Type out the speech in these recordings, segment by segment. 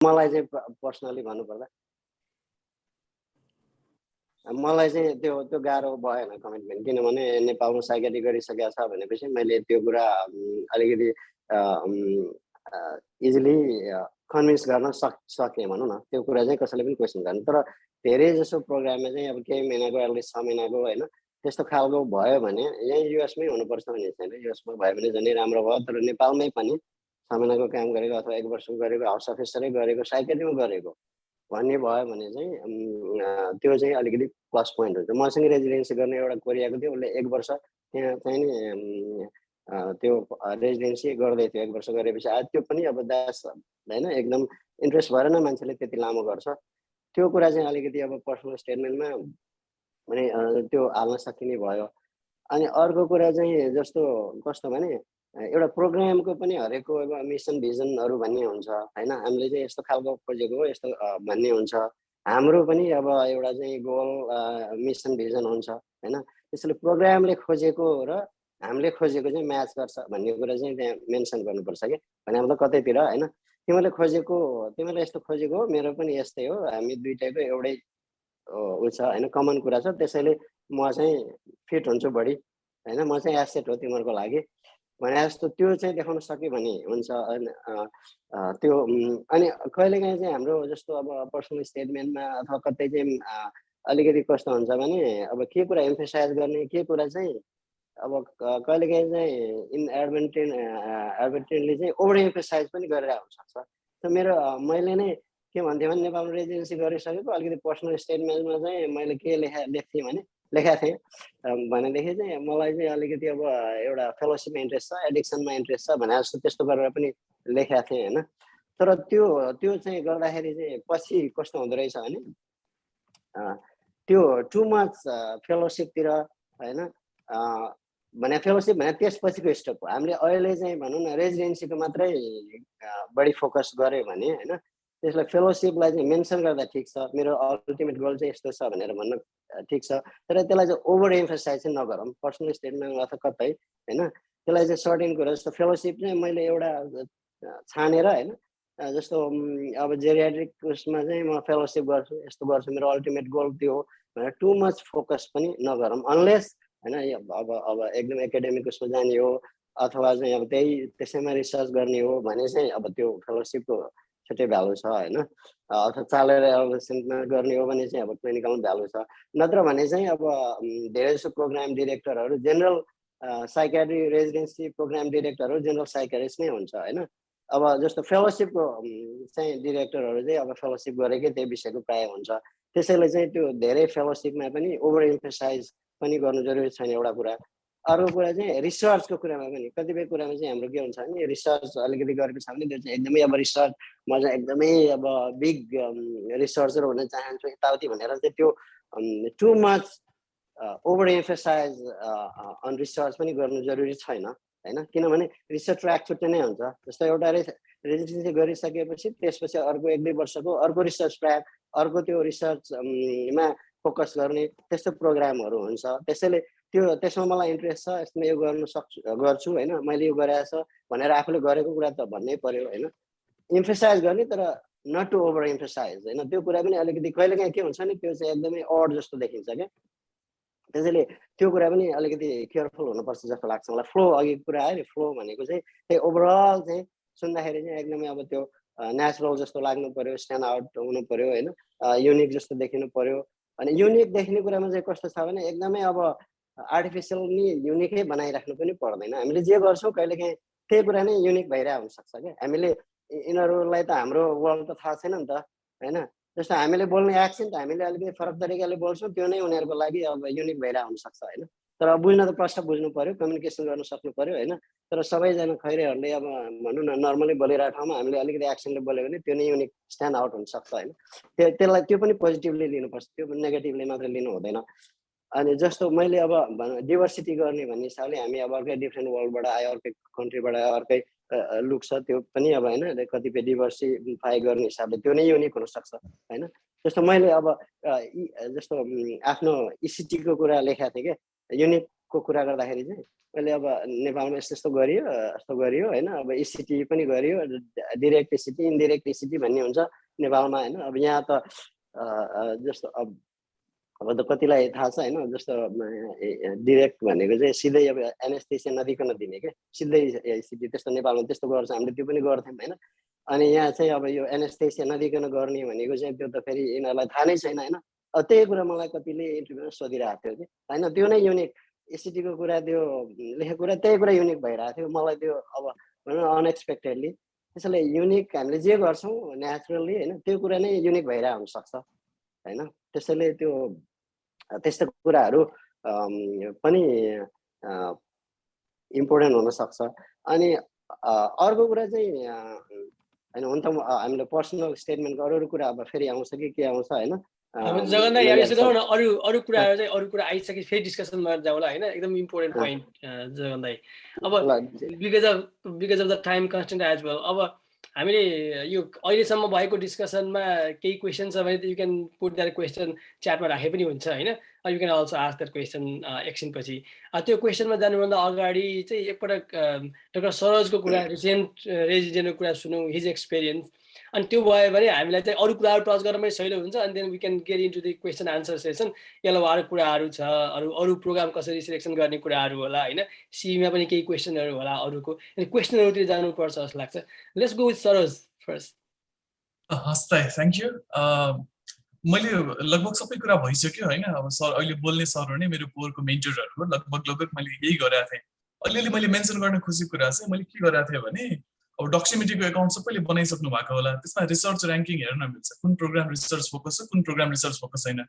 मलाई चाहिँ पर्सनली भन्नुपर्दा मलाई चाहिँ त्यो गाह्रो भएन कमिटमेन्ट, किनभने नेपालमा साइकेट्री गरिसकेको छ भनेपछि मैले त्यो कुरा अलिकति इजिली कन्भिन्स गर्न सकेँ भनौँ न। त्यो कुरा चाहिँ कसैले पनि क्वेसन गर्नु, तर धेरै जसो प्रोग्राममा चाहिँ अब केही महिनाको एटलिस्ट 6 महिनाको होइन त्यस्तो खालको भयो भने यहीँ युएसमै हुनुपर्छ भन्ने छैन। युएसमा भयो भने झनै राम्रो भयो, तर नेपालमै पनि 6 महिनाको काम गरेको अथवा 1 वर्षको गरेको, हाउस अफिसरै गरेको, साइकेट्रीमा गरेको भन्ने भयो भने चाहिँ त्यो चाहिँ अलिकति प्लस पोइन्ट हुन्छ। मसँग रेजिडेन्सी गर्ने एउटा कोरियाको थियो, उसले 1 वर्ष त्यहाँ चाहिँ नि त्यो रेजिडेन्सी गर्दै थियो। 1 वर्ष गरेपछि आज त्यो पनि अब दास होइन एकदम इन्ट्रेस्ट भएर नै मान्छेले त्यति लामो गर्छ। त्यो कुरा चाहिँ अलिकति अब पर्सनल स्टेटमेन्टमा भने त्यो हाल्न सकिने भयो। अनि अर्को कुरा चाहिँ जस्तो कस्तो भने एउटा प्रोग्रामको पनि हरेकको अब मिसन भिजनहरू भन्ने हुन्छ होइन। हामीले चाहिँ यस्तो खालको खोजेको हो यस्तो भन्ने हुन्छ। हाम्रो पनि अब एउटा चाहिँ गोल मिसन भिजन हुन्छ होइन। त्यसैले प्रोग्रामले खोजेको र हामीले खोजेको चाहिँ म्याच गर्छ भन्ने कुरा चाहिँ त्यहाँ मेन्सन गर्नुपर्छ कि, भने मतलब कतैतिर होइन तिमीले खोजेको तिमीले यस्तो खोजेको हो, मेरो पनि यस्तै हो, हामी दुइटैको एउटै उ छ होइन, कमन कुरा छ। त्यसैले म चाहिँ फिट हुन्छु बढी होइन, म चाहिँ एसेट हो तिमीहरूको लागि भने जस्तो त्यो चाहिँ देखाउन सक्यो भने हुन्छ। त्यो अनि कहिलेकाहीँ चाहिँ हाम्रो जस्तो अब पर्सनल स्टेटमेन्टमा अथवा कतै चाहिँ अलिकति कस्तो हुन्छ भने अब के कुरा एम्फेसाइज गर्ने, के कुरा चाहिँ अब कहिलेकाहीँ चाहिँ एडभर्टेन्टली चाहिँ ओभर एम्फेसाइज पनि गरेर हुनसक्छ। त मेरो मैले नै के भन्थेँ भने नेपालमा रेजिडेन्सी गरिसकेको अलिकति पर्सनल स्टेटमेन्टमा चाहिँ मैले के लेख्थेँ भने लेखाएको थिएँ भनेदेखि चाहिँ मलाई चाहिँ अलिकति अब एउटा फेलोसिपमा इन्ट्रेस्ट छ, एडिक्सनमा इन्ट्रेस्ट छ भने जस्तो त्यस्तो गरेर पनि लेखाएको थिएँ होइन। तर त्यो चाहिँ गर्दाखेरि चाहिँ पछि कस्तो हुँदो रहेछ भने त्यो टु मच फेलोसिपतिर होइन भने फेलोसिप भने त्यसपछिको स्टेप हो। हामीले अहिले चाहिँ भनौँ न रेजिडेन्सीको मात्रै बढी फोकस गऱ्यो भने होइन, त्यसलाई फेलोसिपलाई चाहिँ मेन्सन गर्दा ठिक छ, मेरो अल्टिमेट गोल चाहिँ यस्तो छ भनेर भन्न ठिक छ। तर त्यसलाई चाहिँ ओभर एम्फसाइज चाहिँ नगरौँ पर्सनल स्टेटमेन्ट अथवा कतै होइन। त्यसलाई चाहिँ सर्टेन कुरा जस्तो फेलोसिप चाहिँ मैले एउटा छानेर होइन जस्तो अब जेरियाट्रिक उसमा चाहिँ म फेलोसिप गर्छु यस्तो गर्छु मेरो अल्टिमेट गोल त्यो हो भनेर टु मच फोकस पनि नगरौँ। अनलेस होइन अब एकदम एकाडेमिक उसमा जाने हो अथवा चाहिँ अब त्यसैमा रिसर्च गर्ने हो भने चाहिँ अब त्यो फेलोसिपको छुट्टै भ्यालु छ होइन। अथवा चालेर एडोलेसेन्टमा गर्ने हो भने चाहिँ अब क्लिनिकल भ्यालु छ। नत्र भने चाहिँ अब धेरै जसो प्रोग्राम डिरेक्टरहरू जेनरल साइकेट्री रेजिडेन्सी प्रोग्राम डिरेक्टरहरू जेनरल साइकेट्रिस्ट नै हुन्छ होइन। अब जस्तो फेलोसिपको चाहिँ डिरेक्टरहरू चाहिँ अब फेलोसिप गरेकै त्यही विषयको प्रायः हुन्छ। त्यसैले चाहिँ त्यो धेरै फेलोसिपमा पनि ओभर एम्फसाइज पनि गर्नु जरुरी छैन एउटा कुरा। अर्को कुरा चाहिँ रिसर्चको कुरामा पनि कतिपय कुरामा चाहिँ हाम्रो के हुन्छ भने रिसर्च अलिकति गरेको छ भने त्यो चाहिँ एकदमै अब रिसर्च म चाहिँ एकदमै अब बिग रिसर्चर हुन चाहन्छु यताउति भनेर चाहिँ त्यो too much over emphasize on research पनि गर्नु जरुरी छैन होइन। किनभने रिसर्च ट्र्याक छुट्टै नै हुन्छ। जस्तो एउटा रेजिडेन्सी गरिसकेपछि त्यसपछि अर्को 1-2 वर्षको अर्को रिसर्च ट्र्याक अर्को त्यो रिसर्चमा फोकस गर्ने त्यस्तो प्रोग्रामहरू हुन्छ। त्यसैले त्यसमा मलाई इन्ट्रेस्ट छ, यसमा यो गर्छु होइन, मैले यो गरेको छ भनेर आफूले गरेको कुरा त भन्नै पर्यो होइन। इम्फसाइज गर्ने तर नट टु ओभर इम्फसाइज होइन। त्यो कुरा पनि अलिकति कहिलेकाहीँ के हुन्छ नि त्यो चाहिँ एकदमै अड जस्तो देखिन्छ क्या। त्यसैले त्यो कुरा पनि अलिकति केयरफुल हुनुपर्छ जस्तो लाग्छ मलाई। फ्लो अघिको कुरा आयो नि, फ्लो भनेको चाहिँ त्यही ओभरअल चाहिँ सुन्दाखेरि चाहिँ एकदमै अब त्यो नेचुरल जस्तो लाग्नु पर्यो, स्ट्यान्ड आउट हुनु पर्यो होइन, युनिक जस्तो देखिनु पर्यो। अनि युनिक देखिने कुरामा चाहिँ कस्तो छ भने एकदमै अब आर्टिफिसियली युनिकै बनाइराख्नु पनि पर्दैन। हामीले जे गर्छौँ कहिलेकाहीँ त्यही कुरा नै युनिक भइरहेको हुनसक्छ क्या। हामीले यिनीहरूलाई त हाम्रो वर्ल्ड त थाहा छैन नि त होइन। जस्तो हामीले बोल्ने एक्सेन्ट हामीले अलिकति फरक तरिकाले बोल्छौँ त्यो नै उनीहरूको लागि अब युनिक भइरहेको हुनसक्छ होइन। तर बुझ्न त प्रश्न बुझ्नु पर्यो, कम्युनिकेसन गर्न सक्नु पर्यो होइन। तर सबैजना खैरेहरूले अब भनौँ न नर्मली बोलिरहेको ठाउँमा हामीले अलिकति एक्सेन्टले बोल्यो भने त्यो नै युनिक स्ट्यान्ड आउट हुनसक्छ होइन। त्यसलाई त्यो पनि पोजिटिभली लिनुपर्छ, त्यो पनि नेगेटिभली मात्रै लिनु हुँदैन। अनि जस्तो मैले अब डिभर्सिटी गर्ने भन्ने हिसाबले हामी अब अर्कै डिफ्रेन्ट वर्ल्डबाट आयो, अर्कै कन्ट्रीबाट आयो, अर्कै लुक छ त्यो पनि अब होइन कतिपय डिभर्सिफाई गर्ने हिसाबले त्यो नै युनिक हुनसक्छ होइन। जस्तो मैले अब जस्तो आफ्नो इसिटीको कुरा लेखेको थिएँ क्या, युनिक को कुरा गर्दाखेरि चाहिँ अहिले अब नेपालमा यस्तो गरियो हैन अब ECT पनि गरियो डाइरेक्ट ECT इन्डाइरेक्ट ECT भन्ने हुन्छ नेपालमा हैन अब यहाँ त जस्तो अब त कतिलाई थाहा छ हैन जस्तो डाइरेक्ट भनेको चाहिँ सिधै अब एनेस्थेसिया नदिकन दिने के सिधै ECT त्यस्तो नेपालमा त्यस्तो गर्छ हामीले त्यो पनि गर्थ्यौं हैन अनि यहाँ चाहिँ अब यो एनेस्थेसिया नदिकन गर्ने भनेको चाहिँ त्यो त फेरि यिनीहरूलाई थाहा नै छैन हैन अब त्यही कुरा मलाई कतिले इन्टरभ्यूमा सोधिरहेको थियो कि हैन त्यो नै युनिक ECT को कुरा त्यो लेखेको कुरा त्यही कुरा युनिक भइरहेको थियो मलाई त्यो अब भनौँ अनएक्सपेक्टेडली त्यसैले युनिक हामीले जे गर्छौं नेचुरली हैन त्यो कुरा नै युनिक भइरहेको हुन सक्छ हैन त्यसैले त्यो त्यस्तो कुराहरू पनि इम्पोर्टेन्ट हुन सक्छ अनि अर्को कुरा चाहिँ हैन हुन त हामीले पर्सनल स्टेटमेन्टको अरू कुरा अब फेरि आउँछ कि के आउँछ हैन जगन्नाथ यार यसो न अरू कुराहरु चाहिँ अरू कुरा आइसके फेरि डिस्कसनमा जाउँला हैन एकदम इम्पोर्टेन्ट पोइन्ट जगन्नाथ अब because of the time constant as well अब हामीले यो अहिलेसम्म भएको डिस्कसनमा केही क्वेशन छ भने you can put that question च्याटमा राखे पनि हुन्छ हैन you can also ask that question एकछिनपछि त्यो क्वेशनमा जानुभन्दा अगाडि चाहिँ एकपटक डाक्टर सरोजको कुरा रिसेन्ट रेजिडेन्टको कुरा सुनौँ हिज एक्सपिरियन्स अनि त्यो भयो भने हामीलाई चाहिँ अरू कुराहरू टच गर्न पनि सजिलो हुन्छ अनि then we can get into the question answer session यसलाई अरू कुराहरू छ अरू प्रोग्राम कसरी सिलेक्सन गर्ने कुराहरू होला हैन सीमा पनि केही क्वेशनहरू होला अरूको अनि क्वेशनहरूतिर जानुपर्छ जस्तो लाग्छ let's go with Saroj first हस् त थ्यांक यू मैले लगभग सबै कुरा भइसक्यो हैन अब सर अहिले बोल्ने सरहरु नै मेरो पोरको मेन्टरहरु हो लगभग मैले यही गरेको थिएँ अलिअलि मैले मेन्सन गर्न खोजेको कुरा चाहिँ मैले के गरेको थिएँ भने अब डक्सिमेट्रीको एकाउन्ट सबैले बनाइसक्नु भएको होला त्यसमा रिसर्च र्याङ्किङ हेर्न मिल्छ कुन प्रोग्राम रिसर्च फोकस छ कुन प्रोग्राम रिसर्च फोकस छैन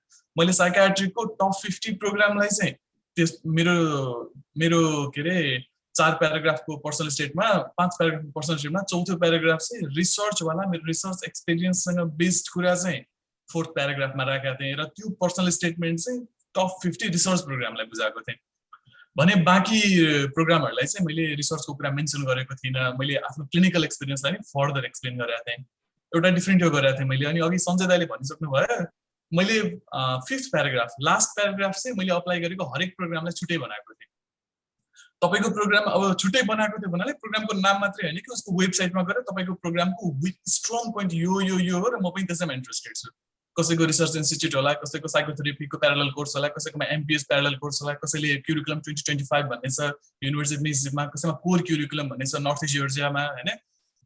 मैले साइकियाट्रीको टप 50 प्रोग्रामलाई चाहिँ त्यस मेरो के रे 4 प्याराग्राफको पर्सनल स्टेटमा 5 प्याराग्राफको पर्सनल स्टेटमा चौथो प्याराग्राफ चाहिँ रिसर्च वाला मेरो रिसर्च एक्सपिरियन्ससँग बेस्ड कुरा चाहिँ 4th प्याराग्राफमा राखेको थिएँ र त्यो पर्सनल स्टेटमेन्ट चाहिँ टप 50 रिसर्च प्रोग्रामलाई बुझाएको थिएँ भने बाँकी प्रोग्रामहरुलाई चाहिँ मैले रिसर्चको कुरा मेन्सन गरेको थिइनँ मैले आफ्नो क्लिनिकल एक्सपिरियन्सलाई नि फर्दर एक्सप्लेन गरेको थिएँ एउटा डिफरेन्ट यो गरेको थिएँ मैले अनि अघि सञ्जय दाइले भनिसक्नु भयो मैले 5th प्याराग्राफ लास्ट प्याराग्राफ चाहिँ मैले अप्लाई गरेको हरेक प्रोग्रामलाई छुट्टै बनाएको थिएँ तपाईको प्रोग्राम अब छुट्टै बनाएको थियो भन्नाले प्रोग्रामको नाम मात्रै हैन कि उसको वेबसाइटमा गएर तपाईको प्रोग्रामको स्ट्रङ पोइन्ट यो हो र म पनि त्यसैमा इन्ट्रेस्टेड छु कसैको रिसर्च इन्स्टिट्युट होला कसैको साइकोथेरापीको प्यारालल कोर्स होला कसैकोमा एमपीएस प्यारालल कोर्स होला कसैले क्युरिकुलम 2025 भन्ने छ युनिभर्सिटीमा कसैमा कोर क्युरिकुलम भन्ने छ नर्थ इस्ट जर्जियामा हैन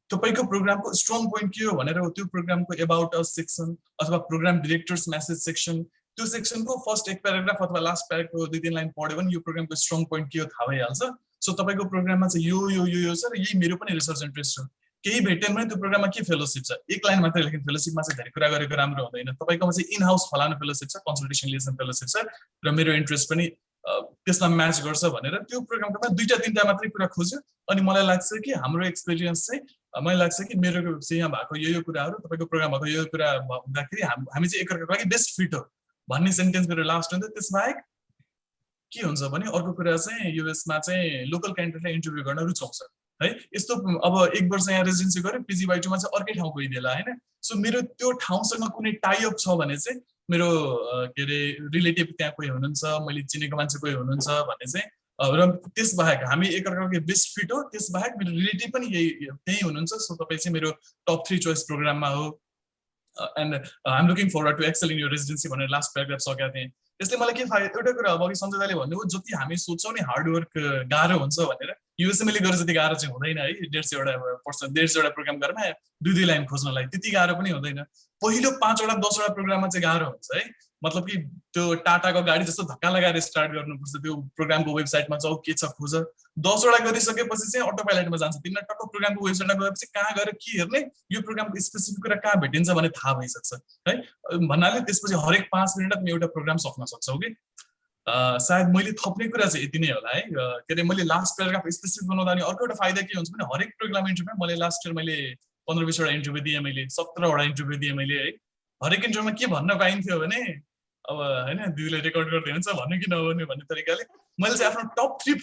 तपाईको प्रोग्रामको स्ट्रङ पोइन्ट के हो भनेर त्यो प्रोग्रामको अबाउट अस सेक्सन अथवा प्रोग्राम डाइरेक्टर्स मेसेज सेक्सन त्यो सेक्सनको फर्स्ट एक प्याराग्राफ अथवा लास्ट प्याराको 2-3 लाइन पढ्यो भने यो प्रोग्रामको स्ट्रङ पोइन्ट के हो थाहा भइहाल्छ सो तपाईको प्रोग्राममा चाहिँ यो छ र यही मेरो पनि रिसर्च इन्ट्रेस्ट छ केही भेटेन भने त्यो प्रोग्राममा के फेलोशिप छ एक लाइन मात्रै लेख्न फेलोशिपमा चाहिँ धेरै कुरा गरेको राम्रो हुँदैन तपाईकोमा चाहिँ इन हाउस फलानु फेलोशिप छ कन्सल्टेसन लिएसन फेलोशिप छ र मेरो इन्ट्रेस्ट पनि त्यसमा म्याच गर्छ भनेर त्यो प्रोग्राममा 2-3 मात्रै कुरा खोज्यो अनि मलाई लाग्छ कि हाम्रो एक्सपिरियन्स चाहिँ मलाई लाग्छ कि मेरो चाहिँ यहाँ भएको यो कुराहरु तपाईको प्रोग्राम भएको यो कुरा हुँदाखेरि हामी चाहिँ एकअर्काको लागि बेस्ट फिट हो भन्ने सेन्टेन्स मेरो लास्ट हुन्छ त्यसबाहेक के हुन्छ भने अर्को कुरा चाहिँ युएसमा चाहिँ लोकल क्यान्डिडेटलाई इन्टरभ्यु गर्न रुचाउँछ है यस्तो अब 1 वर्ष यहाँ रेजिडेन्सी गरे पीजीवाई2 मा चाहिँ अर्कै ठाउँ गइदेला हैन सो मेरो त्यो ठाउँसँग कुनै टाइ अप छ भने चाहिँ मेरो के रे रिलेटिभ त्यहाँ कोही हुनुहुन्छ मैले चिनेको मान्छे कोही हुनुहुन्छ भन्ने चाहिँ र त्यसबाहेक हामी एकअर्काको बेस्ट फिट हो त्यसबाहेक मेरो रिलेटिभ पनि त्यही हुनुहुन्छ सो तपाई चाहिँ मेरो टप 3 चोइस प्रोग्राममा हो and I am looking forward to excel in your residency भनेर लास्ट प्याराग्राफ सकेको थिएँ त्यसले मलाई के फाइदा एउटा कुरा अब अघि सञ्जय दाइले भन्नुभयो जति हामी सोच्छौँ नि हार्ड वर्क गाह्रो हुन्छ भनेर युएसएमले गरे जति गाह्रो चाहिँ हुँदैन है 150 वटा प्रोग्राम गरेमा 2 लाइन खोज्नलाई त्यति गाह्रो पनि हुँदैन पहिलो 5 वटा 10 वटा प्रोग्राममा चाहिँ गाह्रो हुन्छ है मतलब कि त्यो टाटाको गाडी जस्तो धक्का लगाएर स्टार्ट गर्नुपर्छ त्यो प्रोग्रामको वेबसाइटमा जाऊ के छ खोज 10 वटा गरिसकेपछि चाहिँ अटो पाइलटमा जान्छ तिमीलाई टक्क प्रोग्रामको वेबसाइटमा गएपछि कहाँ गएर के हेर्ने यो प्रोग्रामको स्पेसिफिक कुरा कहाँ भेटिन्छ भने थाहा भइसक्छ है भन्नाले त्यसपछि हरेक 5 मिनेटमा एउटा प्रोग्राम सक्न सक्छौ कि सायद मैले थप्ने कुरा चाहिँ यति नै होला है के रे मैले लास्ट प्याराग्राफ स्पेसिफिक बनाउँदा अनि अर्को एउटा फाइदा के हुन्छ भने हरेक प्रोग्राम इन्टरभ्यूमा मैले लास्ट इयर मैले 15-20 वटा इन्टरभ्यु दिएँ मैले 17 वटा इन्टरभ्यु दिएँ मैले है हरेक इन्टरभ्यूमा के भन्न पाइन्थ्यो भने अब हैन दिदीले रेकर्ड गर्दै हुन्छ भन्नु कि नभन्नु भन्ने तरिकाले मैले चाहिँ आफ्नो टप 3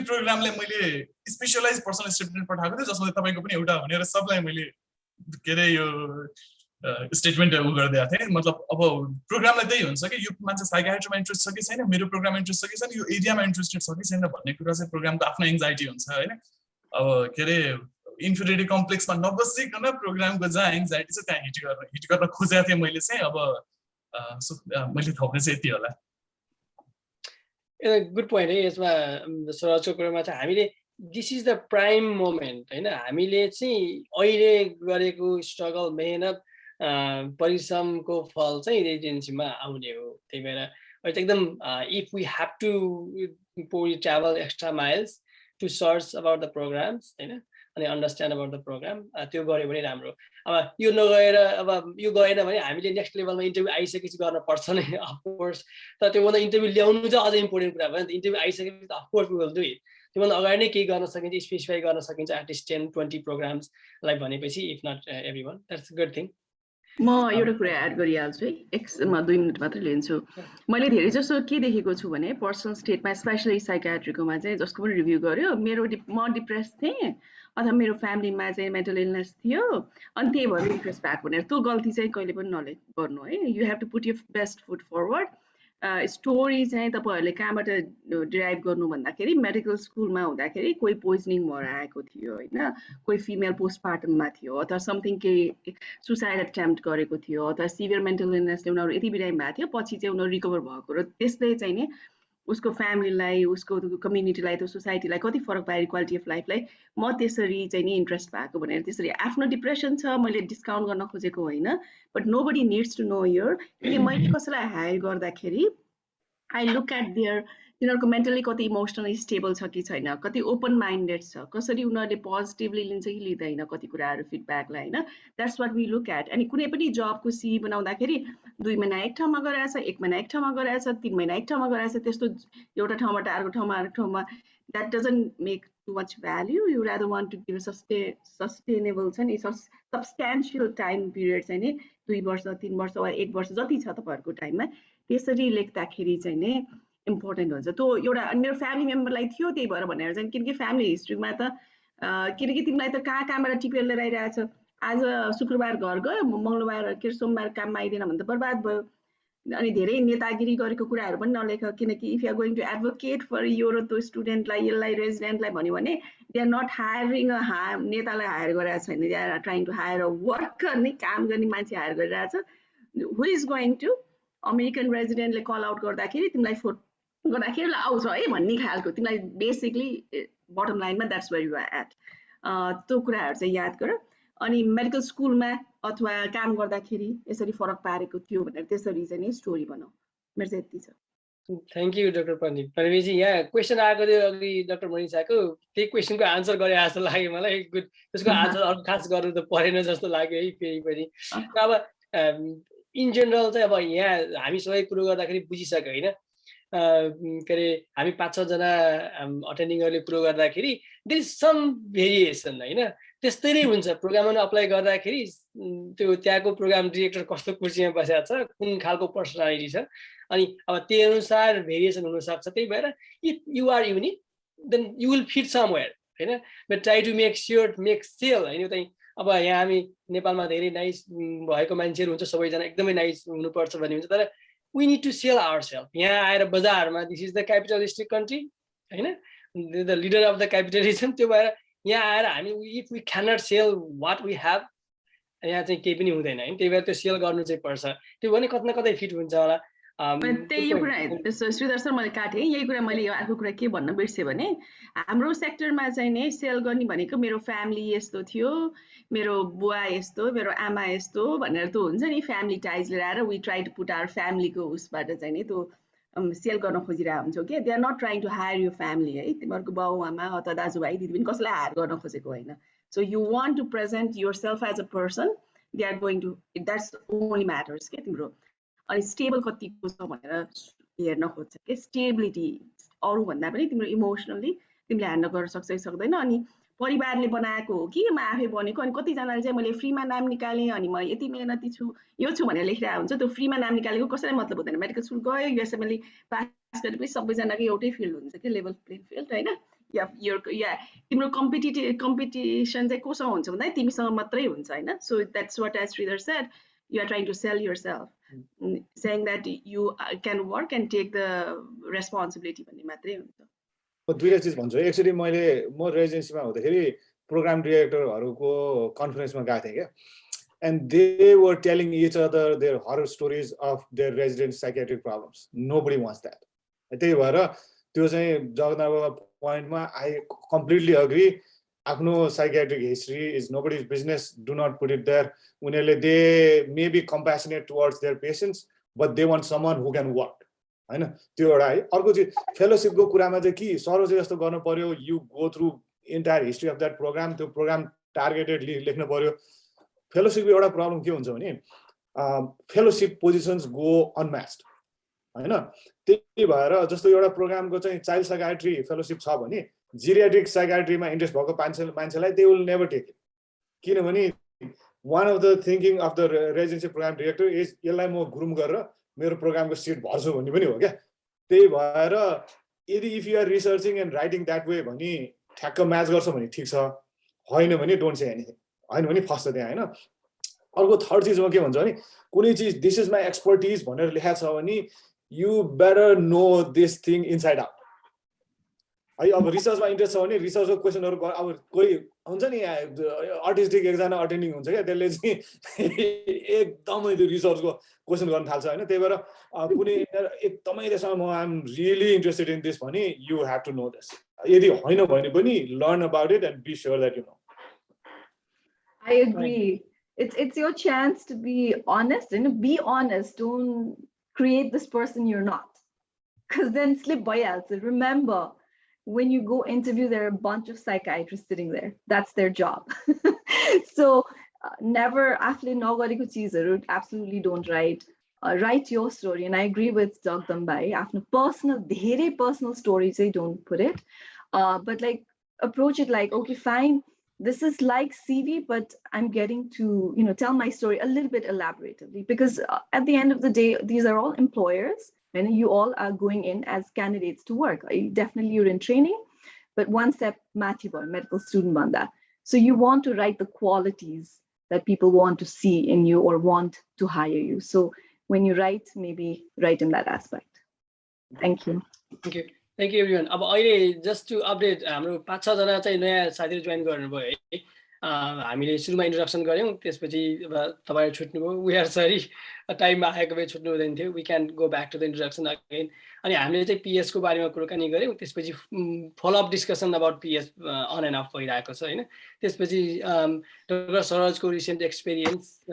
प्रोग्रामलाई मैले स्पेशलाइज पर्सनल स्टेटमेन्ट पठाएको थिएँ जसमा तपाईको पनि एउटा भनेर सबलाई मैले के रे यो स्टेटमेन्ट गरिदिएको थिएँ मतलब अब प्रोग्रामलाई त्यही हुन्छ कि यो मान्छे साइकियाट्रीमा इन्ट्रेस्ट छ कि छैन मेरो प्रोग्राममा इन्ट्रेस्ट छ कि छैन यो एरियामा इन्ट्रेस्टेड छ कि छैन भन्ने कुरा चाहिँ प्रोग्रामको आफ्नो एङ्जाइटी हुन्छ होइन अब के अरे इन्फिरिटी कम्प्लेक्समा नबसिकन प्रोग्रामको जहाँ एङ्जाइटी छ त्यहाँ हिट गर्न खोजेको थिएँ मैले चाहिँ अब मैले थप्ने चाहिँ यति होला गुड पोइन्ट है यसमा सरजको कुरामा चाहिँ हामीले this is the prime moment होइन हामीले चाहिँ अहिले गरेको स्ट्रगल मेहनत परिश्रमको फल चाहिँ रेजिडेन्सीमा आउने हो त्यही भएर अहिले एकदम if we have to travel extra miles to search about the programmes होइन अनि अन्डरस्ट्यान्ड अबाउट द प्रोग्राम त्यो गऱ्यो भने राम्रो अब यो नगएर अब यो गएन भने हामीले नेक्स्ट लेभलमा इन्टरभ्यू आइसकेपछि गर्न पर्छ नै अफकोर्स तर त्योभन्दा इन्टरभ्यू ल्याउनु चाहिँ अझै इम्पोर्टेन्ट कुरा भयो नि त इन्टरभ्यू आइसकेपछि त of course we will do it त्योभन्दा अगाडि नै केही गर्न सकिन्छ स्पेसिफाई गर्न सकिन्छ एटलिस्ट 10-20 प्रोग्राम्सलाई भनेपछि if not every one that's good thing म एउटा कुरा एड गरिहाल्छु है म 2 मिनट मात्रै लिन्छु मैले धेरै जसो के देखेको छु भने पर्सनल स्टेटमा स्पेसली साइकियाट्रीकोमा चाहिँ जसको पनि रिभ्यू गर्यो म डिप्रेस थिएँ अथवा मेरो फ्यामिलीमा चाहिँ मेन्टल इलनेस थियो अनि त्यही भएर इन्ट्रेस्ट भएको भनेर त्यो गल्ती चाहिँ कहिले पनि गर्नु है you have to put your best foot forward story चाहिँ तपाईँहरूले कहाँबाट डिराइभ गर्नु भन्दाखेरि मेडिकल स्कुलमा हुँदाखेरि कोही पोइजनिङ भएर आएको थियो होइन कोही फिमेल पोस्टपार्टममा थियो अथवा समथिङ केही सुसाइड एटेम्प्ट गरेको थियो अथवा सिभियर मेन्टल इलनेसले उनीहरू यति बिरामी भएको थियो पछि चाहिँ उनीहरू रिकभर भएको र त्यसले चाहिँ नि उसको फ्यामिलीलाई उसको कम्युनिटीलाई त्यो सोसाइटीलाई कति फरक पायो क्वालिटी अफ लाइफलाई म त्यसरी चाहिँ नि इन्ट्रेस्ट भएको भनेर त्यसरी आफ्नो डिप्रेसन छ मैले डिस्काउन्ट गर्न खोजेको होइन but nobody needs to know yeah किनकि मैले कसैलाई हायर गर्दाखेरि आई लुक एट देयर तिनीहरूको मेन्टली कति इमोसनली स्टेबल छ कि छैन कति ओपन माइन्डेड छ कसरी उनीहरूले पोजिटिभली लिन्छ कि लिँदैन कति कुराहरू फिडब्याकलाई होइन that's what we look at अनि कुनै पनि जबको सिभी बनाउँदाखेरि 2 महिना एक ठाउँमा गराएछ 1 महिना एक ठाउँमा गराएछ 3 महिना एक ठाउँमा गराएछ त्यस्तो एउटा ठाउँबाट अर्को ठाउँमा that doesn't make too much value you rather want to give sustainable छ नि सब्सटेन्सियल टाइम पिरियड चाहिँ नि 2 वर्ष 3 वर्ष वा 1 वर्ष जति छ तपाईँहरूको टाइममा त्यसरी लेख्दाखेरि चाहिँ नि इम्पोर्टेन्ट हुन्छ त्यो एउटा मेरो फ्यामिली मेम्बरलाई थियो त्यही भएर भनेर चाहिँ किनकि फ्यामिली हिस्ट्रीमा त किनकि तिमीलाई त कहाँबाट टिपेर लिएर आइरहेछ आज शुक्रबार घर गयो मङ्गलबार के सोमबार काममा आइदिएन भने त बर्बाद भयो अनि धेरै नेतागिरी गरेको कुराहरू पनि नलेख किनकि if you are going to advocate for यो र त्यो स्टुडेन्टलाई यसलाई रेजिडेन्टलाई भन्यो भने दे आर नट हायरिङ नेतालाई हायर गरेको छैन they are trying to hire a worker नै काम गर्ने मान्छे हायर गरिरहेछ who is going to American रेजिडेन्टले कल आउट गर्दाखेरि तिमीलाई फोट गर्दाखेरि आउँछ है भन्ने खालको तिमीलाई बेसिकली बटम लाइनमा that's where you are at त्यो कुराहरू चाहिँ याद गर अनि मेडिकल स्कुलमा अथवा काम गर्दाखेरि यसरी फरक पारेको थियो भनेर त्यसरी चाहिँ नि स्टोरी बनाऊ मेरो चाहिँ यति छ थ्याङ्क यू डाक्टर पण्डित भनेपछि यहाँ क्वेसन आएको थियो अघि डाक्टर मनिषाको त्यही क्वेसनको आन्सर गरे जस्तो लाग्यो मलाई गुड त्यसको आन्सर अरू खास गर्नु त परेन जस्तो लाग्यो है फेरि पनि अब इन जेनरल चाहिँ अब यहाँ हामी सबै कुरो गर्दाखेरि बुझिसक्यो होइन के अरे हामी 5-6 जना अटेन्डिङहरूले कुरो गर्दाखेरि देयर इज सम भेरिएसन होइन त्यस्तै नै हुन्छ प्रोग्राममा अप्लाई गर्दाखेरि त्यो त्यहाँको प्रोग्राम डिरेक्टर कस्तो कुर्सीमा बसेको छ कुन खालको पर्सनालिटी छ अनि अब त्यही अनुसार भेरिएसन हुनसक्छ त्यही भएर if you are unique then you will fit somewhere होइन but try to make sell होइन चाहिँ अब यहाँ हामी नेपालमा धेरै नाइस भएको मान्छेहरू हुन्छ सबैजना एकदमै नाइस हुनुपर्छ भन्ने हुन्छ तर we need to sell ourselves. यहाँ आएर बजारमा this is the capitalistic country होइन the leader of the capitalism त्यो भएर यहाँ आएर हामी if we cannot sell what we have यहाँ चाहिँ केही पनि हुँदैन होइन त्यही भएर त्यो सेल गर्नु चाहिँ पर्छ त्यो भने कतै न कतै फिट हुन्छ होला त्यही यो कुरा श्रीधर सर मैले काटेँ यही कुरा मैले अर्को कुरा के भन्न बिर्सेँ भने हाम्रो सेक्टरमा चाहिँ नि सेल गर्ने भनेको मेरो फ्यामिली यस्तो थियो मेरो बुवा यस्तो मेरो आमा यस्तो भनेर त्यो हुन्छ नि फ्यामिली टाइज लिएर आएर we try to put our फ्यामिलीको उसबाट चाहिँ नि त्यो सेल गर्न खोजिरहेको हुन्छौँ कि they are not trying to hire यो फ्यामिली है तिमीहरूको बाउ आमा अथवा दाजुभाइ दिदी पनि कसैलाई हायर गर्न खोजेको होइन so you want to present yourself as a person they are going to that's only matters के तिम्रो अनि स्टेबल कतिको छ भनेर हेर्न खोज्छ कि स्टेबिलिटी अरूभन्दा पनि तिम्रो इमोसनली तिमीले ह्यान्डल गर्न सक्छ कि सक्दैन अनि परिवारले बनाएको हो कि म आफै बनेको अनि कतिजनाले चाहिँ मैले फ्रीमा नाम निकालेँ अनि म यति मेहनती छु यो छु भनेर लेखिरहेको हुन्छ त्यो फ्रीमा नाम निकालेको कसैलाई मतलब हुँदैन मेडिकल स्कुल गयो युएसएमएलले पास गरेपछि सबैजनाको एउटै फिल्ड हुन्छ कि लेभल प्लेइङ फिल्ड होइन या तिम्रो कम्पिटिसन चाहिँ कोसँग हुन्छ भन्दा तिमीसँग मात्रै हुन्छ होइन so that's what as Shridhar said you are trying to sell yourself, saying that you can work and take the responsibility भन्ने मात्रै हुन्छ। म दुईटा चीज भन्छु। एक्चुअली म रेजिडेन्सीमा हुँदाखेरि प्रोग्राम डिरेक्टरहरूको कन्फरेन्समा गएको थिएँ क्या, and they were telling each other their horror stories of their resident psychiatric problems. Nobody wants that. त्यही भएर त्यो चाहिँ जगन्नाथको पोइन्टमा I completely agree. आफ्नो psychiatric history is nobody's business. Do not put it there. उनीहरूले they may be compassionate towards their patients, but they want someone who can work. हैन, त्यो एउटा है। अर्को चाहिँ फेलोशिपको कुरामा चाहिँ के सरो चाहिँ जस्तो गर्नु पर्यो, you go through entire history of that program, त्यो प्रोग्राम टार्गेटेडली लेख्नु पर्यो। फेलोशिपको एउटा प्रब्लम के हुन्छ भने फेलोशिप पोजिसन्स गो अनम्याच्ड हैन। त्यही भएर जस्तो एउटा प्रोग्रामको चाहिँ चाइल्ड साइकियाट्री फेलोशिप छ भने जिरियाट्रिक साइकियाट्रीमा इन्ट्रेस्ट भएको मान्छेलाई they will never take it, किनभने one of the thinking of the residency program director is यसलाई म ग्रुम गरेर मेरो प्रोग्रामको सिट भर्छु भन्ने पनि हो क्या। त्यही भएर यदि if you are researching and writing that way भने ठ्याक्क म्याच गर्छ भने ठिक छ, होइन भने डोन्ट से एनिथिङ, होइन भने फस्छ त्यहाँ हैन। अर्को थर्ड चिजमा के भन्छ भने कुनै चिज दिस इज माई एक्सपर्टिज भनेर लेखाएको छ भने you better know this thing inside out है। अब रिसर्चमा इन्ट्रेस्ट छ भने रिसर्चको क्वेसनहरू अब कोही हुन्छ नि आर्टिस्टिक एकजना अटेन्डिङ हुन्छ क्या, त्यसले चाहिँ एकदमै त्यो रिसर्चको क्वेसन गर्न थाल्छ होइन। त्यही भएर कुनै एकदमै त्यसमा म I'm really interested in this भने you have to know this, यदि होइन भने पनि learn about it and be sure that you know. I agree. It's your chance to be honest and be honest. Don't create this person you're not, because then slip by else. Remember, when you go interview, there are a bunch of psychiatrists sitting there. That's their job. So never after nagareko cheezharu absolutely don't write. Write your story, and I agree with Jagdam Bhai. After personal, धेरै personal stories, don't put it. But like approach it like, okay, fine. This is like CV, but I'm getting to, tell my story a little bit elaboratively, because at the end of the day, these are all employers and you all are going in as candidates to work. Definitely you're in training, but one step mathi bhayo medical student banda. So you want to write the qualities that people want to see in you or want to hire you. So when you write, maybe write in that aspect. Thank you. Thank you. Thank you everyone. अब अहिले just to update, हाम्रो 5-6 जना चाहिँ नयाँ साथीहरु join गर्नुभयो है। हामीले सुरुमा इन्ट्रोडक्सन गर्यौं, त्यसपछि तपाईहरु छुट्नुभयो। वी आर सरी, टाइममा आएको भए छुट्नु हुँदैन थियो। We can go back to the introduction again. अनि हामीले चाहिँ पीएस को बारेमा कुराकानी गर्यौं, त्यसपछि follow up discussion about PS on and off भइरहेको छ हैन। त्यसपछि डाक्टर सरोजको रिसेन्ट एक्सपिरियन्स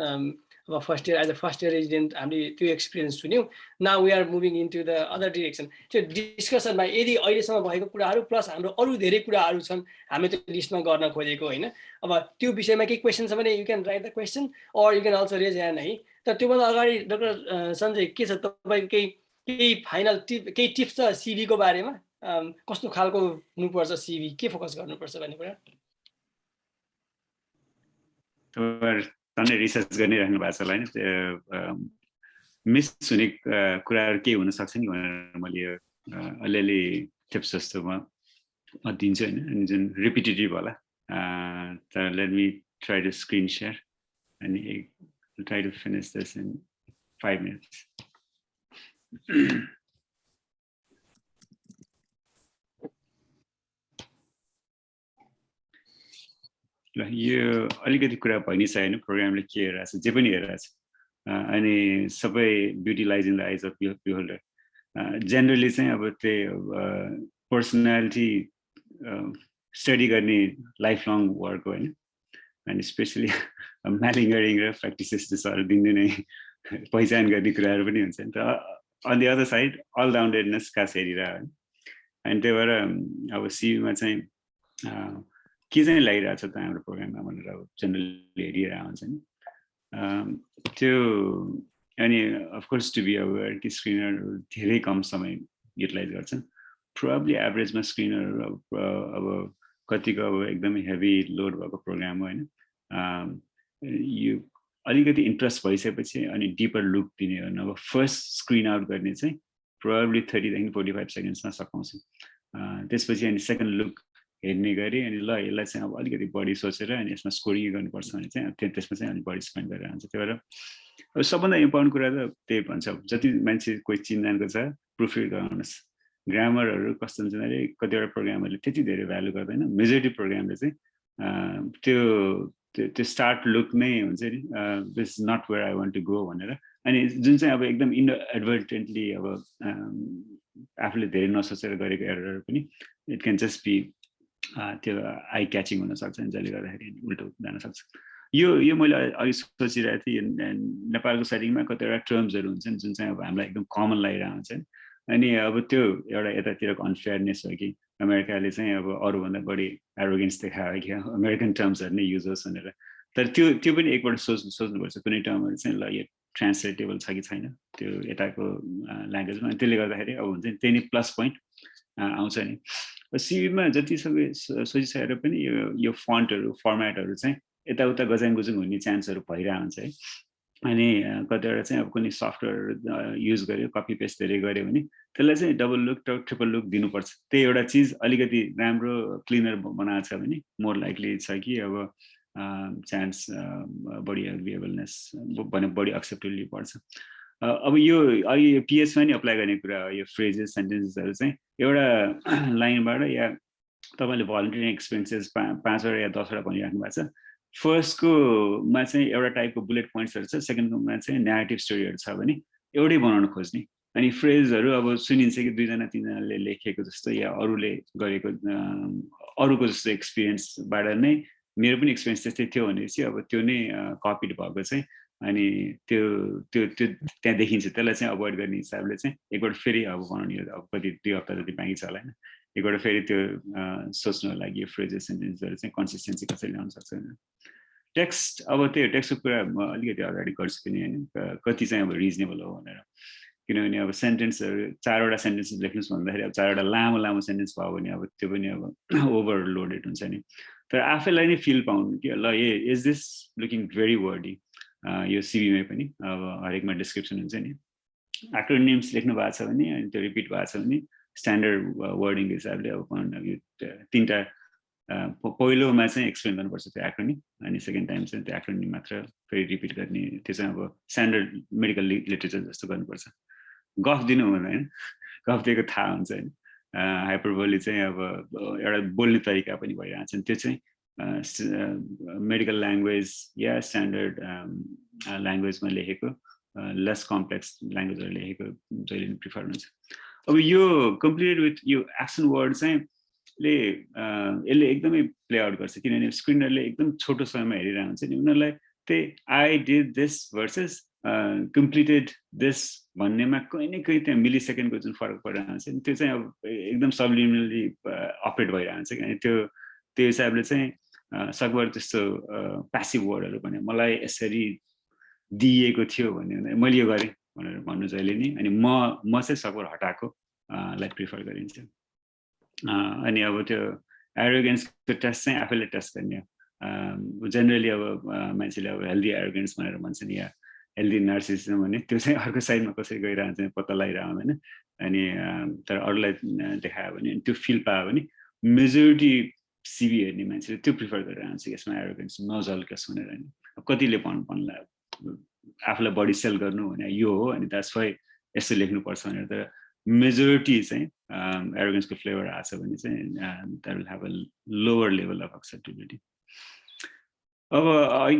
अब first year as a first year resident हामीले त्यो एक्सपिरियन्स सुन्यौं। Now we are moving into the other direction. त्यो डिस्कसनमा यदि अहिलेसम्म भएको कुराहरू प्लस हाम्रो अरू धेरै कुराहरू छन् हामीले त्यो लिस्टमा गर्न खोजेको हैन। अब त्यो विषयमा केही क्वेसन छ भने you can write the question or you can also raise hand है। तर त्योभन्दा अगाडि डाक्टर सञ्जय के छ तपाईको केही फाइनल केही टिप्स छ सिभी को बारेमा? कस्तो खालको हुनुपर्छ सिभी, के फोकस गर्नुपर्छ भन्ने कुरा? तनै रिसर्च गरिराख्नु भएको छ होला हैन, मिस हुने कुराहरू के हुन सक्छ नि भनेर मैले अलिअलि टिप्स जस्तो म दिन्छु हैन, अनि जुन रिपिटेटिभ होला। तर let me try to screen share and I'll try to finish this in 5 minutes. यो अलिकति कुरा भइ नै सकेन प्रोग्रामले के हेरेछ जे पनि हेरेछ अनि सबै ब्युटिलाइज इन द आइज अफ बिहोल्डर। जेनरली चाहिँ अब त्यो पर्सनालिटी स्टडी गर्ने लाइफ लङ वर्क हो हैन, अनि स्पेशली म्यालिङ्गरिङ र प्र्याक्टिसेस जस्तोहरू दिनदिनै पहिचान गर्ने कुराहरू पनि हुन्छ नि त। On the other side all roundedness खास हेरिरहेको होइन, अनि त्यही भएर अब सिभीमा चाहिँ के चाहिँ लागिरहेको छ त हाम्रो प्रोग्राममा भनेर अब जेनरली हेरिरहेको हुन्छ नि त्यो। अनि अफकोर्स टु बी अवेर कि स्क्रिनरहरू धेरै कम समय युटिलाइज गर्छन्। प्रोबब्ली एभरेजमा स्क्रिनरहरू अब कतिको अब एकदमै हेभी लोड भएको प्रोग्राम हो होइन, यो अलिकति इन्ट्रेस्ट भइसकेपछि अनि डिपर लुक दिने हो भने अब फर्स्ट स्क्रिन आउट गर्ने चाहिँ प्रोबब्ली 30 देखि 45 सेकेन्ड्समा सकाउँछ। त्यसपछि अनि सेकेन्ड लुक हेर्ने गरी अनि ल यसलाई चाहिँ अब अलिकति बढी सोचेर अनि यसमा स्कोरिङ गर्नुपर्छ भने चाहिँ त्यसमा चाहिँ अलिक बढी स्पेन्ड गरेर आउँछ त्यही भएर अब सबभन्दा इम्पोर्टेन्ट कुरा त त्यही भन्छ जति मान्छे कोही चिन्जानको छ प्रुफ रिड गराउनुहोस् ग्रामरहरू कस्तो हुन्छ भने कतिवटा प्रोग्रामहरूले त्यति धेरै भ्यालु गर्दैन मेजोरिटी प्रोग्रामले चाहिँ त्यो स्टार्ट लुक नै हुन्छ नि this not where I want to go भनेर अनि जुन चाहिँ अब एकदम इनएडभर्टेन्टली अब आफूले धेरै नसोचेर गरेको एरर पनि इट क्यान जस्ट बी त्यो आई क्याचिङ हुनसक्छ जसले गर्दाखेरि उल्टो जान सक्छ यो मैले अघि सोचिरहेको थिएँ नेपालको सेटिङमा कतिवटा टर्म्सहरू हुन्छन् जुन चाहिँ अब हामीलाई एकदम कमन लागिरहेको हुन्छ नि अनि अब त्यो एउटा यतातिरको अनफेयरनेस हो कि अमेरिकाले चाहिँ अब अरूभन्दा बढी एरोगेन्स देखायो कि अमेरिकन टर्म्सहरू नै युज होस् भनेर तर त्यो पनि एकपल्ट सोच्नुपर्छ कुनै टर्महरू चाहिँ ल यो ट्रान्सलेटेबल छ कि छैन त्यो यताको ल्याङ्ग्वेजमा त्यसले गर्दाखेरि अब हुन्छ नि त्यही नै प्लस पोइन्ट आउँछ नि सिभीमा जति सबै सोचिसकेर पनि यो फन्टहरू फर्मेटहरू चाहिँ यताउता गजाङ गुजुङ हुने चान्सहरू भइरहेको हुन्छ है अनि कतिवटा चाहिँ अब कुनै सफ्टवेयर युज गर्यो कपी पेस्ट धेरै गऱ्यो भने त्यसलाई चाहिँ डबल लुक ट्रिपल लुक दिनुपर्छ त्यही एउटा चिज अलिकति राम्रो क्लिनर बनाएको छ भने मोर लाइकली छ कि अब चान्स बढी एग्रिएबलनेस भने बढी एक्सेप्टेबली पर्छ अब यो अहिले पिएचमा नि अप्लाई गर्ने कुरा हो यो फ्रेजेस सेन्टेन्सेसहरू चाहिँ एउटा लाइनबाट या तपाईँले भलन्टियरिङ एक्सपेरिन्सेस 5वटा या 10वटा भनिराख्नु भएको छ फर्स्टकोमा चाहिँ एउटा टाइपको बुलेट पोइन्ट्सहरू छ सेकेन्डकोमा चाहिँ नेगेटिभ स्टोरीहरू छ भने एउटै बनाउन खोज्ने अनि फ्रेजहरू अब सुनिन्छ कि 2जना 3जनाले लेखेको जस्तो या अरूले गरेको अरूको जस्तो एक्सपिरियन्सबाट नै मेरो पनि एक्सपिरियन्स त्यस्तै थियो भनेपछि अब त्यो नै कपिड भएको चाहिँ अनि त्यो त्यहाँ देखिन्छ त्यसलाई चाहिँ अभोइड गर्ने हिसाबले चाहिँ एकपल्ट फेरि अब बनाउने अब कति 2 हप्ता जति बाँकी छ होला होइन एकपल्ट फेरि त्यो सोच्नुको लागि यो फ्रेजेस सेन्टेन्सहरू चाहिँ कन्सिस्टेन्सी कसरी ल्याउन सक्छ होइन टेक्स्ट अब त्यो टेक्स्टको कुरा म अलिकति अगाडि गर्छु पनि होइन कति चाहिँ अब रिजनेबल हो भनेर किनभने अब सेन्टेन्सहरू 4वटा सेन्टेन्सेस लेख्नुहोस् भन्दाखेरि अब 4वटा लामो सेन्टेन्स भयो भने अब त्यो पनि अब ओभरलोडेड हुन्छ नि तर आफैलाई नै फिल पाउनु कि ल is this looking very Verde यो सिभीमै पनि अब हरेकमा डिस्क्रिप्सन हुन्छ नि एक्रोनिम्स लेख्नु भएको छ भने अनि त्यो रिपिट भएको छ भने स्ट्यान्डर्ड वर्डिङ हिसाबले अब यो 3टा पहिलोमा चाहिँ एक्सप्लेन गर्नुपर्छ त्यो एक्रोनिम अनि सेकेन्ड टाइम चाहिँ त्यो एक्रोनिम मात्र फेरि रिपिट गर्ने त्यो चाहिँ अब स्ट्यान्डर्ड मेडिकल लिटरेचर जस्तो गर्नुपर्छ गफ दिनु हुँदैन होइन गफ दिएको थाहा हुन्छ होइन हाइपरबोली चाहिँ अब एउटा बोल्ने तरिका पनि भइरहेको छ त्यो चाहिँ मेडिकल ल्याङ्ग्वेज या स्ट्यान्डर्ड ल्याङ्ग्वेजमा लेखेको लेस कम्प्लेक्स ल्याङ्ग्वेजहरू लेखेको जहिले पनि प्रिफर हुन्छ अब यो कम्प्लिटेड विथ यो एक्सन वर्ड चाहिँ यसले एकदमै प्ले आउट गर्छ किनभने स्क्रिनरले एकदम छोटो समयमा हेरिरहेको हुन्छ नि उनीहरूलाई त्यही I did this versus completed this भन्नेमा कहीँ न कहीँ त्यहाँ मिलिसेकेन्डको जुन फरक परिरहेको हुन्छ नि त्यो चाहिँ अब एकदम सबलिमिनली अपरेट भइरहेको हुन्छ किनभने त्यो हिसाबले चाहिँ सकभर त्यस्तो प्यासिभ वर्डहरू भने मलाई यसरी दिइएको थियो भने मैले यो गरेँ भनेर भन्नु जहिले नि अनि म चाहिँ सकभर हटाएको लाई प्रिफर गरिन्छ अनि अब त्यो एरोगेन्सको टेस्ट चाहिँ आफैले टेस्ट गर्ने जेनरली अब मान्छेले अब हेल्दी एरोगेन्स भनेर भन्छन् या हेल्दी नार्सिसिजम भने त्यो चाहिँ अर्को साइडमा कसरी गइरहन्छ पत्ता लगाइरहनु होइन अनि तर अरूलाई देखायो भने त्यो फिल पायो भने मेजोरिटी सिभी हेर्ने मान्छेले त्यो प्रिफर गरेर आउँछ यसमा एरोगेन्स नझल्कस भनेर नि कतिले भन्ला आफूलाई बडी सेल गर्नु भने यो हो अनि द्याट्स वाइ यसो लेख्नुपर्छ भनेर तर मेजोरिटी चाहिँ एरोगेन्सको फ्लेभर आएको छ भने चाहिँ that will have a lower level of acceptability अब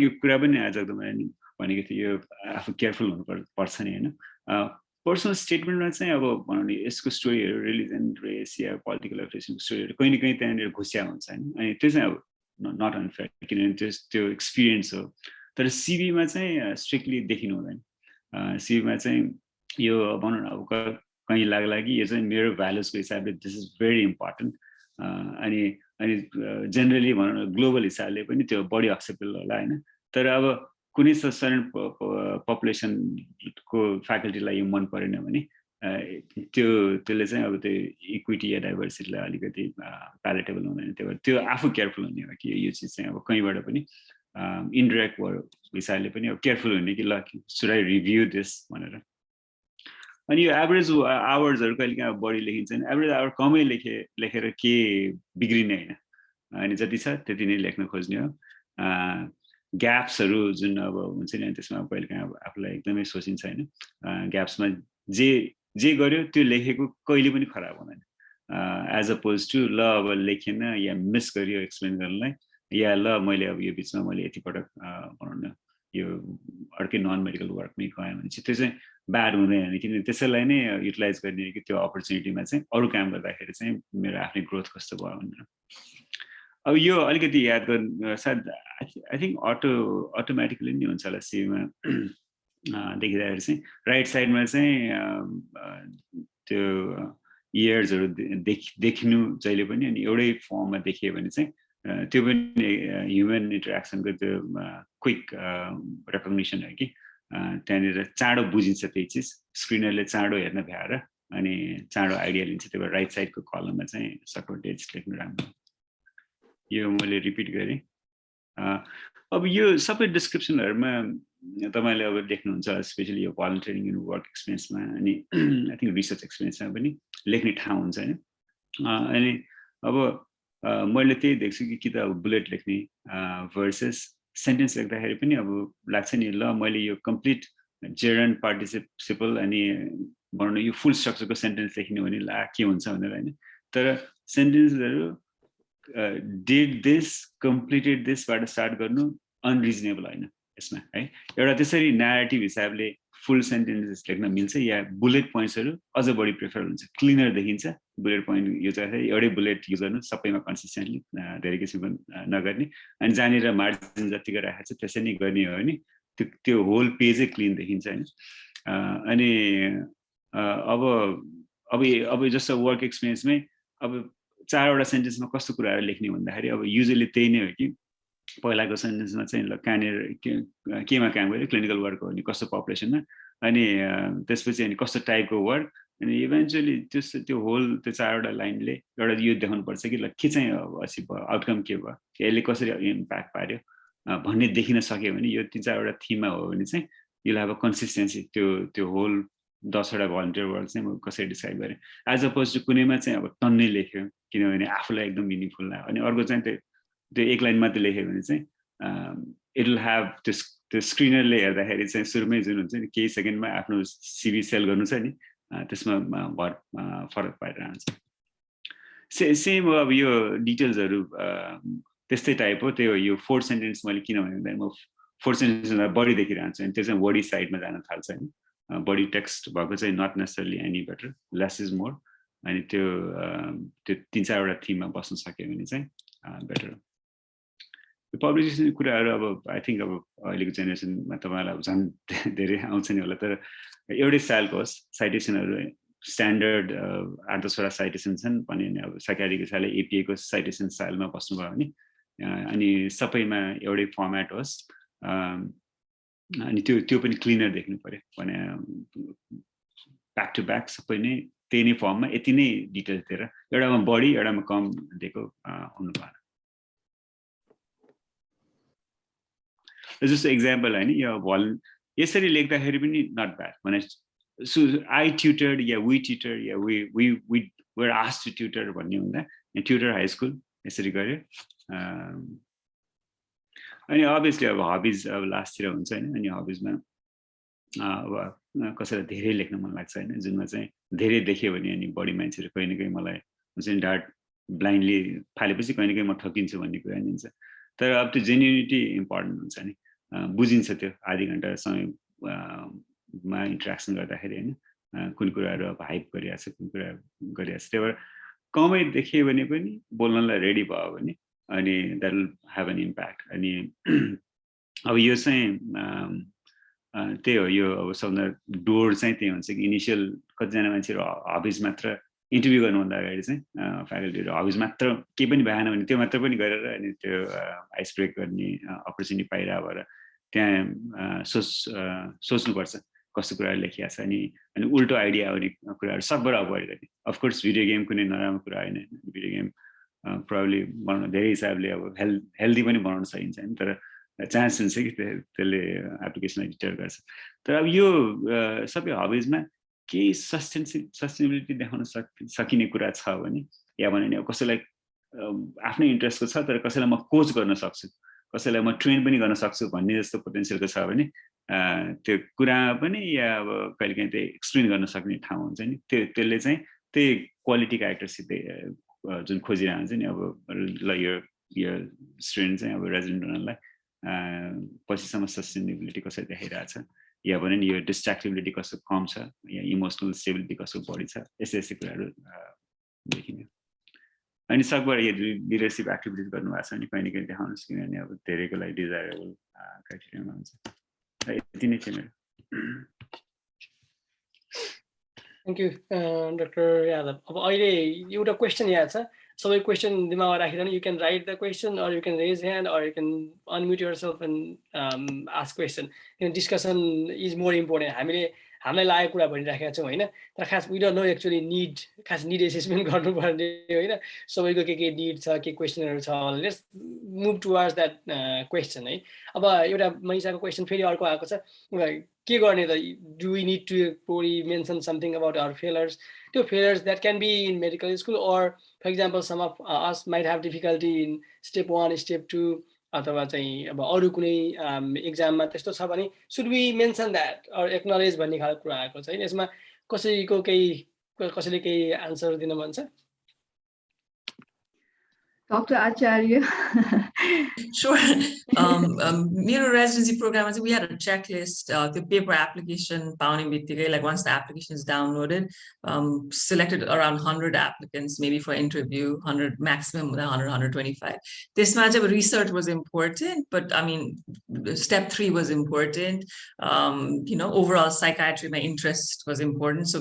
यो कुरा पनि आज तपाईँले भनेको थियो यो आफू केयरफुल हुनुपर्छ नि होइन पर्सनल स्टेटमेन्टमा चाहिँ अब भनौँ नि यसको स्टोरीहरू रिलिजन रेस या पोलिटिकल एफिलिएसनको स्टोरीहरू कहीँ न कहीँ त्यहाँनिर घुस्या हुन्छ होइन अनि त्यो चाहिँ अब नट अनफेयर किनभने त्यो एक्सपिरियन्स हो तर सिभीमा चाहिँ स्ट्रिक्टली देखिनु हुँदैन सिभीमा चाहिँ यो भनौँ न अब कहीँ लाग्ला कि यो चाहिँ मेरो भ्यालुजको हिसाबले दिस इज भेरी इम्पोर्टेन्ट अनि जेनरली भनौँ न ग्लोबल हिसाबले पनि त्यो बढी एक्सेप्टेबल होला होइन तर अब कुनै सर्टेन पपुलेसनको फ्याकल्टीलाई यो मन परेन भने त्यसले चाहिँ अब त्यो इक्विटी या डाइभर्सिटीलाई अलिकति प्यालेटेबल हुँदैन त्यो भएर त्यो आफू केयरफुल हुने हो कि यो चिज चाहिँ अब कहीँबाट पनि इन्डिरेक्ट हिसाबले पनि अब केयरफुल हुने कि ल सुड आई रिभ्यू दिस भनेर अनि यो एभरेज आवर्सहरू कहिले काहीँ बढी लेखिन्छ नि एभरेज आवर कमै लेखेर के बिग्रिने होइन अनि जति छ त्यति नै लेख्न खोज्ने हो ग्याप्सहरू जुन अब हुन्छ नि त्यसमा कहिलेकाहीँ अब आफूलाई एकदमै सोचिन्छ होइन ग्याप्समा जे गर्यो त्यो लेखेको कहिले पनि खराब हुँदैन एज अपोज टु ल अब लेखेन या मिस गरियो एक्सप्लेन गर्नलाई या ल मैले अब यो बिचमा मैले यति पटक भनौँ न यो अर्कै नन मेडिकल वर्कमै गएँ भने चाहिँ त्यो चाहिँ ब्याड हुँदैन किनभने त्यसैलाई नै युटिलाइज गर्ने कि त्यो अपर्च्युनिटीमा चाहिँ अरू काम गर्दाखेरि चाहिँ मेरो आफ्नै ग्रोथ कस्तो भयो भनेर अब यो अलिकति याद गर्नु सायद आई थिङ्क अटोमेटिकली नै हुन्छ होला सिभीमा देखिँदाखेरि चाहिँ राइट साइडमा चाहिँ त्यो इयर्सहरू देखिनु जहिले पनि अनि एउटै फर्ममा देखियो भने चाहिँ त्यो पनि ह्युमन इन्टरेक्सनको त्यो क्विक रेकग्निसन हो कि त्यहाँनिर चाँडो बुझिन्छ त्यही चिज स्क्रिनरले चाँडो हेर्न भ्याएर अनि चाँडो आइडिया लिन्छ त्यही भएर राइट साइडको कलममा चाहिँ सर्ट डेट्स लेख्नु राम्रो यो मैले रिपिट गरेँ अब यो सबै डिस्क्रिप्सनहरूमा तपाईँले अब देख्नुहुन्छ स्पेसली यो भलन्टियरिङ इन वर्क एक्सपिरियन्समा अनि आई थिङ्क रिसर्च एक्सपिरियन्समा पनि लेख्ने ठाउँ हुन्छ होइन अनि अब मैले त्यही देख्छु कि त अब बुलेट लेख्ने भर्सेस सेन्टेन्स लेख्दाखेरि पनि अब लाग्छ नि ल मैले यो कम्प्लिट जेरन्ड पार्टिसिपल अनि भनौँ न यो फुल स्ट्रक्चरको सेन्टेन्स लेख्ने भने ला के हुन्छ भनेर होइन तर सेन्टेन्सहरू डिड दिस कम्प्लिटेड दिसबाट स्टार्ट गर्नु अनरिजनेबल होइन यसमा है एउटा त्यसरी न्यारेटिभ हिसाबले फुल सेन्टेन्सेस लेख्न मिल्छ या बुलेट पोइन्ट्सहरू अझ बढी प्रिफर हुन्छ क्लिनर देखिन्छ बुलेट पोइन्ट युज गर्दाखेरि एउटै बुलेट युज गर्नु सबैमा कन्सिस्टेन्टली धेरै किसिमको नगर्ने अनि जहाँनिर मार्जिन जतिको राखेको छ त्यसै नै गर्ने हो भने त्यो होल पेजै क्लिन देखिन्छ होइन अनि अब जस्तो वर्क एक्सपिरियन्समै अब 4वटा सेन्टेन्समा कस्तो कुराहरू लेख्ने भन्दाखेरि अब युजली त्यही नै हो कि पहिलाको सेन्टेन्समा चाहिँ ल कहाँनिर केमा काम गर्यो क्लिनिकल वर्क हो भने कस्तो पपुलेसनमा अनि त्यसपछि अनि कस्तो टाइपको वर्क अनि इभेन्चुअली त्यो होल त्यो 4वटा लाइनले एउटा यो देखाउनुपर्छ कि ल के चाहिँ असी भयो आउटकम के भयो यसले कसरी इम्प्याक्ट पार्यो भन्ने देखिन सक्यो भने यो 3-4वटा थिममा हो भने चाहिँ यो अब कन्सिस्टेन्सी त्यो होल 10वटा भलन्टियर वर्क चाहिँ म कसरी डिसाइड गरेँ एज अपोज टु कुनैमा चाहिँ अब टन्नै लेख्यो किनभने आफूलाई एकदम मिनिङफुल लाग्यो अनि अर्को चाहिँ त्यो एक लाइन मात्रै लेख्यो भने चाहिँ इट विल ह्याभ त्यो स्क्रिनरले हेर्दाखेरि चाहिँ सुरुमै जुन हुन्छ नि केही सेकेन्डमा आफ्नो सिभी सेल गर्नु छ नि त्यसमा फरक पारेर आउँछ सेम अब यो डिटेल्सहरू त्यस्तै टाइप हो त्यो यो 4 सेन्टेन्स मैले किन भन्दा म 4 सेन्टेन्समा बढी देखिरहन्छु अनि त्यो चाहिँ बढी साइडमा जान थाल्छ होइन बढी टेक्स्ट भएको चाहिँ not necessarily any better less is more अनि त्यो 3-4वटा थिममा बस्न सक्यो भने चाहिँ बेटर पब्लिकेसन कुराहरू अब आई थिङ्क अब अहिलेको जेनेरेसनमा तपाईँलाई अब झन् धेरै आउँछ नि होला तर एउटै स्टाइलको होस् साइटेसनहरू स्ट्यान्डर्ड 8-10वटा साइटेसन छन् भने अब साइकाट्रिक हिसाबले एपिएको साइटेसन स्टाइलमा बस्नुभयो भने अनि सबैमा एउटै फर्मेट होस् अनि त्यो पनि क्लिनर देख्नु पर्यो भने ब्याक टु ब्याक सबै नै त्यही नै फर्ममा यति नै डिटेल्स दिएर एउटामा बढी एउटामा कम दिएको हुनु भएन जस्तो एक्जाम्पल होइन यो यसरी लेख्दाखेरि पनि नट ब्याड भने आई ट्युटर्ड या वी ट्युटर या we were asked to tutor भन्ने हुँदा ट्युटर हाई स्कुल यसरी गऱ्यो अनि अभियसली अब हबिज अब लास्टतिर हुन्छ होइन अनि हबिजमा अब कसैलाई धेरै लेख्न मन लाग्छ होइन जुनमा चाहिँ धेरै देख्यो भने अनि बढी मान्छेहरू कहीँ न कहीँ मलाई हुन्छ नि डार्ट ब्लाइन्डली फालेपछि कहीँ न कहीँ म ठकिन्छु भन्ने कुरा दिन्छ तर अब त्यो जेन्युनिटी इम्पोर्टेन्ट हुन्छ नि बुझिन्छ त्यो आधी घन्टा समयमा इन्ट्रेक्सन गर्दाखेरि होइन कुन कुराहरू अब हाइप गरिरहेको छ कुन कुरा गरिरहेको छ त्यही भएर कमै देखियो भने पनि बोल्नलाई रेडी भयो भने अनि that will have an impact अनि अब यो चाहिँ त्यही हो यो अब सबभन्दा डोर चाहिँ त्यही हुन्छ कि इनिसियल कतिजना मान्छेहरू हबिज मात्र इन्टरभ्यू गर्नुभन्दा अगाडि चाहिँ फ्याकल्टीहरू हबिज मात्र केही पनि भएन भने त्यो मात्र पनि गरेर अनि त्यो आइस ब्रेक गर्ने अपर्च्युनिटी पाइरहेको भएर त्यहाँ सोच्नुपर्छ कस्तो कुराहरू लेखिएको छ अनि उल्टो आइडिया आउने कुराहरू सबबाट अभोइड गर्ने अफकोर्स भिडियो गेम कुनै नराम्रो कुरा होइन भिडियो गेम प्रब्लली बनाउन धेरै हिसाबले अब हेल्दी पनि बनाउन सकिन्छ नि तर चान्स हुन्छ कि त्यसले एप्लिकेसनलाई डिटर गर्छ तर अब यो सबै हबिजमा केही सस्टेनेबिलिटी देखाउन सकिने कुरा छ भने या भने अब कसैलाई आफ्नै इन्ट्रेस्टको छ तर कसैलाई म कोच गर्न सक्छु कसैलाई म ट्रेन पनि गर्न सक्छु भन्ने जस्तो पोटेन्सियलको छ भने त्यो कुरामा पनि या अब कहिलेकाहीँ त्यही एक्सप्लेन गर्न सक्ने ठाउँ हुन्छ नि त्यसले चाहिँ त्यही क्वालिटी क्यारेक्टरसित जुन खोजिरहेको हुन्छ नि अब ल यो स्टुडेन्ट चाहिँ अब रेजिडेन्ट हुनलाई पछिसम्म सस्टेनेबिलिटी कसरी देखाइरहेछ या भने नि यो डिस्ट्र्याक्टिबिलिटी कस्तो कम छ या इमोसनल स्टेबिलिटी कस्तो बढी छ यस्तै कुराहरू देखिने अनि सकभर यो लिडरसिप एक्टिभिटिज गर्नुभएको छ भने कहीँ न कहीँ देखाउनुहोस् किनभने अब धेरैको लागि डिजायरेबल क्राइटेरियामा हुन्छ यति नै थियो मेरो थ्याङ्क यू डाक्टर यादव अब अहिले एउटा क्वेसन यहाँ छ सबै क्वेसन दिमागमा राखिरहनु you can write the question or you can raise hand or you can unmute yourself and ask question किन डिस्कसन इज मोर इम्पोर्टेन्ट हामीलाई लागेको कुरा भनिराखेका छौँ होइन तर खास we don't know actually need assessment गर्नुपर्ने होइन सबैको के निड छ के क्वेसनहरू छ let's move towards that question है अब एउटा मैसाको क्वेसन फेरि अर्को आएको छ के गर्ने त do we need to probably mention something about our failures त्यो failures that can be in medical school or for example some of us might have difficulty in step 1 step 2 अथवा चाहिँ अब अरू कुनै एक्जाममा त्यस्तो छ भने should we mention that or acknowledge भन्ने खालको कुरा आएको छ होइन यसमा कसैले केही आन्सर दिन मन छ Dr. Acharya. Sure. मेरो residency program, we had a checklist, the paper application, like once the application is downloaded, selected around 100 applicants, maybe for interview, 100 maximum, 100, 125. This much of research was important, but I mean, step 3 was important. Overall psychiatry, my interest was important. So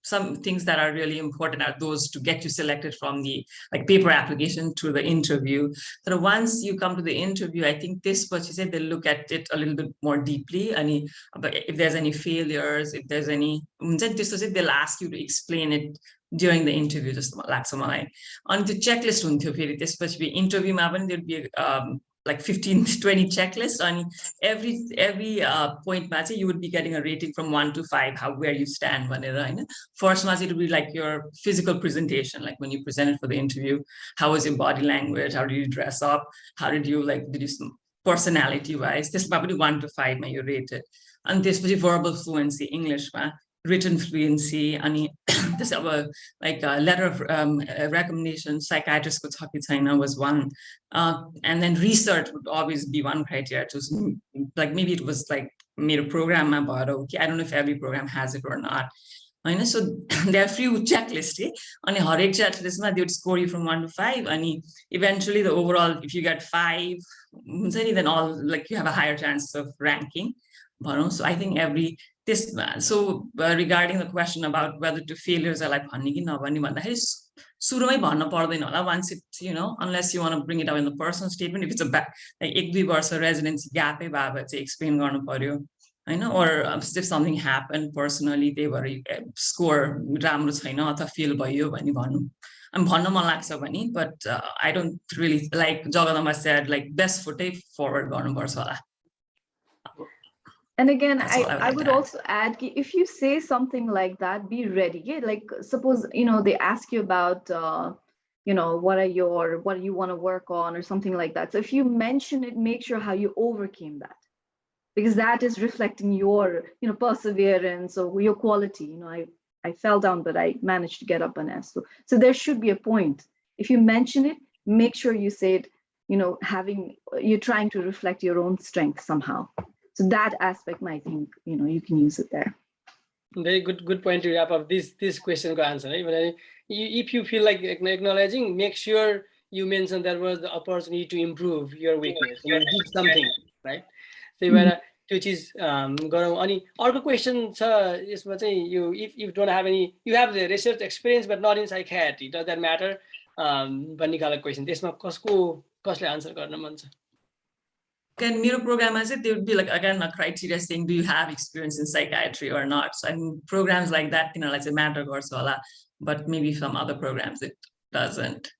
some things that are really important are those to get you selected from the paper application to the interview. So once you come to the interview, I think this, what you said, they'll look at it a little bit more deeply. And if there's any failures, if there's any, they'll ask you to explain it during the interview. Just like some on the checklist, this be interview, there'll be like 15 to 20 checklists on every point you would be getting a rating from 1 to 5 where you stand. First it would be like your physical presentation, like when you presented for the interview, how was your body language, how did you dress up, how did you personality wise, this probably 1 to 5 you rated. And this was verbal fluency, English, written fluency, and this like a letter of recommendation, psychiatrist was one, and then research would always be one criteria. Just like maybe it was like made a program about okay, I don't know if every program has it or not. So there are few checklists, and checklist they would score you from 1 to 5, and eventually the overall, if you get 5, then all you have a higher chance of ranking. So I think regarding the question about whether to failures are like once it's, unless you want to bring it up in the personal statement, if it's a like 1-2 years residency gap, explain or if something happened personally, they were score fail by you, but I don't really like Jagadamba said, like best foot forward. And again, I would also add, if you say something like that, be ready. Yeah? Like suppose, they ask you about, what do you want to work on or something like that. So if you mention it, make sure how you overcame that, because that is reflecting your, perseverance or your quality. I fell down, but I managed to get up and ask. So there should be a point. If you mention it, make sure you say it, you're trying to reflect your own strength somehow. So that aspect, I think, you can use it there. Very good point to wrap up this question answer. Right? If you feel like acknowledging, make sure you mention there was the opportunity to improve your weakness. You did something, right? So which is other question, if you don't have any, you have the research experience but not in psychiatry, does that matter? Question. This costly answer. Can Miro program as it, they would be like again a criteria saying do you have experience in psychiatry or not. So I mean programs like that, like a matter or so, but maybe some other programs it doesn't.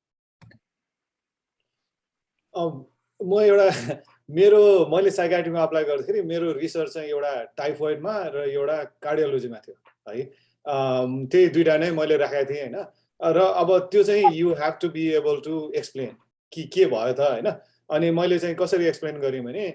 मैले साइकाट्रीमा apply गर्दाखेरि मेरो research चाहिँ एउटा टाइफोइडमा र एउटा कार्डियोलोजीमा थियो है। त्यही दुईटा नै मैले राखेको थिएँ हैन। र अब त्यो चाहिँ you have to be able to explain कि के भयो त होइन। अनि मैले चाहिँ कसरी एक्सप्लेन गरेँ भने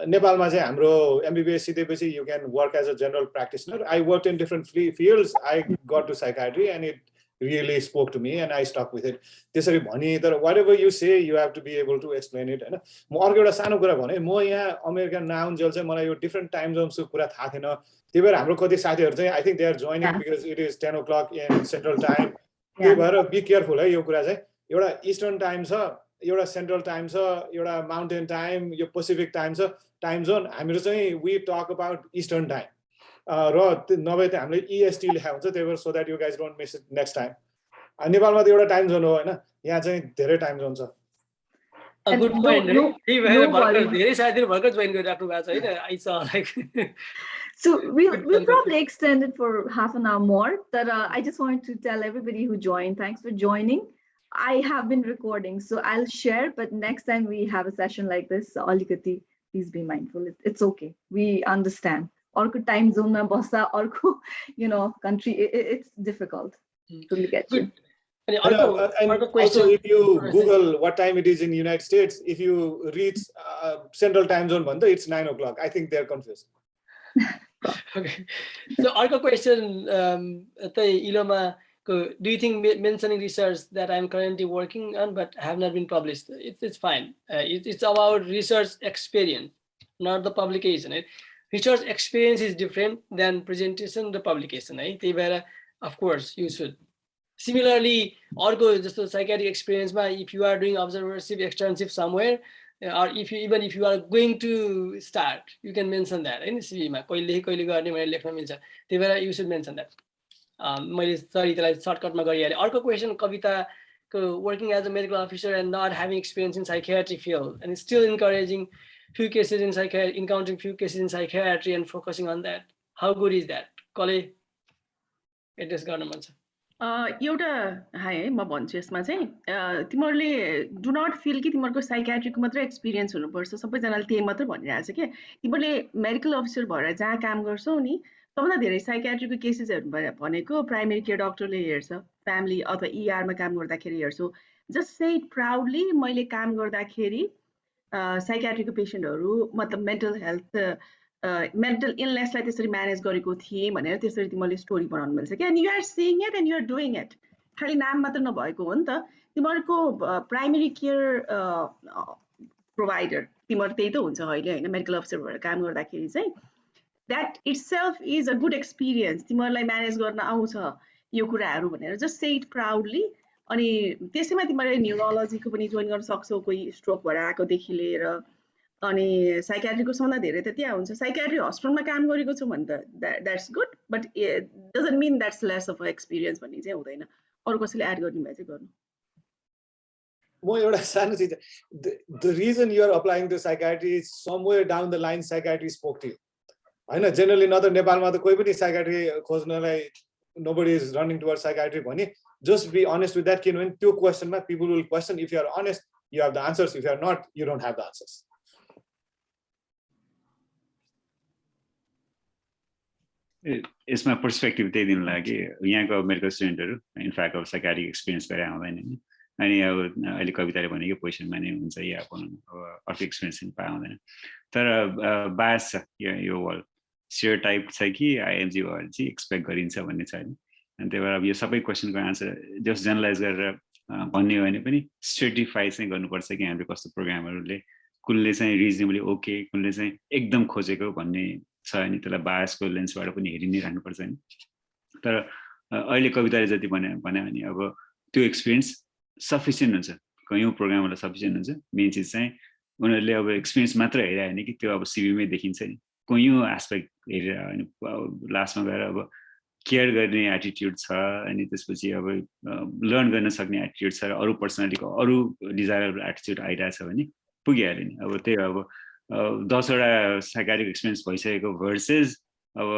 नेपालमा चाहिँ हाम्रो MBBS सिधेपछि you can work as a general practitioner. I work in different fields, I got to psychiatry and it really spoke to me and I stuck with it. त्यसरी भनि तर whatever you say you have to be able to explain it हैन। म अर्को एउटा सानो कुरा भने म यहाँ अमेरिकन नआउन्जेल चाहिँ मलाई यो डिफ्रेन्ट टाइम जोन्सको कुरा थाहा थिएन। त्यही भएर हाम्रो कति साथीहरू चाहिँ I think they are joining because it is 10 o'clock in central time. त्यही भएर बी केयरफुल है यो कुरा चाहिँ। एउटा इस्टर्न टाइम छ, एउटा सेन्ट्रल टाइम छ, एउटा माउन्टेन टाइम, यो पेसिफिक टाइम छ, टाइम जोन। हामीहरू चाहिँ we talk about eastern time र नभए त हामीले EST लेखा हुन्छ। त्यही भएर so that you guys don't miss it next time. नेपालमा त एउटा टाइम जोन हो हैन, यहाँ चाहिँ धेरै टाइम जोन छ। गुड पोइन्ट है। त्यही भएर भर्खर धेरै साथीहरु भर्खर जोइन गरिराख्नु भएको छ हैन। I saw like So we'll probably extend it for half an hour more. But I just wanted to tell everybody who joined, thanks for joining. I have been recording, so I'll share. But next time we have a session like this, Alikati, please be mindful. It's okay. We understand. Orko time zone na basa, orko country. It's difficult to look at you. And also, if you Google what time it is in the United States, if you reach Central Time Zone, it's 9 o'clock. I think they're confused. Okay. So, our question, Iloma, do you think mentioning research that I'm currently working on but have not been published, it's fine. It's about research experience, not the publication. Right? Research experience is different than presentation, the publication. Right? Of course, you should. Similarly, just the psychiatric experience, if you are doing observership, externship somewhere, or even if you are going to start, you can mention that. In CV you should mention that. Sorry, shortcut question, Kavita, working as a medical officer and not having experience in psychiatry field, and still encouraging few cases in psychiatry, encountering few cases in psychiatry and focusing on that. How good is that? Kale, it is government. एउटा high है म भन्छु यसमा चाहिँ तिमीहरूले do not feel कि तिमीहरूको साइकियाट्रीको मात्रै एक्सपिरियन्स हुनुपर्छ। सबैजनाले त्यही मात्रै भनिरहेको छ कि तिमीहरूले मेडिकल अफिसर भएर जहाँ काम गर्छौ नि सबभन्दा धेरै साइकियाट्रीको केसेसहरू भनेको प्राइमेरी केयर डक्टरले हेर्छ, फ्यामिली अथवा ER मा काम गर्दाखेरि हेर्छौ। जस्ट से इट प्राउडली मैले काम गर्दाखेरि साइकियाट्रीको पेसेन्टहरू मतलब मेन्टल हेल्थ मेन्टल इलनेसलाई त्यसरी म्यानेज गरेको थिएँ भनेर त्यसरी तिमीहरूले स्टोरी बनाउनु मिल्छ क्या। And you are seeing it and you are doing it. खालि नाम मात्र नभएको हो नि त। तिमीहरूको प्राइमेरी केयर प्रोभाइडर तिमीहरू त्यही त हुन्छ अहिले होइन, मेडिकल अफिसर भएर काम गर्दाखेरि चाहिँ that itself is a good experience. तिमीहरूलाई म्यानेज गर्न आउँछ यो कुराहरू भनेर जस्ट से इट प्राउडली। अनि त्यसैमा तिमीहरूले न्युरोलोजीको पनि जोइन गर्न सक्छौ, कोही स्ट्रोक भएर आएकोदेखि लिएर। अनि साइकियाट्रीको सबभन्दा धेरै त त्यहाँ हुन्छ। साइकियाट्री हस्पिटलमा काम गरेको छु भने त that's good, but doesn't mean that's less of experience भन्ने चाहिँ हुँदैन। अरू कसैले एड गर्ने भए चाहिँ गर्नु। म एउटा सानो चिज, the reason you are applying to psychiatry is somewhere down the line psychiatry spoke to you हैन। जेनरली न त नेपालमा त कोही पनि साइकियाट्री खोज्नलाई nobody is running toward psychiatry भने just be honest with that. किनभने त्यो क्वेसनमा people will question. If you are honest you have the answers, if you are not you don't have the answers. यसमा पर्सपेक्टिभ त्यही दिनु लागि यहाँको medical स्टुडेन्टहरू इनफ्याक्ट अब साइकियाट्रिक एक्सपिरियन्स गरेर आउँदैन नि। अनि अब अहिले कविताले भनेको पोजिसनमा नै हुन्छ या अब अर्को एक्सपिरियन्स पनि पाउँदैन। तर बायस छ यो वर्ल्ड सेयर टाइप छ कि IMG भएर चाहिँ एक्सपेक्ट गरिन्छ भन्ने छ होइन। अनि त्यही भएर अब यो सबै क्वेसनको आन्सर जस्ट जेनरलाइज गरेर भन्ने हो भने पनि स्ट्रेटिफाई चाहिँ गर्नुपर्छ कि हाम्रो कस्तो प्रोग्रामहरूले कुनले चाहिँ रिजनेबली ओके, कुनले चाहिँ एकदम खोजेको भन्ने छ अनि त्यसलाई बायसको लेन्सबाट पनि हेरि नै राख्नुपर्छ नि। तर अहिले कविताले जति भने भने अब त्यो एक्सपिरियन्स सफिसियन्ट हुन्छ, कयौँ प्रोग्रामहरूलाई सफिसियन्ट हुन्छ। मेन चिज चाहिँ उनीहरूले अब एक्सपिरियन्स मात्र हेरेर होइन कि त्यो अब सिभीमै देखिन्छ नि, कयौँ एस्पेक्ट हेरेर होइन। लास्टमा गएर अब केयर गर्ने एटिट्युड छ, अनि त्यसपछि अब लर्न गर्न सक्ने एटिट्युड छ, अरू पर्सनालिटीको अरू डिजायरेबल एटिट्युड आइरहेछ भने पुगिहाल्यो नि। अब त्यही अब 10वटा साइकियाट्रिक एक्सपिरियन्स भइसकेको भर्सेस अब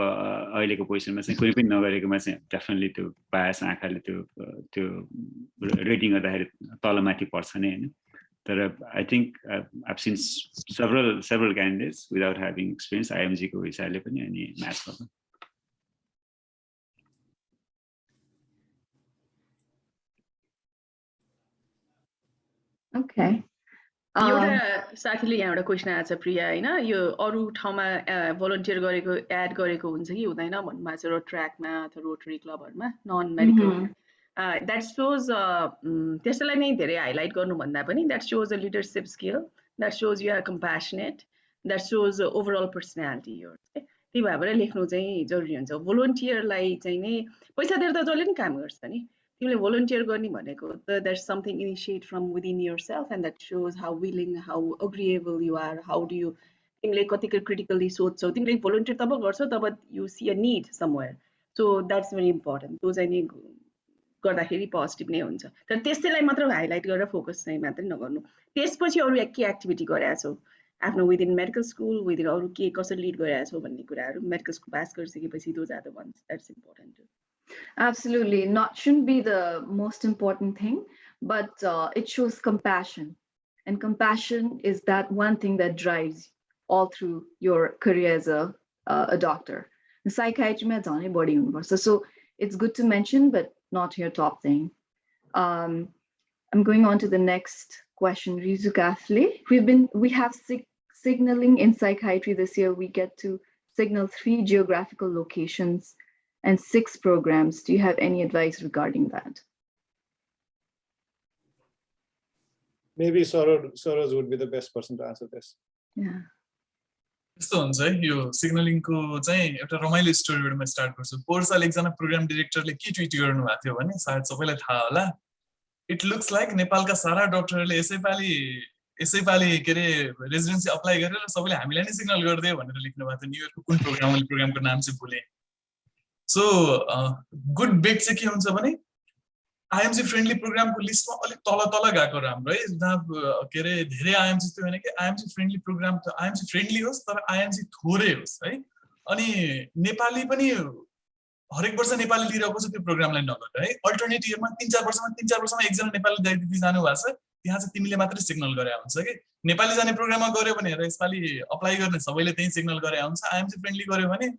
अहिलेको पोजिसनमा चाहिँ कुनै पनि नगरेकोमा चाहिँ डेफिनेटली त्यो बायस आँखाले त्यो रेटिङ गर्दाखेरि तलमाथि पर्छ नै होइन। तर I think I've scene several candidates without having experience IMG को हिसाबले पनि अनि म्याथ्समा पनि। Okay. एउटा साथीले यहाँ एउटा क्वेसन आएको छ प्रिया हैन यो अरु ठाउँमा भलन्टियर गरेको एड गरेको हुन्छ कि हुँदैन भन्नुमा चाहिँ ट्र्याकमा अथवा रोटरी क्लबहरुमा नन मेडिकल द्याट शोज त्यसैलाई नै धेरै हाइलाइट गर्नु भन्दा पनि that shows a leadership skill that shows you are compassionate that shows overall personality your त्यही भएर लेख्नु चाहिँ जरुरी हुन्छ भलन्टियरलाई चाहिँ नै पैसा दिएर त जसले नि काम गर्छ नि तिमीले भलन्टियर गर्ने भनेको there's something initiate from within yourself and that shows how willing how agreeable you are how do you तिमीले कतिको क्रिटिकली सोच्छौ तिमीले भलन्टियर तब गर्छौ तब you see a need somewhere so that's very important त्यो चाहिँ नि गर्दाखेरि पोजिटिभ नै हुन्छ तर त्यसैलाई मात्र हाइलाइट गरेर फोकस चाहिँ मात्र नगर्नु त्यसपछि अरु के एक्टिभिटी गरेछौ आफ्नो विदिन मेडिकल स्कुल विदिन अरु के कसरी लिड गरेछौ भन्ने कुराहरु मेडिकल स्कुल पास गरिसकेपछि those are the ones that's important too. Absolutely, shouldn't be the most important thing, but it shows compassion, and compassion is that one thing that drives all through your career as a doctor. The psychiatry mein jhanai body hunनुपर्छ, so it's good to mention, but not your top thing. I'm going on to the next question, Rizu Kafle. We have signaling in psychiatry this year. We get to signal 3 geographical locations and 6 programs. Do you have any advice regarding that? Maybe Saroj would be the best person to answer this. Yeah. यस्तो हुन्छ है यो सिग्नलिङको चाहिँ एउटा रमाइलो स्टोरीबाट म start गर्छु पोहोर साल एकजना प्रोग्राम डाइरेक्टरले के ट्विट गर्नु भएको थियो भने सायद सबैलाई थाहा होला इट लुक्स लाइक नेपालका सारा डाक्टरहरूले यसैपालि के अरे रेजिडेन्सी अप्लाई गरेर सबैले हामीलाई नै सिग्नल गरिदियो भनेर लेख्नु भएको थियो न्युयोर्कको कुन प्रोग्रामको नाम चाहिँ भुले सो गुड बेट चाहिँ के हुन्छ भने आइएमजी फ्रेन्डली प्रोग्रामको लिस्टमा अलिक तल गएको राम्रो है जहाँ के अरे धेरै आइएमजी त्यो होइन कि आइएमजी फ्रेन्डली प्रोग्राम त आइएमजी फ्रेन्डली होस् तर आइएमजी थोरै होस् है अनि नेपाली पनि हरेक वर्ष नेपाली लिइरहेको छ त्यो प्रोग्रामलाई नगरेर है अल्टरनेट इयरमा 3-4 वर्षमा एकजना नेपाली दाइ जानु भएको छ त्यहाँ चाहिँ तिमीले मात्रै सिग्नल गरे हुन्छ कि नेपाली जाने प्रोग्राममा गऱ्यो भने यसपालि अप्लाई गर्ने सबैले त्यही सिग्नल गरे हुन्छ आइएमजी फ्रेन्डली गर्यो भने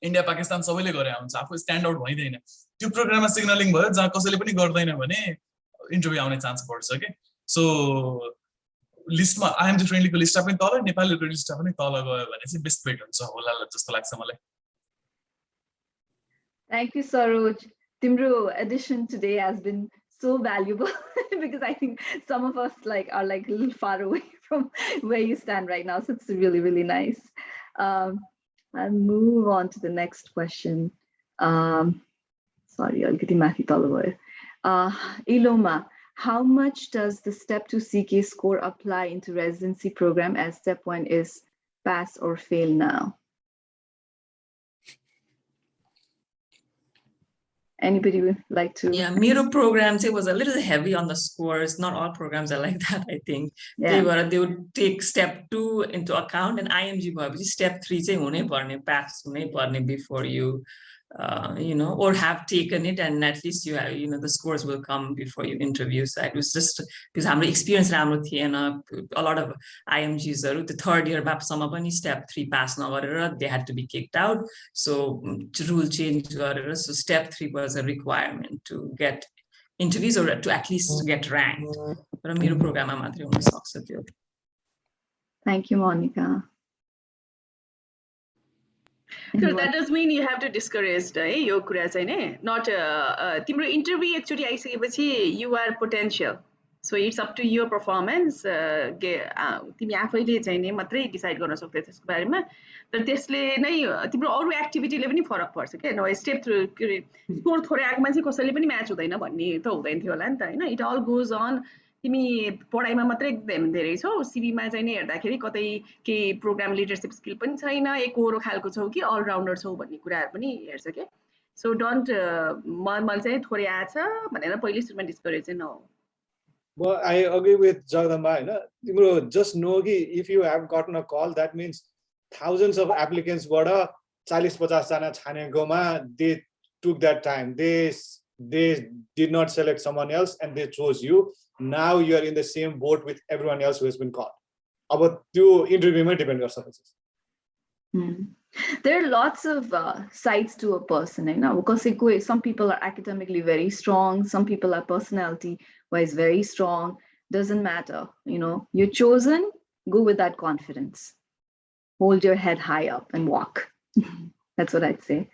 इन्डिया पाकिस्तान सबैले गरे हुन्छ आफू स्ट्यान्ड आउट भइदैन त्यो प्रोग्राममा सिग्नलिङ भयो जहाँ कसैले पनि गर्दैन भने इन्टरभ्यू आउने चान्स बढ्छ के सो लिस्टमा आइएमजी फ्रेन्डलीको लिस्टमा पनि तल नेपालीको लिस्टमा पनि तल गयो भने चाहिँ बेस्ट बेट हुन्छ होला जस्तो लाग्छ मलाई Thank you, Saroj. Timro addition today has been so valuable because I think some of us are a little far away from where you stand right now. So it's really, really nice. I'll move on to the next question. Sorry, I'll get Matthew Tolaway. Iloma, how much does the Step 2 CK score apply into residency program as Step 1 is pass or fail now? Anybody would like to? Yeah, Miro program was a little heavy on the scores. Not all programs are like that, I think. Yeah. They would take Step 2 into account and IMG Step 3 pass before you or have taken it, and at least you have, the scores will come before you interview. So it was just because I'm experienced and a lot of IMGs are the third year some of Step 3 pass they had to be kicked out. So rule change so Step 3 was a requirement to get interviews or to at least get ranked. But a Miro program Thank you, Monica. So that does mean you have to discourage your not interview actually you are potential. So it's up to your performance. तिमी आफैले चाहिँ नि मात्रै decide गर्न सक्दै त्यसको बारेमा तर त्यसले नै तिम्रो अरु एक्टिभिटीले पनि फरक पर्छ के नो स्टेप थ्रु स्कोर थोरै आएको मान्छे कसैले पनि म्याच हुँदैन भन्ने त हुँदैन थियो होला नि त हैन इट अल गोज अन तिमी पढाइमा मात्रै धेरै छौ सिभीमा चाहिँ नि हेर्दाखेरि कतै के प्रोग्राम लिडरशिप स्किल पनि छैन एकहोरो खालको छौ कि अल राउन्डर छौ भन्ने कुराहरु पनि हेर्छ के सो डोन्ट मन चाहिँ थोरै आछ भनेर पहिले सुरुमा डिस्करेज चाहिँ नहो Well, I agree with Jagdamba. Just know that if you have gotten a call, that means thousands of applicants were 40-50 jana chhanekoma they took that time. They did not select someone else and they chose you. Now you are in the same boat with everyone else who has been called. About the interview may depend on services. There are lots of sides to a person, because some people are academically very strong, some people are personality wise very strong, doesn't matter. You know, you're chosen, go with that confidence. Hold your head high up and walk. That's what I'd say.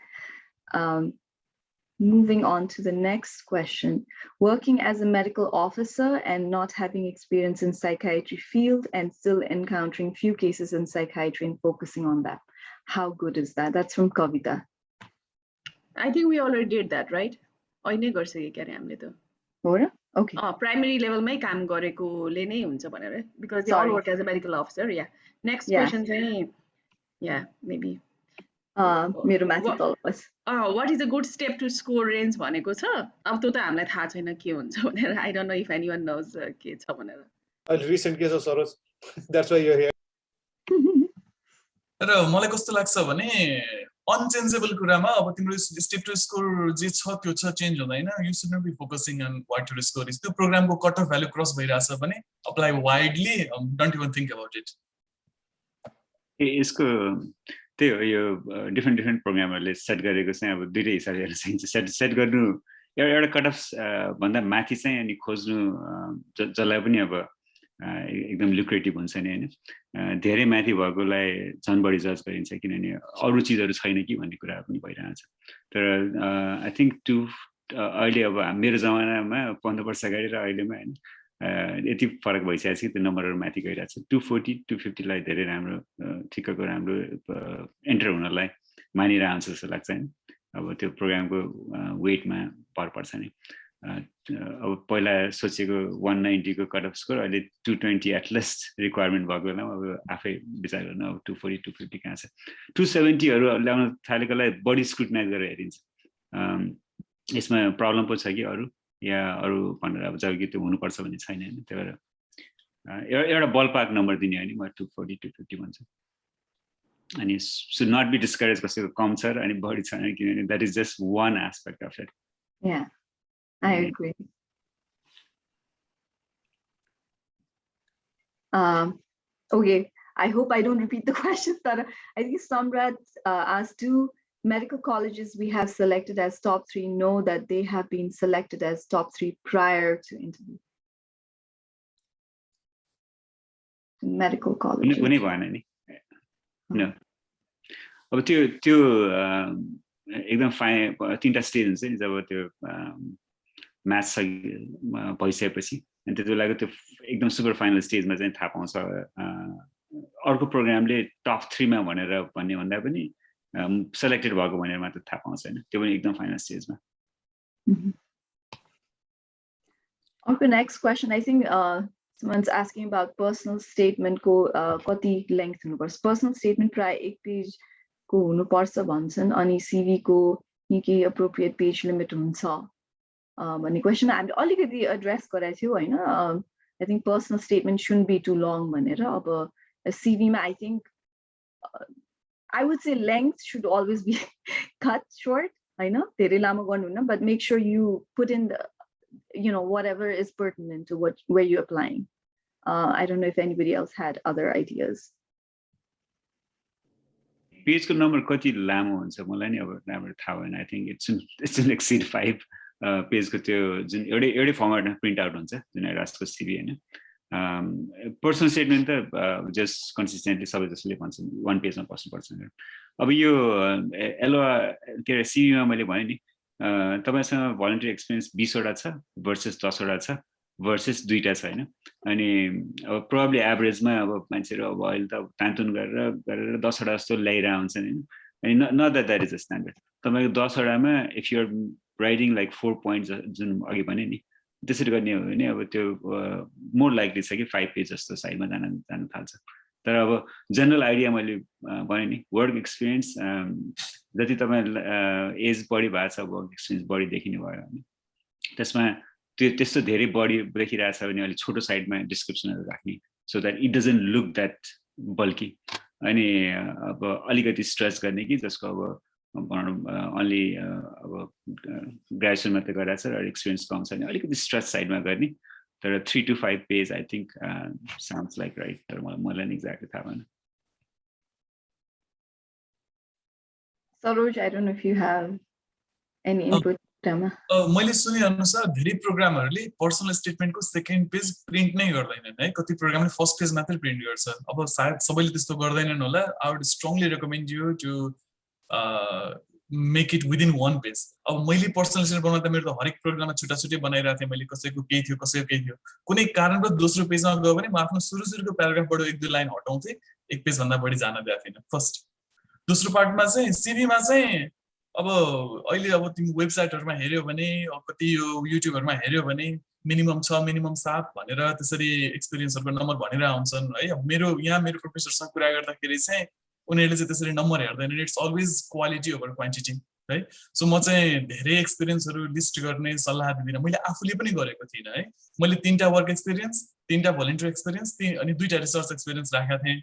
Moving on to the next question. Working as a medical officer and not having experience in psychiatry field and still encountering few cases in psychiatry and focusing on that. How good is that? That's from Kavita. I think we already did that, right? Okay. Primary level may काम गरेकोले नै हुन्छ भनेर, because they all work as a medical officer. Yeah. Next question चाहिँ, yeah, maybe. What is a good step to score range भनेको छ? अब त्यो त हामीलाई थाहा छैन के हुन्छ भनेर. I don't know if anyone knows के छ भनेर. A recent case of Soros. That's why you're here. र मलाई कस्तो लाग्छ भने अनचेन्जेबल कुरामा अब तिम्रो स्टेप टु स्कोर जे छ त्यो छ, चेन्ज हुँदैन. You should not be focusing on what to score is. त्यो प्रोग्रामको कट अफ भ्यालु क्रस भइरहेछ भने apply widely, don't even think about it. यसको त्यही हो, यो डिफ्रेन्ट प्रोग्रामहरुले सेट गरेको चाहिँ अब दुईटै हिसाबले हेर्न सकिन्छ. सेट गर्नु एउटा कट अफ भन्दा माथि चाहिँ अनि खोज्नु जसलाई पनि अब एकदम लुक्रेटिभ हुन्छ नि हैन. धेरै माथि भएकोलाई झन् बढी जज गरिन्छ किनभने अरु चीजहरु छैन कि भन्ने कुरा पनि भइरहेछ. तर आई थिंक अहिले अब मेरो जमानामा 15 वर्ष अगाडि र अहिलेमा हैन यति फरक भइसकेको छ. त्यो नम्बरहरु माथि गइरहेछ. 240 250 लाई धेरै राम्रो ठिक्कको राम्रो एन्टर हुनलाई मानिरहन्छ जस्तो लाग्छ हैन. अब त्यो प्रोग्रामको वेटमा पर पर्छ नि. अब पहिला सोचेको 190 को कट अफ स्कोर अहिले 220 एटलिस्ट रिक्वायरमेन्ट भएको बेलामा अब आफै विचार गर्न अब 240 250 कहाँ छ. 270 हरु ल्याउन थालेकोलाई बढी स्क्रुटनाइज गरेर हेरिन्छ. यसमा प्रब्लम पो छ कि अरु या अरु भनेर अब जबकि त्यो हुनुपर्छ भन्ने छैन हैन. त्यही भएर एउटा बलपार्क नम्बर दिने हो नि म 240 250 भन्छु. अनि should not be discouraged कसैको कम छ र अनि बढी छैन किनभने that is just one aspect of it. Yeah, I agree. Okay, I hope I don't repeat the questions, but I think Samrat asked, do medical colleges we have selected as top 3 know that they have been selected as top 3 prior to interview? Medical colleges. No. अब त्यो एकदम तीनटा stage हुन्छ नि. जब त्यो match भइसकेपछि अनि त्यति बेलाको त्यो एकदम सुपर फाइनल स्टेजमा चाहिँ थाहा पाउँछ. अर्को प्रोग्रामले टप 3 मा भनेर भन्ने भन्दा पनि सेलेक्टेड भएको भनेर मात्र थाहा पाउँछ हैन. त्यो पनि एकदम फाइनल स्टेजमा. Okay, next question. I think someone's asking about personal statement ko कति length हुनुपर्छ. Personal statement प्राय 1 पेज को हुनुपर्छ भन्छन् अनि CV को निकै appropriate page limit हुन्छ भन्ने question हामीले अलिकति एड्रेस गरेको थियौ हैन. I think personal statement shouldn't be too long भनेर. अब CV मा I think I would say length should always be cut short हैन. धेरै लामो गर्नु हुन्न, but make sure you put in the, you know, whatever is pertinent to where you're applying. I don't know if anybody else had other ideas. Page को number कति लामो हुन्छ मलाई नि अब राम्रो थाहा भएन. I think it's in exceed 5 page को त्यो जुन एउटै फर्मेटमा प्रिन्ट आउट हुन्छ जुन राष्ट्रको सिभी हैन. पर्सनल स्टेटमेन्ट त जस्ट कन्सिस्टेन्टली सबै जसले भन्छन् 1 पेजमा बस्नुपर्छ. अब यो के अरे सिभीमा मैले भने नि तपाईसँग भलन्टियर एक्सपिरियन्स 20 वटा छ भर्सेस 10 वटा छ भर्सेस 2टा छ हैन. अनि अब प्रोबब्ली एभरेजमा अब मान्छेहरु अब अहिले त तान्तुन गरेर 10 वटा जस्तो ल्याइरा हुन्छन् हैन. अनि not that is a standard. तपाईको 10 वटामा if you are writing like 4 points जुन अघि भने नि त्यसरी गर्ने हो भने अब त्यो मोर लाइकली छ कि 5 पेज जस्तो साइडमा जान थाल्छ. तर अब जनरल आइडिया मैले भने नि वर्क एक्सपिरियन्स जति तपाई एज बढी भएको छ वर्क एक्सपिरियन्स बढी देखिने भयो भने त्यसमा त्यस्तो धेरै बढी देखिरहेछ भने अलि छोटो साइडमा डिस्क्रिप्सनहरु राख्ने so that it doesn't look that bulky. अनि अब अलिकति स्ट्रेच गर्ने कि जसको अब only ग्रेजुएसन मात्रै गरेछ र एक्सपिरियन्स कम छ भने अलिकति स्ट्रेच साइडमा गर्ने. तर 3 to 5 page I think sounds like right. तर मलाई नि एक्ज्याक्टली थाहा भएन. Saroj, I don't know if you have any input. मैले सुने अनुसार धेरै प्रोग्रामहरूले पर्सनल स्टेटमेन्टको सेकेन्ड पेज प्रिन्ट नै गर्दैनन् है, कति प्रोग्रामले फर्स्ट पेज मात्रै प्रिन्ट गर्छ। अब सायद सबैले त्यस्तो गर्दैनन् होला। I would strongly recommend you to make it within one page. अब मैले पर्सनल स्टेटमेन्ट बनाउँदा मेरो त हरेक प्रोग्राममा छुट्टा छुट्टै बनाइरहेको थिएँ मैले, कसैको केही थियो कसैको केही थियो। कुनै कारणले दोस्रो पेजमा गयो भने म आफ्नो सुरुको प्याराग्राफबाट 1-2 लाइन हटाउँथेँ, 1 पेज भन्दा बढी जान दिएको थिएन फर्स्ट। दोस्रो पार्टमा चाहिँ सिभीमा चाहिँ अब अहिले अब तिमी वेबसाइटहरुमा हेर्यौ भने कति यो युट्युबहरुमा हेर्यौ भने मिनिमम 6 मिनिमम 7 भनेर त्यसरी एक्सपिरियन्सहरुको नम्बर भनेर आउँछन् है। अब मेरो प्रोफेसरसँग कुरा गर्दाखेरि चाहिँ उनीहरुले चाहिँ त्यसरी नम्बर हेर्दैनन्, it's always quality over quantity है। सो म चाहिँ धेरै एक्सपिरियन्सहरु लिस्ट गर्ने सल्लाह दिदिन। मैले आफूले पनि गरेको थिइन है। मैले 3टा वर्क एक्सपिरियन्स, 3टा भोलिन्टियर एक्सपिरियन्स अनि 2टा रिसर्च एक्सपिरियन्स राखेका थिएँ।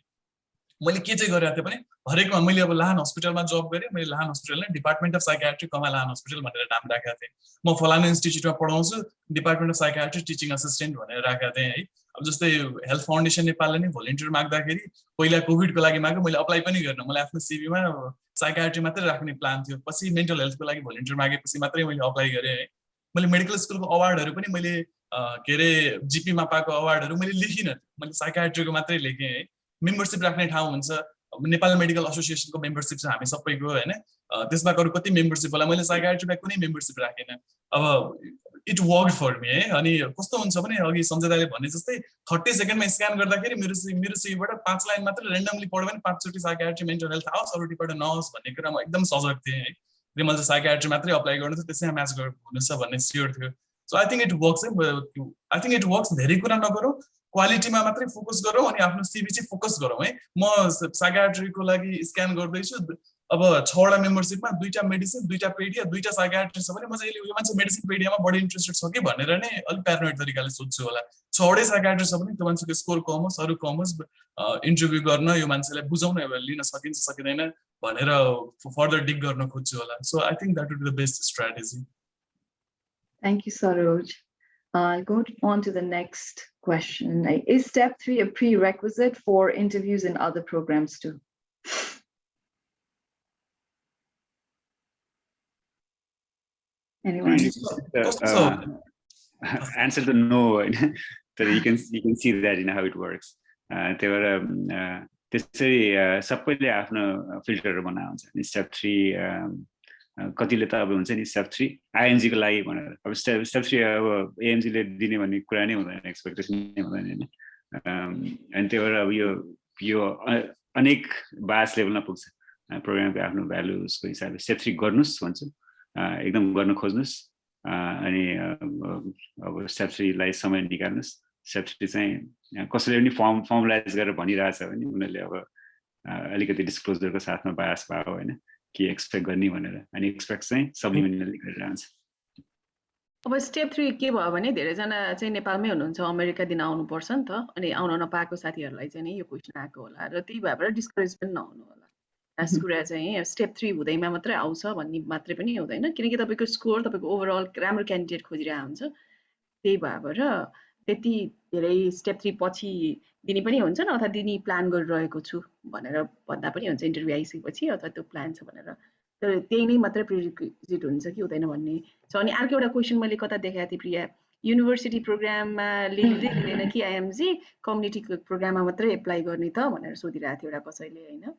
मैले के चाहिँ गरेको थिएँ भने हरेकमा मैले अब लाहान हस्पिटलमा जब गरेँ, मैले लाहान हस्पिटलले department of psychiatry comma Lahan hospital भनेर नाम राखेको थिएँ। म फलानु इन्स्टिट्युटमा पढाउँछु, department of psychiatry teaching assistant भनेर राखेको थिएँ है। अब जस्तै हेल्थ फाउन्डेसन नेपालले नि भोलिन्टियर माग्दाखेरि पहिला कोभिडको लागि माग्यो, मैले अप्लाई पनि गरेन। मलाई आफ्नो सिभीमा साइकियाट्री मात्रै राख्ने प्लान थियो। पछि मेन्टल हेल्थको लागि भोलिन्टियर मागेपछि मात्रै मैले अप्लाई गरेँ है। मैले मेडिकल स्कुलको अवार्डहरु पनि मैले के अरे जिपीमा पाएको अवार्डहरु मैले लेखिनँ, मैले साइकियाट्रीको मात्रै लेखेँ है। मेम्बरशिप राख्ने ठाउँ हुन्छ, नेपाल मेडिकल एसोसिएसनको मेम्बरशिप छ हामी सबैको हैन। त्यसमा अरु कति मेम्बरशिप होला, मैले साइकियाट्रीमा कुनै मेम्बरशिप राखेन। अब इट वर्कड फर मी है। अनि कस्तो हुन्छ भने अघि सञ्जय दाइले भने जस्तै 30 सेकेन्डमा स्क्यान गर्दाखेरि मेरो सिभीबाट 5 लाइन मात्र रेन्डमली पढ्यो भने 5 चोटी साइकियाट्री मेन्टल हेल्थ आओस्, अरु टिबाट नआओस् भन्ने कुरा म एकदम सजग थिएँ है। र मैले साइकियाट्री मात्रै अप्लाई गर्नु थियो, त्यसैमा म्याच हुनुहुन्छ भन्ने स्योर थियो। So I think it works है। I think it works. धेरै कुरा नगरौँ, क्वालिटीमा मात्रै फोकस गरौँ अनि आफ्नो सिभी चाहिँ फोकस गरौँ है। म साइकियाट्रीको लागि स्क्यान गर्दैछु, अब 6वटा मेम्बरशिपमा 2टा मेडिसिन, 2टा पेडिया, 2टा साइकियाट्री छ भने म चाहिँ यो मान्छे मेडिसिन पेडियामा बढी इन्ट्रेस्टेड छ कि भनेर नै अलिक प्यारानोइड तरिकाले सोध्छु होला। 6वटै साइकियाट्री छ भने त्यो मान्छेको स्कोर कम होस्, अरु कम होस्, इन्टरभ्यु गर्न यो मान्छेलाई बुझाउन लिन सकिन्छ सकिदैन भनेर फर्दर डिग गर्न खोज्छु होला। So I think that would be the best strategy. Thank you, Saroj. I'll go on to the next question. Is step 3 a prerequisite for interviews in other programs too? Anyone? Answer the no. So you can see that in how it works. There were त्यसरी सबैले आफ्नो फिल्टरहरु बनाउँछ नि। Step 3 कतिले त अब हुन्छ नि स्टेप 3 आईएनजी को लागि भनेर। अब स्टेप 3 अब एएमजी ले दिने भन्ने कुरा नै हुँदैन, एक्सपेक्टेसन नै हुँदैन हैन। अनि त्यो भएर अब यो अनेक बास लेभलमा पुग्छ। प्रोग्रामको आफ्नो भ्यालुजको हिसाबले स्टेप 3 गर्नुस् भन्छु, एकदम गर्न खोज्नुस्। अनि अब स्टेप 3 लाई समय निकाल्नुस्। स्टेप 3 चाहिँ कसैले पनि फर्मलाइज गरेर भनिरहेछ भने उनीहरूले अब अलिकति डिस्क्लोजरको साथमा बास पाओ हैन, के एक्सपेक्ट गर्ने भनेर। अनि एक्सपेक्ट चाहिँ सब्लिमिनली गरेर आउँछ। अब स्टेप 3 के भयो भने धेरैजना चाहिँ नेपालमै हुनुहुन्छ, अमेरिका दिन आउनुपर्छ नि त। अनि आउन नपाएको साथीहरूलाई चाहिँ नि यो क्वेसन आएको होला र त्यही भएर डिस्करेज पनि नहुनु होला। खास कुरा चाहिँ स्टेप 3 हुँदैमा मात्रै आउँछ भन्ने मात्रै पनि हुँदैन, किनकि तपाईँको स्कोर तपाईँको ओभरअल राम्रो क्यान्डिडेट खोजिरहेको हुन्छ। त्यही भएर त्यति धेरै स्टेप 3 पछि दिने पनि हुन्छ अथवा दिने प्लान गरिरहेको छु भनेर भन्दा पनि हुन्छ इन्टरभ्यु आइसकेपछि, अथवा त्यो प्लान छ भनेर। तर त्यही नै मात्रै प्रिरिक्विजिट हुन्छ कि हुँदैन भन्ने छ। अनि अर्को एउटा क्वेसन मैले कता देखाएको थिएँ प्रिया, युनिभर्सिटी प्रोग्राममा लिँदैन कि आइएमजी, कम्युनिटी प्रोग्राममा मात्रै एप्लाई गर्ने त भनेर सोधिरहेको थियो एउटा कसैले हैन।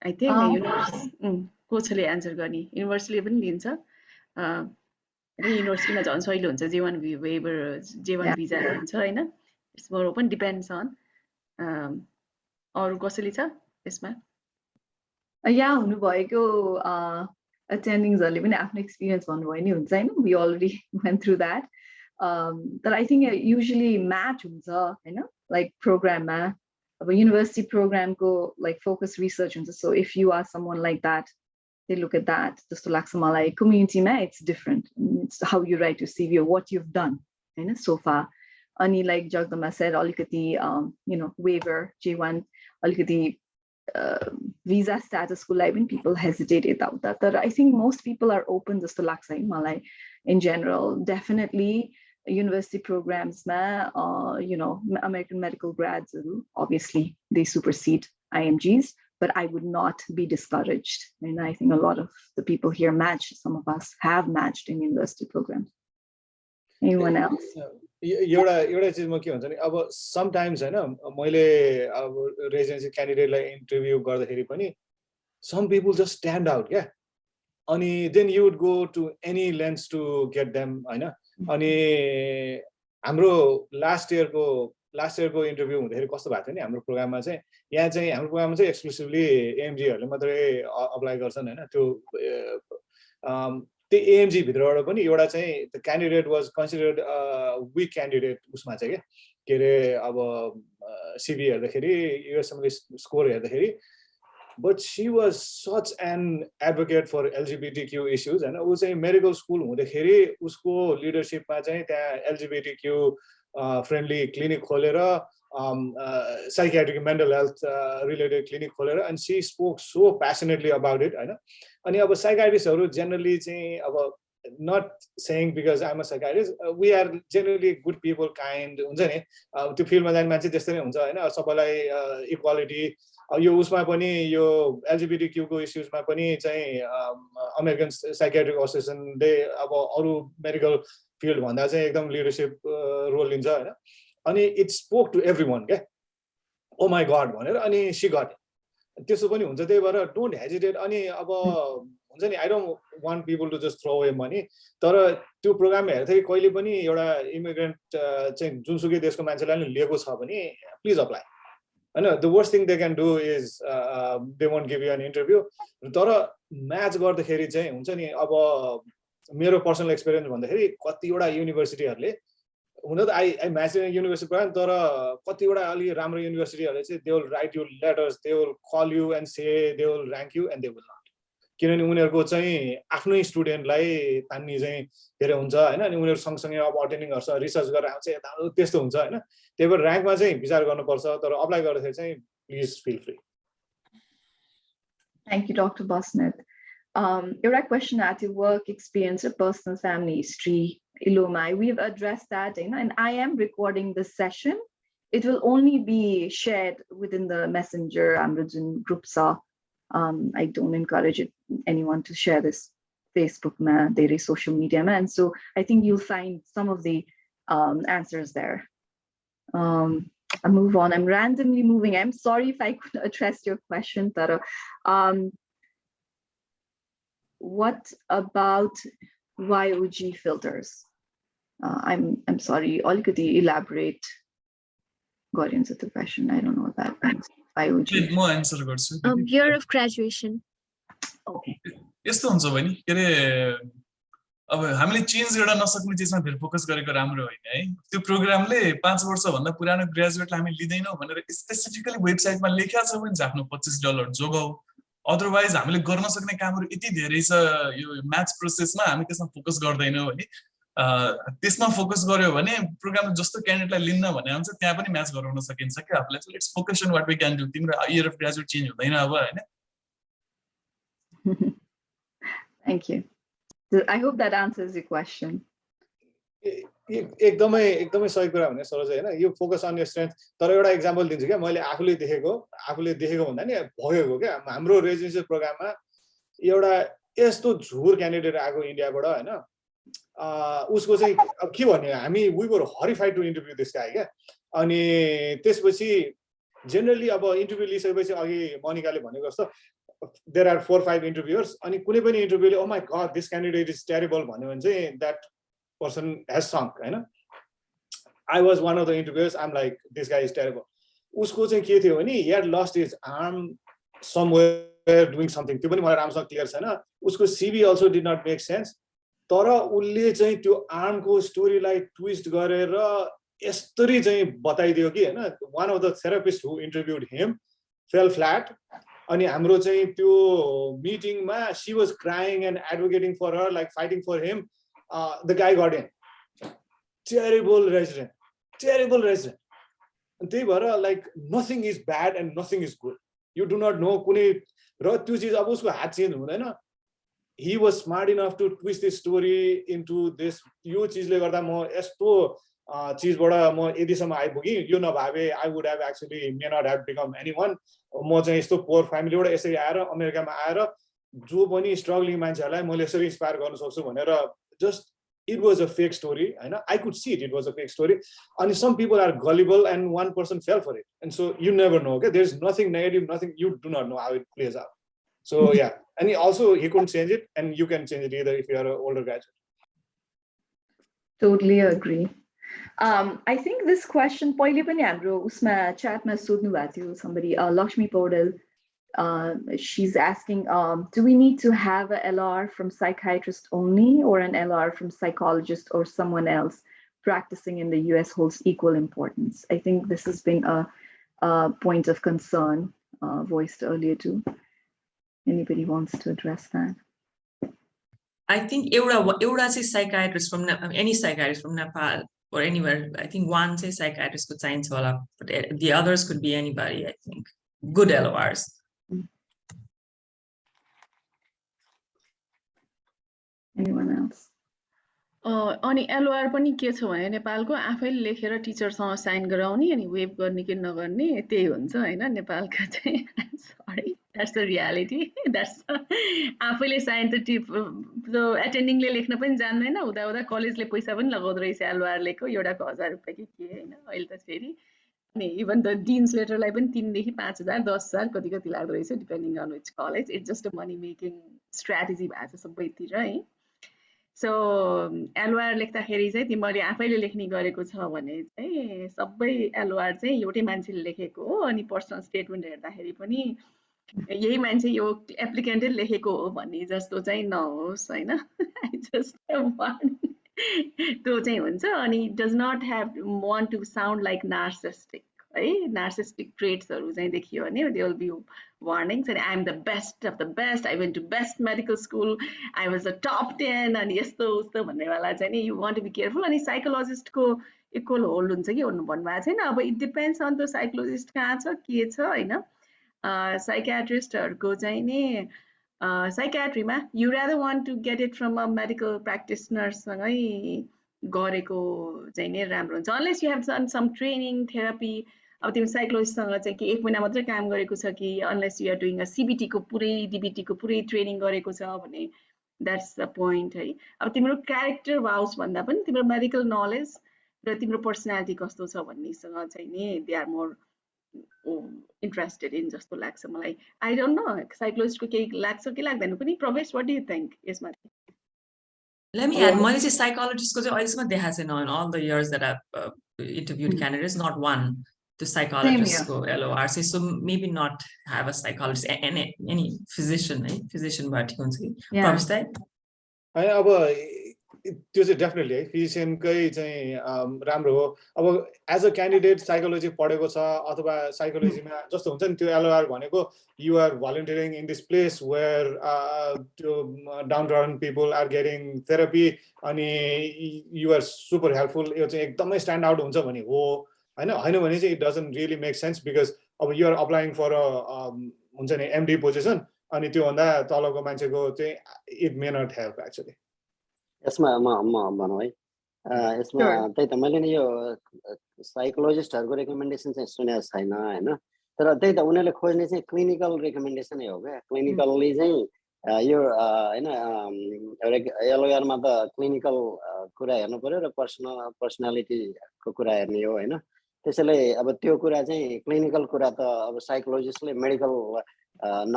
आई थिंक कोचले एन्सर गर्ने, युनिभर्सिटीले पनि लिन्छ। युनिभर्सिटीमा झन् सहिलो हुन्छ, J1 वेबर, J1 भिजा हुन्छ हैन। It's more open, depends on. अरु कसैले छ यसमा? यहाँ हुनुभएको अटेन्डिङ्सहरूले पनि आफ्नो एक्सपिरियन्स भन्नुभयो नि हुन्छ हैन। We already went through that. तर आई थिङ्क युजुअली म्याच हुन्छ हैन, लाइक प्रोग्राममा। अब युनिभर्सिटी प्रोग्रामको लाइक फोकस रिसर्च हुन्छ। So if you are someone like that, they look at that. जस्तो लाग्छ मलाई कम्युनिटीमा it's different. It's how you write your CV or what you've done हैन so far. अनि like जगदम्बा said अलिकति you know waiver J1 अलिकति visa status को लागि पनि people hesitate यताउता। तर I think most people are open जस्तो लाग्छ है मलाई in general. Definitely university programs मा you know American medical grads obviously they supersede IMGs, but I would not be discouraged. And I think a lot of the people here match. Some of us have matched in university programs. Anyone else? एउटा चीज म के भन्छ नि अब sometimes हैन मैले अब रेजिडेन्सी क्यान्डिडेटलाई इन्टरभ्यु गर्दाखेरि पनि some people just stand out क्या अनि then you would go to any lengths to get them हैन अनि हाम्रो लास्ट इयरको इन्टरभ्यु हुँदाखेरि कस्तो भएको थियो नि हाम्रो प्रोग्राममा चाहिँ यहाँ चाहिँ हाम्रो प्रोग्राममा चाहिँ एक्सक्लुसिभली एएमजी हरूले मात्रै अप्लाई गर्छन् हैन त्यो एएमजी भित्रबाट पनि एउटा चाहिँ the candidate was considered weak candidate उसमा चाहिँ के रे अब सिभी हेर्दाखेरि युएसएमले स्कोर हेर्दाखेरि but she was such an advocate for LGBTQ issues and उ चाहिँ मेडिकल स्कुल हुँदाखेरि उसको लिडरशिपमा चाहिँ त्यहाँ LGBTQ फ्रेन्डली क्लिनिक खोलेर psychiatric mental health related clinic खोलेर and she spoke so passionately about it हैन अनि अब psychiatrists generally चाहिँ अब not saying because I'm a psychiatrist we are generally good people kind हुन्छ नि त्यो फिल्डमा जाने मान्छे त्यस्तै नै हुन्छ हैन सबैलाई इक्वालिटी यो उसमा पनि यो LGBTQ को इश्युजमा पनि चाहिँ अमेरिकन साइकियाट्रिक एसोसिएसनले अब अरु मेडिकल फिल्ड भन्दा चाहिँ एकदम लिडरशिप रोल लिन्छ हैन अनि इट स्पोक टु एभ्रीवन के ओ माय गॉड भनेर अनि शी गट त्यसो पनि हुन्छ त्यही भएर डोन्ट हेजिटेट अनि अब हुन्छ नि I don't want people to just throw away money तर त्यो प्रोग्राम हेर्दै कहिले पनि एउटा इमिग्रेन्ट चाहिँ जुनसुकै देशको मान्छेलाई नि लिएको छ भने प्लिज अप्लाई हैन the worst thing they can do is they won't give you an interview तर म्याच गर्दाखेरि चाहिँ हुन्छ नि अब मेरो पर्सनल एक्सपिरियन्स भन्दाखेरि कतिवटा युनिभर्सिटीहरूले हुन त आई म्याच युनिभर्सिटी प्रोग्राम तर कतिवटा अलि राम्रो युनिभर्सिटीहरूले चाहिँ they will write you letters they will call you and say they will rank you and they will not किनभने उनीहरूको चाहिँ आफ्नै स्टुडेन्टलाई तान्ने चाहिँ धेरै हुन्छ हैन अनि उनीहरू सँगसँगै अब अटेन्डिङ गर्छ रिसर्च गरेर आउँछ यता त्यस्तो हुन्छ हैन त्यही भएर र्याङ्कमा चाहिँ विचार गर्नुपर्छ तर अप्लाई गर्दाखेरि चाहिँ please feel free Thank you, Dr. Basnet. Your question at your work experience or personal family history, Ilomai, we've addressed that, and I am recording this session. It will only be shared within the Messenger Amrujin group. I don't encourage anyone to share this Facebook, their social media, and so I think you'll find some of the answers there. I'll move on. I'm randomly moving. I'm sorry if I couldn't address your question, Tara. What about YOG filters? I'm sorry. All could elaborate. Got into the question. I don't know what that means. YOG. More answer year of graduation. Okay. यस्तो हुन्छ भने के रे अब हामीले change गर्न नसक्ने चिजमा धेरै फोकस गरेको राम्रो होइन है त्यो प्रोग्रामले 5 वर्ष भन्दा पुरानो ग्रेजुएटलाई हामी लिदैनौ भनेर स्पेसिफिकली वेबसाइटमा लेखेको छ भने आफ्नो $25 जोगाऊ अदरवाइज हामीले गर्न सक्ने कामहरु यति धेरै छ यो म्याच प्रोसेसमा हामी त्यसमा फोकस गर्दैनौ हैन त्यसमा फोकस गर्यो भने प्रोग्राम जस्तो क्यान्डिडेटलाई लिन्न भने हुन्छ त्यहाँ पनि म्याच गराउन सकिन्छ के आफुलाई let's focus on what we can do तिम्रो इयर अफ ग्रेजुएट चेन्ज हुँदैन अब हैन Thank you. I hope that answers your question. एकदमै सही कुरा भने सरोज हैन यो फोकस अन योर स्ट्रेन्थ तर एउटा एक्जाम्पल दिन्छु के मैले आफुले देखेको भन्दा नि भएको के हाम्रो रेजिडेन्सी प्रोग्राममा एउटा यस्तो झुर क्यान्डिडेट आएको इन्डियाबाट हैन उसको चाहिँ अब के भन्ने हामी we were horrified to interview this guy के अनि त्यसपछि जेनरली अब इन्टरभ्यु लिइसकेपछि अघि मनिकाले भनेको जस्तो there are 4-5 interviewers अनि कुनै पनि इन्टरभ्युले oh my god this candidate is terrible भन्यो भने चाहिँ that person has sunk हैन I was one of the interviewers I'm like this guy is terrible उसको चाहिँ के थियो भने he had lost his arm somewhere doing something त्यो पनि मलाई राम्रोसँग क्लियर छैन उसको CV also did not make sense तर उले चाहिँ त्यो आर्मको स्टोरीलाई ट्विस्ट गरेर यसरी चाहिँ बताइदियो कि हैन one of the therapists who interviewed him fell flat अनि हाम्रो चाहिँ त्यो मिटिङमा she was crying and advocating for her like fighting for him the guy got in terrible resident and त्यही भएर like nothing is bad and nothing is good you do not know कुनै र त्यो चीज अब उसको हात चेन्ज हुँदैन he was smart enough to twist his story into this यो चीजले गर्दा म यस्तो चिजबाट म यतिसम्म आइपुगेँ, यो नभए I would have actually may not have become anyone. म चाहिँ यस्तो पोर फ्यामिलीबाट यसरी आएर अमेरिकामा आएर जो पनि स्ट्रगलिङ मान्छेहरूलाई मैले यसरी इन्सपायर गर्न सक्छु भनेर just it was a fake story. I know I could see it was a fake story, and some people are gullible and one person fell for it, and so you never know. Okay, there's nothing negative, nothing, you do not know how it plays out. So yeah, and he couldn't change it, and you can change it either if you are an older graduate. Totally agree. I think this question पहिले पनि हाम्रो उसमा chat मा सोध्नु भएको थियो somebody, Lakshmi Paudel. She's asking, do we need to have a LR from psychiatrist only, or an LR from psychologist or someone else practicing in the US holds equal importance? I think this has been a point of concern voiced earlier too. Anybody wants to address that? I think एउटा चाहिँ psychiatrist from any psychiatrist from Nepal or anywhere. I think one चाहिँ psychiatrist could चाहिन्छ होला, but the others could be anybody. I think good LORs. Anyone else? अनि LOR पनि के छ भने नेपालको आफैले लेखेर टिचरसँग साइन गराउने अनि वेभ गर्ने कि नगर्ने त्यही हुन्छ हैन नेपालका चाहिँ sorry that's the reality that's आफैले साइन त एटेन्डिङले लेख्न पनि जान्दैन उदा कलेजले पैसा पनि लगाउँदो रहेछ एलओआर लेको एउटाको 1000 रुपैयाँ कि के हैन अहिले त फेरि अनि इभन द डिन्स लेटरलाई पनि 3 देखि 5000 10000 कति लाग्दो रहेछ depending on which college it's just a money making strategy भएको छ सबैतिर है सो एलओआर लेख्दाखेरि चाहिँ तिमीले आफैले लेख्ने गरेको छ भने चाहिँ सबै एलओआर चाहिँ एउटै मान्छेले लेखेको हो अनि पर्सनल स्टेटमेन्ट हेर्दाखेरि पनि यही मान्छे यो एप्लिकेन्टले लेखेको हो भन्ने जस्तो चाहिँ नहोस् हैन आई जस्ट त्यो चाहिँ हुन्छ अनि does not have want to sound like narcissistic है नार्सिस्टिक ट्रेट्सहरु चाहिँ देखियो भने they will be warnings and I'm the best of the best, I went to best medical school, I was a top 10 and यस्तो उस्तो भन्ने वाला चाहिँ नि you want to be careful अनि साइकोलोजिस्ट को इक्वल होल्ड हुन्छ कि भन्नु भएको छैन अब it depends on the psychologist कहाँ छ के छ हैन साइकियाट्रिस्टहरुको चाहिँ नि साइकियाट्रीमा you rather want to get it from a medical practitioner सँगै गरेको चाहिँ नि राम्रो हुन्छ unless you have done some training therapy अब तिमी साइकोलोजिस्टसँग चाहिँ कि 1 महिना मात्रै काम गरेको छ कि unless you are doing a CBT को पुरै डीबीटी को पुरै ट्रेनिङ गरेको छ भने द्याट्स द पोइन्ट है अब तिम्रो क्यारेक्टर वाउस भन्दा पनि तिम्रो मेडिकल नलेज र तिम्रो पर्सनालिटी कस्तो छ भन्नेसँग चाहिँ नि they are more interested in जस्तो लाग्छ मलाई आई डोन्ट नो साइकोलोजिस्टको केही लाग्छ कि लाग्दैन पनि प्रवेश व्हाट डु यु थिंक यसमा Let me add, मैले चाहिँ साइकोलोजिस्टको चाहिँ अहिलेसम्म देखाएको छैन in all the years that I've interviewed candidates, not one. The psychologist go LOR say so maybe not have a psychologist any physician physician बाट हुन्छ कि प्रवेश दाइ हैन अब त्यो चाहिँ डेफिनेटली है फिजिशियनकै चाहिँ राम्रो हो अब एज अ क्यान्डिडेट साइकोलोजी पढेको छ अथवा साइकोलोजीमा जस्तो हुन्छ नि त्यो एलओआर भनेको you are volunteering in this place where त्यो downtown people are getting therapy अनि यु आर सुपर हेल्पफुल यो चाहिँ एकदमै स्ट्यान्ड आउट हुन्छ भने हो हैन भने चाहिँ it doesn't really make sense because अब you are applying for a हुन्छ नि एमडी पोजिसन अनि त्यो भन्दा तलको मान्छेको चाहिँ it may not help actually यसमा म भनौँ है यसमा त्यही त मैले नि यो साइकोलोजिस्टहरुको रेकमेन्डेसन चाहिँ सुनेको छैन हैन तर त्यही त उनीहरुले खोज्ने चाहिँ क्लिनिकल रेकमेन्डेसन हो क्या क्लिनिकली चाहिँ यो हैन एलओआरमा त क्लिनिकल कुरा हेर्नु पर्यो र पर्सनालिटीको कुरा हेर्ने हो हैन त्यसैले अब त्यो कुरा चाहिँ क्लिनिकल कुरा त अब साइकोलोजिस्टले मेडिकल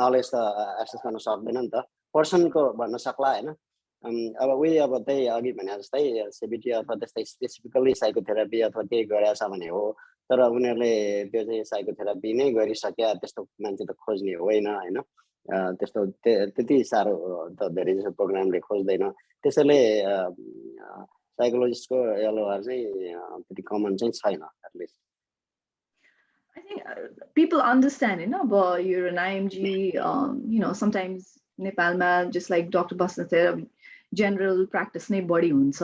नलेज त एक्सेस गर्न सक्दैन नि त पर्सनको भन्न सक्ला हैन अब उही अब त्यही अघि भने जस्तै सीबीटी अथवा त्यस्तै स्पेसिफिकली साइकोथेरापी अथवा केही गरेछ भने हो तर उनीहरुले त्यो चाहिँ साइकोथेरापी नै गरिसक्या त्यस्तो मान्छे त खोज्ने होइन हैन त्यस्तो त्यति साह्रो त धेरै जसो प्रोग्रामले खोज्दैन त्यसैले साइकोलोजिस्टको एलओआर चाहिँ त्यति कमन चाहिँ छैन at least I think people understand, but you're an IMG, sometimes Nepalma, just like Dr. Basnath, general practice नै बढी हुन्छ,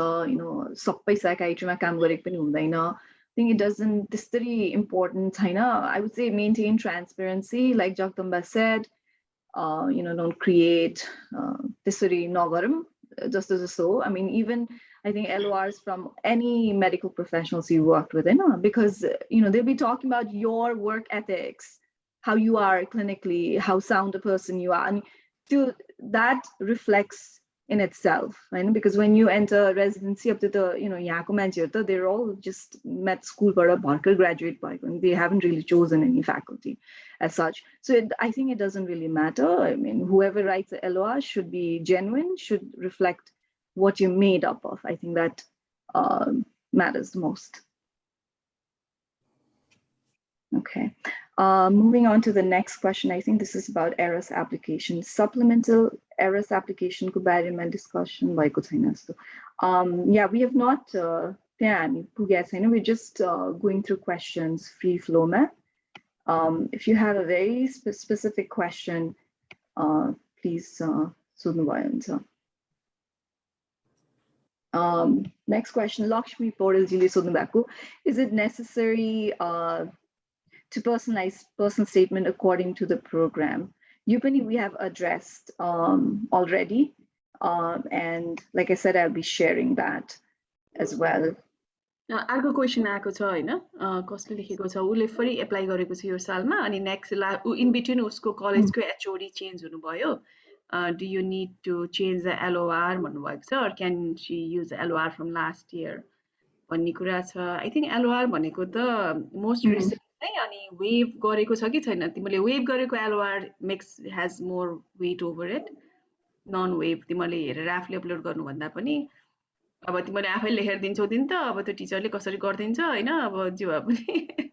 सबै psychiatry-मा काम गरेको पनि हुँदैन. I think it doesn't, this is very important छैन. I would say maintain transparency, like Jagdamba said, don't create त्यसरी नगरौँ just as so. I mean, even I think LORs from any medical professionals you worked with, because they'll be talking about your work ethics, how you are clinically, how sound a person you are, and that reflects in itself, right? Because when you enter residency up to the they're all just med school graduate by, and they haven't really chosen any faculty as such. So I think it doesn't really matter. I mean, whoever writes the LOR should be genuine, should reflect what you're made up of. I think that matters the most. Okay. Moving on to the next question. I think this is about ERAS application. Supplemental ERAS application ko bareमा discussion bhayeko chaina jasto. Yeah, we have not we're just going through questions free flow ma. If you have a very specific question, please sodhnu bhayo huncha. Next question, Lakshmi Portal jile sodhnu bhako. Is it necessary to personalize personal statement according to the program? We have addressed already. And like I said, I'll be sharing that as well. अर्को question आएको छ हैन कसले लेखेको छ उले फेरि apply गरेको छ यो सालमा अनि नेक्स्ट इन बिट्विन उसको कलेजको एचओडी चेन्ज हुनुभयो do you need to change the LOR भन्नुभएको छ or can she use the LOR from last year भन्ने कुरा छ. I think LOR भनेको त मोस्ट रिसेन्ट नै अनि वेभ गरेको छ कि छैन तिमीले वेभ गरेको LOR has more weight over it. नन वेभ तिमीले हेरेर आफूले अपलोड गर्नु भन्दा पनि अब तिमीले आफै लेखेर दिन्छौ दिन त अब त्यो टिचरले कसरी गर्दिन्छ हैन अब जे भए पनि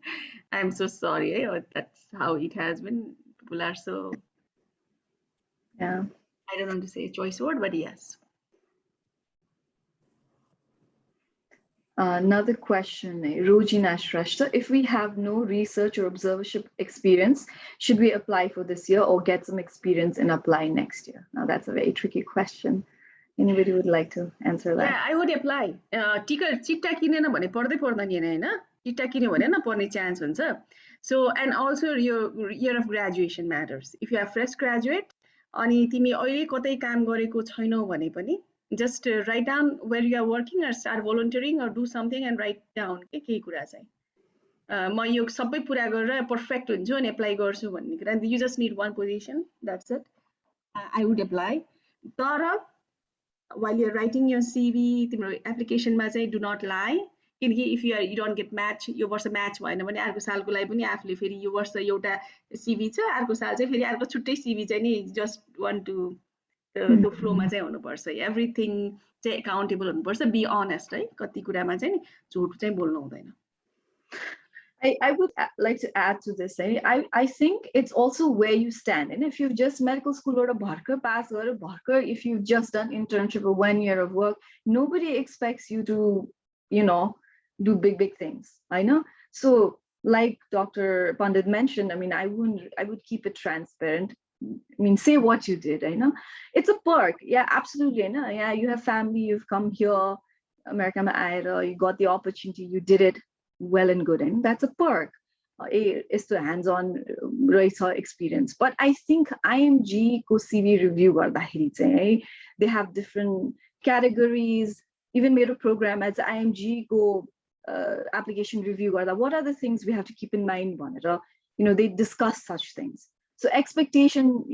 I am so sorry that's how it has been. People are so, yeah, I don't want to say a choice word, but yes. Another question, Rojina Shrestha. If we have no research or observership experience, should we apply for this year or get some experience and apply next year? Now that's a very tricky question. Anybody would like to answer that? Yeah, I would apply. चिट्टा किनेन भने पढ्दै पर्दैन नि हैन चिट्टा किन्यो भने न पढ्ने चान्स हुन्छ. So and also your year of graduation matters. If you are fresh graduate अनि तिमी अहिले कतै काम गरेको छैनौ भने पनि just write down where you are working or start volunteering or do something and write down के केही कुरा चाहिँ म यो सबै पुरा गरेर पर्फेक्ट हुन्छु अनि एप्लाई गर्छु भन्ने कुरा. You just need one position, that's it. I would apply. तर while you're writing your CV तिम्रो एप्लिकेसनमा चाहिँ do not lie. किनकि if you don't get match यो वर्ष म्याच भएन भने अर्को सालको लागि पनि आफूले फेरि यो वर्ष एउटा CV छ अर्को साल चाहिँ फेरि अर्को छुट्टै CV चाहिँ नि just want to त्यो फ्लोमा चाहिँ हुनुपर्छ. एभ्रिथिङ चाहिँ एकाउन्टेबल हुनुपर्छ. बी अनेस्ट है कति कुरामा चाहिँ नि झुट चाहिँ बोल्नु हुँदैन. I would like to add to this. I think it's also where you stand. And if you've just medical school or a bharkar pass or a bharkar, if you've just done internship or 1 year of work, nobody expects you to, do big things. I know. So like Dr. Pandit mentioned, I mean, I would keep it transparent. I mean, say what you did. I know it's a perk. Yeah, absolutely. I know. Yeah, you have family. You've come here, America, you got the opportunity. You did it well and good, and that's a perk. It's the hands-on experience. But I think IMG ko CV review they have different categories. Even made a program as IMG ko application review. What are the things we have to keep in mind? They discuss such things. So expectation,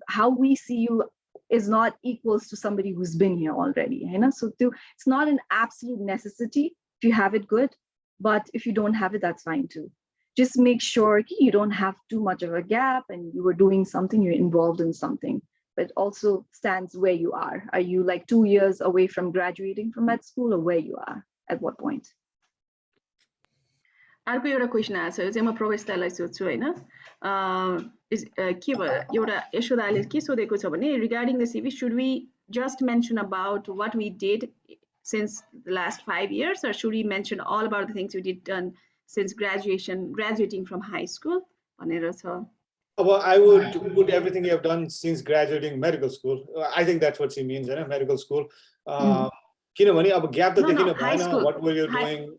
how we see you is not equals to somebody who's been here already. So it's not an absolute necessity if you have it good, but if you don't have it, that's fine too. Just make sure you don't have too much of a gap and you were doing something, you're involved in something, but also stands where you are. Are you like 2 years away from graduating from med school or where you are at what point? अर्को एउटा question आएको छ यो चाहिँ म प्रवेशतालाई सोध्छु हैन के भयो एउटा यशोदाले के सोधेको छ भने regarding the CV should we just mention about what we did since the last 5 years or should we mention all about the things we did done since graduating from high school भनेर छ. I would put everything you have done since graduating medical school. I think that's what she means, medical school. किनभने अब gap त देखिन भएन. What were you doing?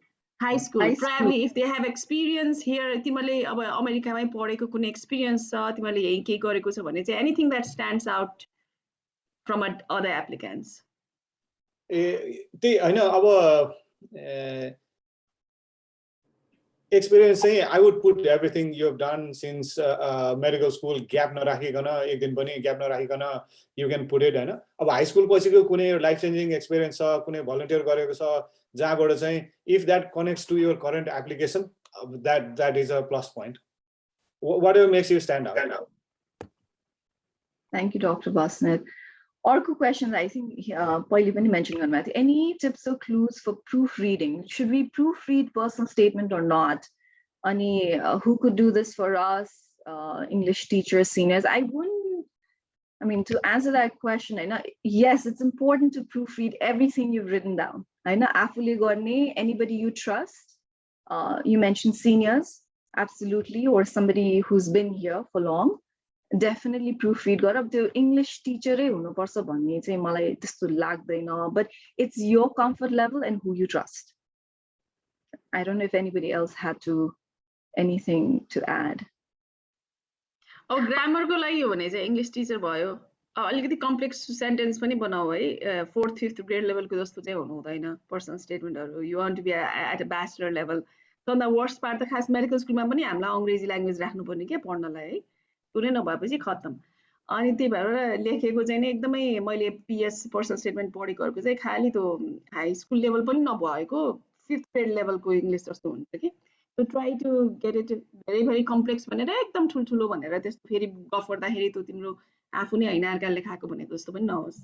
High school. Probably if they have experience here, तिमीले अब अमेरिकामै पढेको कुनै experience छ तिमीले यही के गरेको छ भने चाहिँ anything that stands out from other applicants. त्यही हैन अब एक्सपिरियन्स चाहिँ I would put everything you have done since medical school gap नराखिकन एक दिन पनि ग्याप नराखिकन यु क्यान पुट इट हैन अब हाई स्कुल पछिको कुनै लाइफ चेन्जिङ एक्सपिरियन्स छ कुनै भलन्टियर गरेको छ जहाँबाट चाहिँ if that connects to your current application that is a plus point whatever makes you stand out Thank you, Dr. Basnet. Orko question, I think, Pauli pani mention garnu थियो. Any tips or clues for proofreading? Should we proofread personal statement or not? Ani, who could do this for us? English teachers, seniors. To answer that question, yes, it's important to proofread everything you've written down. Afule garne, anybody you trust. You mentioned seniors, absolutely, or somebody who's been here for long. Definitely proofread गर अब त्यो English teacher हुनुपर्छ भन्ने चाहिँ मलाई त्यस्तो लाग्दैन, but it's your comfort level and who you trust. I don't know if anybody else had anything to add. Grammar को लागि हो भने चाहिँ English teacher भयो अलिकति कम्प्लेक्स सेन्टेन्स पनि बनाऊ है 4th 5th ग्रेड लेभलको जस्तो चाहिँ हुनु हुँदैन पर्सनल स्टेटमेन्टहरु you want to be at a bachelor level सबभन्दा वर्स्ट पार्ट त खास मेडिकल स्कुलमा पनि हामीलाई अंग्रेजी ल्याङ्ग्वेज राख्नु पर्ने के पढ्नलाई है पुरै नभएपछि खत्तम अनि त्यही भएर लेखेको चाहिँ एकदमै मैले पीएस पर्सनल स्टेटमेन्ट पढेकोहरुको चाहिँ खाली त्यो हाई स्कुल लेभल पनि नभएको 5th ग्रेड लेभलको इंग्लिश जस्तो हुन्छ के so try to get it very very complex भनेर एकदम ठुलठुलो भनेर त्यस्तो फेरि गफ गर्दाखेरि त्यो तिम्रो आफू नै हैन अर्काले लेखाएको भनेको जस्तो पनि नहोस्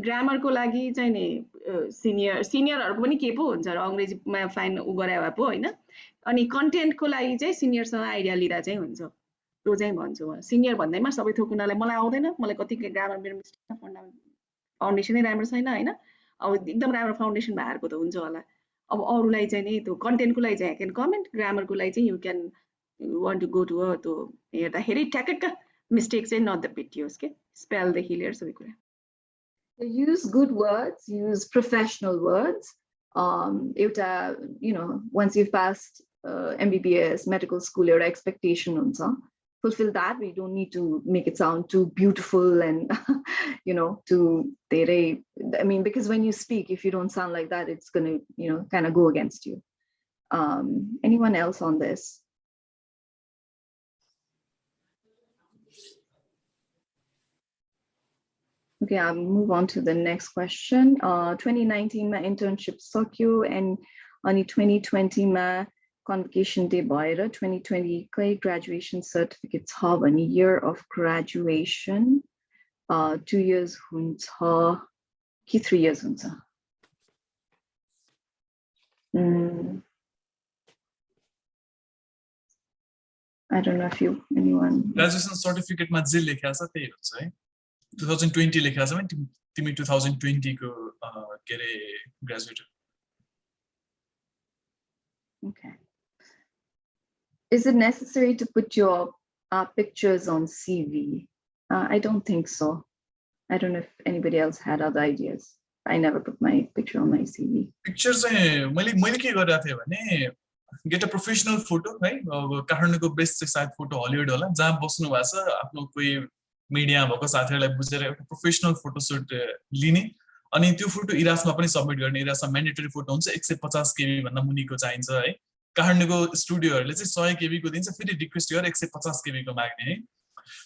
ग्रामर को लागि चाहिँ नि सिनियरहरुको पनि के पो हुन्छ र अंग्रेजीमा फाइन उ गरे भए पो हैन अनि कन्टेन्ट को लागि चाहिँ सिनियरसँग आइडिया लिदा चाहिँ हुन्छ त्यो चाहिँ भन्छु म सिनियर भन्दैमा सबै थोक उनीहरुलाई मलाई आउँदैन मलाई कति ग्रामर मेरो मिस्टेक छ फाउन्डेसनै राम्रो छैन हैन अब एकदम राम्रो फाउन्डेसन भएको त हुन्छ होला अब अरूलाई चाहिँ नि त्यो कन्टेन्टको लागि चाहिँ क्यान कमेन्ट ग्रामरको लागि चाहिँ you can want to go to त्यो हेर्दाखेरि ठ्याक्क मिस्टेक चाहिँ नदेपिटियोस् के स्पेलदेखि लिएर सबै कुरा use good words, use professional words. Once you've passed MBBS, medical school, your expectation unsa. Fulfill that. We don't need to make it sound too beautiful and, because when you speak, if you don't sound like that, it's going to, kind of go against you. Anyone else on this? Okay, I'll move on to the next question. 2019 ma internship सक्यो and अनि 2020 ma convocation day भएर 2020 कै graduation certificate छ भने year of graduation 2 years हुन्छ कि 3 years हुन्छ I don't know if anyone graduation certificate मा जे लेखेको छ त्यही हुन्छ है 2020 लेखेको छ भने तिमी 2020 को के रे graduate Okay. Is it necessary to put your pictures on CV? I don't think so. I don't know if anybody else had other ideas. I never put my picture on my CV. Pictures मैले के गरेको थिए भने get a professional photo है काठमाडौँको best सायद photo Hollywood होला जहाँ बस्नु भएको छ आफ्नो कोही मिडिया भएको साथीहरुलाई बुझेर एउटा प्रोफेसनल फोटो सुट लिने अनि त्यो फोटो इरासमा पनि सबमिट गर्ने इरासमा म्यान्डेटरी फोटो हुन्छ 150 केबी भन्दा मुनिको चाहिन्छ है काठमाडौँको स्टुडियोहरुले चाहिँ 100 केबी को दिन्छ फेरि रिक्वेस्ट गरेर 150 केबी को माग्ने है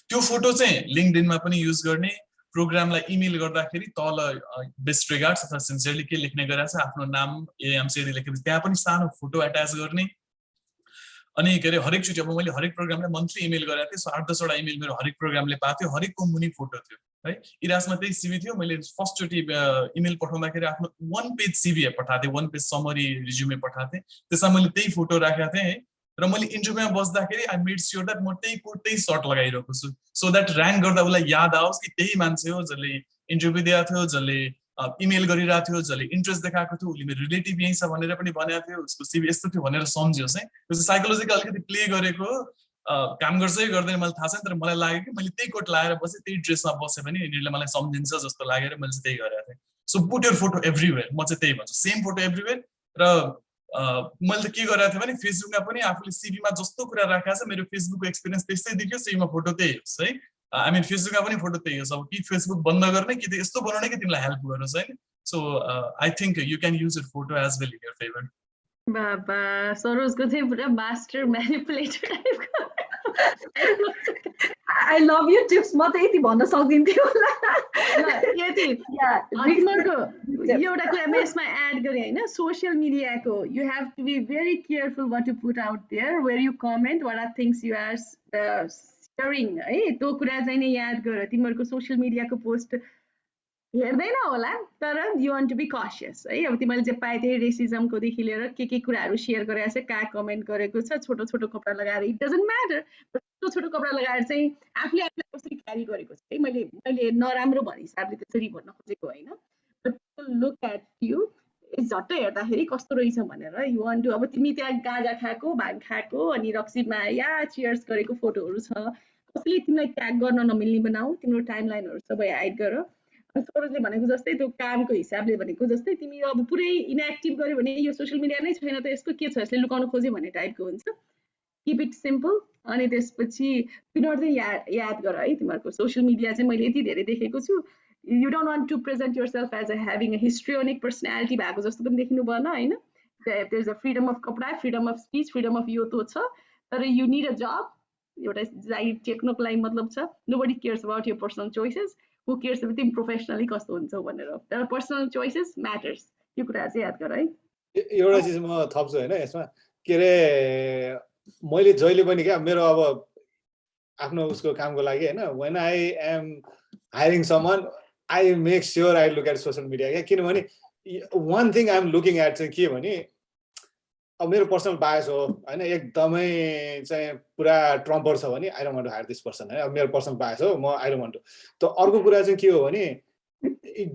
त्यो फोटो चाहिँ लिंक्डइनमा पनि युज गर्ने प्रोग्रामलाई इमेल गर्दाखेरि तल बेस्ट रिगार्ड्स अथवा सिन्सियरली के लेख्ने गरेछ आफ्नो नाम एएमसी लेखेपछि त्यहाँ पनि सानो फोटो अट्याच गर्ने अनि के रे हरेक चोटी अब मैले हरेक प्रोग्रामलाई मन्थली इमेल गरेको थिएँ सो 8-10 वटा इमेल मेरो हरेक प्रोग्रामले पाथ्यो हरेकको मुनि फोटो थियो है इरासमा त्यही सीवी थियो मैले फर्स्ट चोटी इमेल पठाउँदाखेरि आफ्नो 1 पेज सीवी पठाथे 1 पेज समरी रिज्युमे पठाथे त्यसमा मैले त्यही फोटो राखेको थिएँ है र मैले इन्टरभ्यूमा बस्दाखेरि आई मेड स्योर दैट म त्यही सर्ट लगाइरहेको छु सो दैट र्याङ्क गर्दा उलाई याद आओस् कि त्यही मान्छे हो जसले इन्टरभ्यू दिएको थियो जसले इमेल गरिरहेको थियो जसले इन्ट्रेस्ट देखाएको थियो उले मेरो रिलेटिभ यही छ भनेर पनि भनेको थियो उसको सीवी यस्तो थियो भनेर सम्झियोस् है त्यो चाहिँ साइकोलोजिकल अलिकति प्ले गरेको काम गर्छै गर्दैन मलाई थाहा छैन तर मलाई लाग्यो कि मैले त्यही कोट लगाएर बसे त्यही ड्रेसमा बसे पनि यिनीहरूले मलाई सम्झिन्छ जस्तो लागेर मैले त्यही गरेको थिएँ so put your photo everywhere म चाहिँ त्यही भन्छु सेम फोटो एभ्रीवेयर र मैले त के गरेको थिएँ भने फेसबुकमा पनि आफूले सीवीमा जस्तो कुरा राखेको छ मेरो फेसबुकको एक्सपिरियन्स त्यस्तै देखियो सीवीमा फोटो त्यही होस् है फेसबुकमा पनि फोटो त्यही होस् अब कि फेसबुक बन्द गर्ने कि यस्तो बनाउने कि तिमीलाई हेल्प गरोस् है So I think you can use your photo as well in your favor. Baba, Sorosको चाहिँ पुरा master manipulator टाइपको I love your tips. म त यति भन्न सक्दिन्थ्यो होला यति तिमीहरुको एउटा कुरा म यसमा एड गरे हैन सोशल मिडियाको you have to be very careful what you put out there, where you comment, what are things you are sharing है त्यो कुरा चाहिँ नि याद गर तिमीहरुको सोशल मिडियाको पोस्ट हेर्दैन होला तर you want to be cautious है अब तिमीले जे पाए त्यही रेसिजमको देखि लिएर के कुराहरु शेयर गरेको छ का कमेन्ट गरेको छ छोटो छोटो कपडा लगाएर it doesn't matter छोटो कपडा लगाएर चाहिँ आफूले कसरी क्यारी गरेको छ है मैले नराम्रो भन्ने हिसाबले त्यसरी भन्न खोजेको हैन but people look at you झट्ट हेर्दाखेरि कस्तो रहेछ भनेर you want to अब तिमी त्यहाँ गाजा खाएको भाङ खाएको अनि रक्सीमा या चियर्स गरेको फोटोहरु छ कसैले तिमीलाई ट्याग गर्न नमिल्ने बनाऊ तिम्रो टाइमलाइनहरु सबै हाइड गर सरोजले भनेको जस्तै त्यो कामको हिसाबले भनेको जस्तै तिमी अब पुरै इनएक्टिभ गर्यो भने यो सोशल मिडिया नै छैन त यसको के छ यसले लुकाउन खोज्यो भन्ने टाइपको हुन्छ कीप इट सिम्पल अनि त्यसपछि तिमीहरु चाहिँ याद गर है तिमीहरुको सोशल मिडिया चाहिँ मैले यति धेरै देखेको छु you don't want to present yourself as having a histrionic personality भएको जस्तो पनि देखिनु भएन हैन there's a freedom of kapda freedom of speech freedom of यो तो छ तर you need a job एउटा जाई टेक्नको लागि मतलब छ nobody cares about your personal choices who cares if तिमी प्रोफेसनली कस्तो हुन्छ भनेर तर पर्सनल चोइसेस म्याटर्स यो कुरा चाहिँ याद गर है एउटा चीज म थप्छु हैन यसमा के रे मैले जहिले पनि के मेरो अब आफ्नो उसको कामको लागि हैन when I am hiring someone I make sure I look at social media के किनभने one thing I'm looking at चाहिँ के भने अब मेरो पर्सनल बायस हो हैन एकदमै चाहिँ पुरा ट्रम्पर छ भने I don't want to hire this person हैन अब मेरो पर्सनल बायस हो म I don't want to त अर्को कुरा चाहिँ के हो भने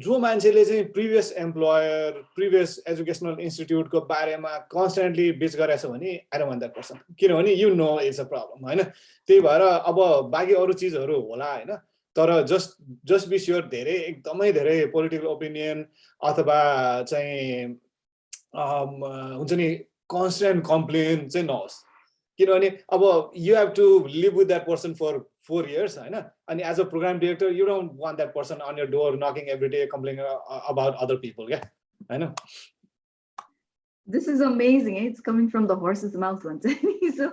जो मान्छेले चाहिँ प्रिभियस एम्प्लोयर प्रिभियस एजुकेशनल इन्स्टिट्युटको बारेमा कन्स्टेन्टली बिच गरेछ भने I don't want that person किनभने you know it's a problem हैन त्यही भएर अब बाकी अरु चीजहरु होला हैन तर जस्ट बी स्योर धेरै एकदमै धेरै पोलिटिकल ओपिनियन अथवा चाहिँ हुन्छ नि constant complaint चाहिँ नहोस् किनभने अब you have to live with that person for 4 years हैन अनि as a program director you don't want that person on your door knocking every day complaining about other people yeah हैन This is amazing. It's coming from the horse's mouth once. So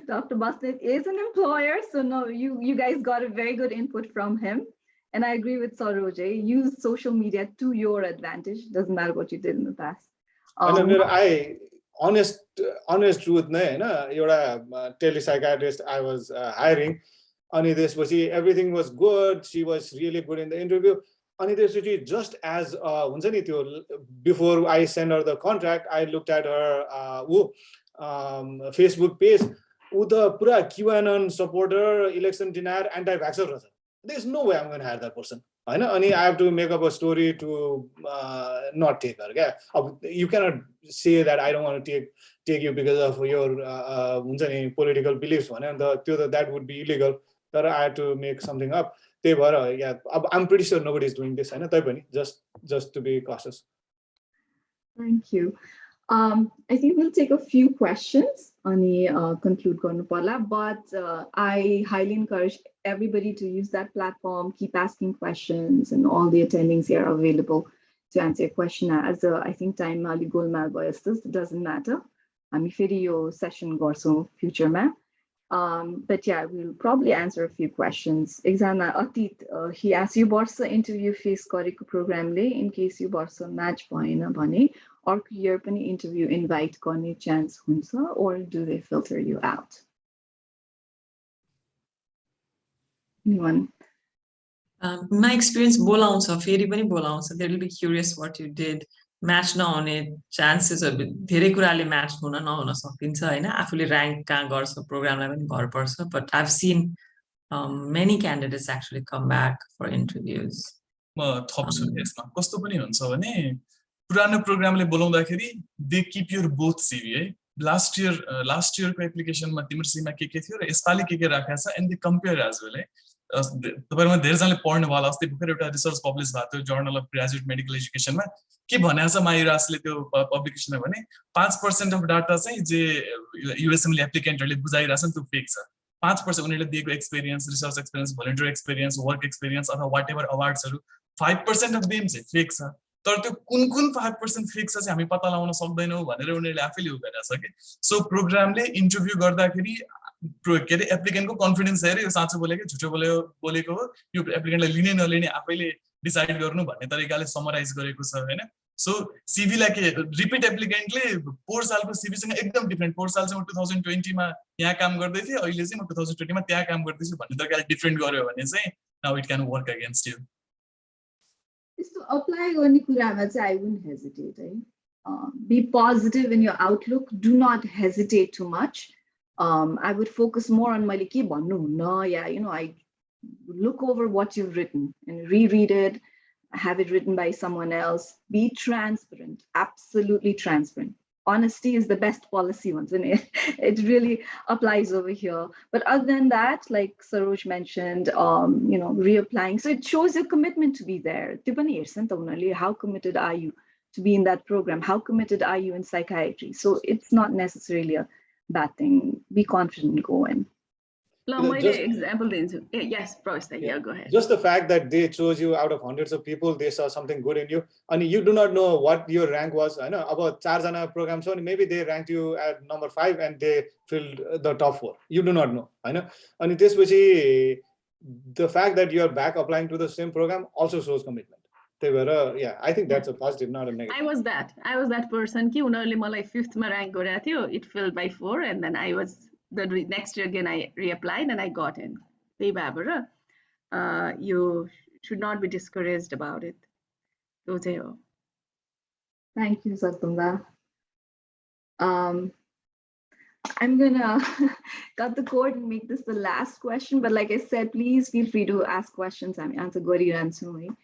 Dr. Basnet is an employer. So no, you guys got a very good input from him. And I agree with Saroj. Use social media to your advantage. Doesn't matter what you did in the past. I honest truth नै हैन एउटा telepsychiatrist I was hiring अनि त्यसपछि everything was good. She was really good in the interview. अनि त्यसपछि just as हुन्छ नि त्यो before I send her the contract I looked at her Facebook page उ त पुरा QAnon supporter election denier anti-vaxxer रहेछ there's no way I'm going to hire that person हैन अनि I have to make up a story to not take her क्या अब you cannot say that I don't want to take you because of your हुन्छ नि political beliefs भने अन्त त्यो त that would be illegal तर I had to make something up त्यही भएर yeah I'm pretty sure nobody is doing this हैन तै पनि just to be cautious. Thank you. I think we'll take a few questions अनि conclude गर्नु पर्ला but I highly encourage everybody to use that platform, keep asking questions and all the attendings here are available to answer your question as I think time मा अलि गोलमाल भयो जस्तो doesn't matter हामी फेरि यो session गर्छौं future मा but yeah we'll probably answer a few questions एकजना अतीत he asked you वर्ष interview face गरेको प्रोग्रामले in case you वर्ष match भएन भने अर्को year पनि interview invite गर्ने chance हुन्छ or do they filter you out anyone my experience बोलाउँछ फेरि पनि बोलाउँछ they will be curious what you did match नहुने chances धेरै कुराले match हुन नहुन सकिन्छ हैन आफूले rank कहाँ गर्छ प्रोग्रामलाई पनि भर पर्छ but I've seen many candidates actually come back for interviews म थप्छु यसमा कस्तो पनि हुन्छ भने पुरानो प्रोग्रामले बोलाउँदाखेरि they keep your both CV है last year को एप्लिकेसनमा तिम्रो CV मा के थियो र यसपालि के राखेको छ and they compare as well है तपाईहरुमा धेरै जनाले पढ्नु होला अस्ति भर्खर एउटा रिसर्च पब्लिश भएको थियो जर्नल अफ ग्रेजुएट मेडिकल एजुकेसनमा के भनेको छ माइरासले त्यो पब्लिकेसनमा भने 5% अफ डाटा चाहिँ जे युएसएमले एप्लिकेन्टहरुले बुझाइराछन् त्यो फेक छ 5% उनीहरुले दिएको experience research experience volunteer experience work experience अथवा व्हाटएभर अवार्ड्सहरु 5% अफ देम चाहिँ फेक छ तर त्यो कुन 5% फिक्स चाहिँ हामी पत्ता लगाउन सक्दैनौँ भनेर उनीहरूले आफैले उ गरेछ कि सो प्रोग्रामले इन्टरभ्यू गर्दाखेरि के अरे एप्लिकेन्टको कन्फिडेन्स हेऱ्यो यो साँचो बोलेको झुटो बोलेको हो यो एप्लिकेन्टलाई लिने नलिने आफैले डिसाइड गर्नु भन्ने तरिकाले समराइज गरेको छ हैन सो सिभीलाई के रिपिट एप्लिकेन्टले 4 सालको सिभीसँग एकदम डिफरेन्ट 4 साल चाहिँ म 2020 मा यहाँ काम गर्दै थिएँ अहिले चाहिँ म 2020 मा त्यहाँ काम गर्दैछु भन्ने तरिकाले डिफरेन्ट गर्यो भने चाहिँ now it can work against you त्यस्तो अप्लाई गर्ने कुरामा चाहिँ आई वुडन्ट हेजिटेट है be positive in your outlook do not hesitate too much I would focus more on मैले के भन्नुहुन्न या you know I look over what you've written and reread it, have it written by someone else. Be transparent, absolutely transparent. Honesty is the best policy once in it. It really applies over here. But other than that, like Saroj mentioned, you know, reapplying. So it shows your commitment to be there. How committed are you to be in that program? How committed are you in psychiatry? So it's not necessarily a bad thing. Be confident, go in. Example, yes, Professor, yeah, go ahead. Just the fact that they chose you out of hundreds of people, they saw something good in you, and you do not know what your rank was. I know about 4 jana programs, so maybe they ranked you at number 5 and they filled the top 4. You do not know. I know, and this was the fact that you are back applying to the same program also shows commitment. They were, yeah, I think that's a positive, not a negative. I was that person. Ki unarle malai 5th ma rank gareko थियो. It filled by 4, and then I was the next year again. I reapplied and I got in. त्यही भएर you should not be discouraged about it. त्यो चाहिँ हो. Thank you, Satunda. I'm gonna cut the cord and make this the last question. But like I said, please feel free to ask questions. I'm answer गरिरहन्छु है.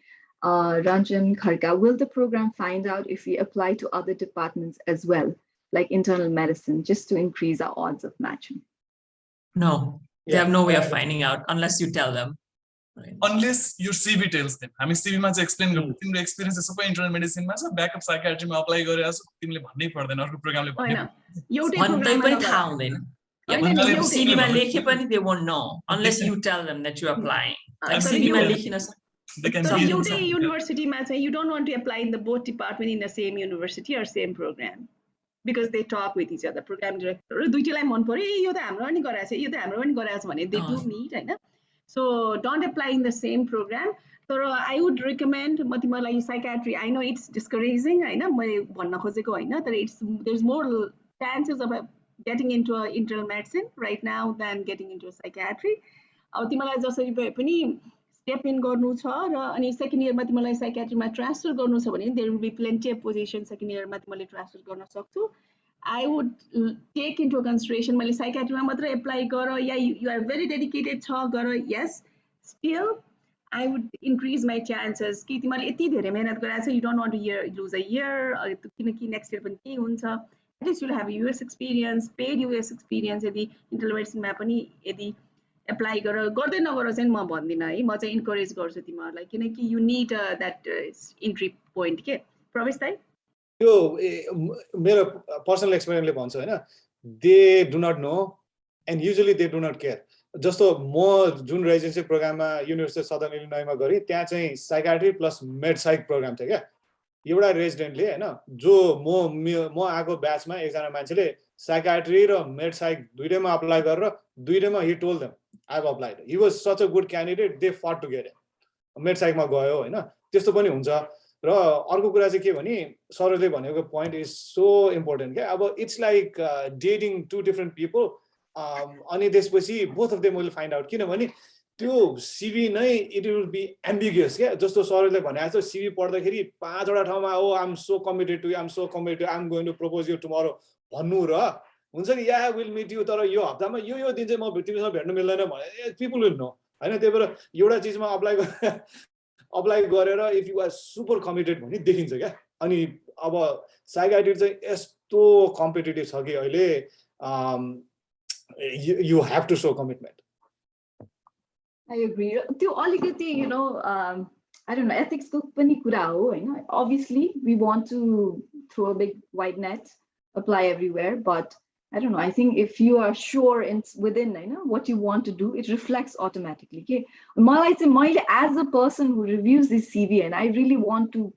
Ranjan Kharka, will the program find out if we apply to other departments as well, like internal medicine, just to increase our odds of matching? No, they have no way of finding out unless you tell them. Right. Unless your CV tells them. हामी CV मा चाहिँ explain गर्छौँ तिम्रो experience चाहिँ सबै internal मेडिसिनमा छ backup साइकियाट्रीमा apply गरेर तिमीले भन्नै पर्दैन अर्को प्रोग्रामले भन्दै पनि थाहा हुँदैन CV मा लेखे पनि they won't know unless you tell them that you're applying. CV मा लेखिन So एउटै युनिभर्सिटीमा चाहिँ you don't want to apply in the both department in the same university or same program because they talk with each other. Program director दुईटैलाई मन पर्यो यो त हाम्रो पनि गराछ यो त हाम्रो पनि गराछ भने they do meet हैन. So don't apply in the same program. So I would recommend म तिमीलाई psychiatry. I know it's discouraging हैन मैले भन्न खोजेको हैन तर there's more chances of getting into a internal medicine right now than getting into a psychiatry. अब तिमीलाई जसरी भए पनि step in गर्नु छ र अनि सेकेन्ड इयरमा तिमीलाई साइकियाट्रीमा ट्रान्सफर गर्नु छ भने there will be plenty of position second इयरमा तिमीले ट्रान्सफर गर्न सक्छौ. I would take into consideration मैले साइकियाट्रीमा मात्र एप्लाई गर या you are very dedicated छ गर yes still I would increase my chances कि तिमीले यति धेरै मेहनत गरेछ you don't want to lose a year किनकि नेक्स्ट इयर पनि के हुन्छ at least you'll have a US experience paid US experience यदि internal medicine मा पनि यदि एप्लाई गर्दै नगर चाहिँ म भन्दिन है म चाहिँ इन्करेज गर्छु तिमीहरूलाई किनकि you need that entry point के प्रवेश दाइ त्यो मेरो पर्सनल एक्सपिरियन्सले भन्छ हैन they do not know and usually they do not care. जस्तो म जुन रेजिडेन्सी प्रोग्राममा युनिभर्सिटी सदर्न इलिनोइमा गरे त्यहाँ चाहिँ साइकियाट्री प्लस मेड साइक प्रोग्राम थियो क्या एउटा रेजिडेन्टले हैन जो म आको ब्याचमा एकजना मान्छेले साइकियाट्री र मेड साइक दुईटैमा अप्लाई गरेर दुईटैमा he told them I've applied. He was such a good candidate. They fought to get it. Med psych मा गयो हैन त्यस्तो पनि हुन्छ र अर्को कुरा चाहिँ के भने सरले भनेको point is so important के अब it's like dating two different people अनि त्यसपछि both of them will find out किनभने त्यो CV नै it will be ambiguous के जस्तो सरले भनेको छ CV पढ्दाखेरि 5 वटा ठाउँमा oh I'm so committed to you I'm going to propose you tomorrow भन्नु र हुन्छ नि या विल मिट यु तर यो हप्तामा यो दिन चाहिँ म तिमीसँग भेट्न मिल्दैन भने पिपल विल नो हैन त्यही भएर एउटा चीजमा अप्लाई गरेर if you are super committed भन्ने देखिन्छ क्या अनि अब साइकियाट्री चाहिँ यस्तो कम्पिटिटिभ छ कि अहिले you have to show commitment. I agree. त्यो अलिकति you know I don't know ethics को पनि कुरा हो हैन. Obviously we want to throw a big wide net, apply everywhere, but I don't know. I think if you are sure within what you want to do, it reflects automatically. Okay, मलाई चाहिँ मैले as a person who reviews this CV and I really want to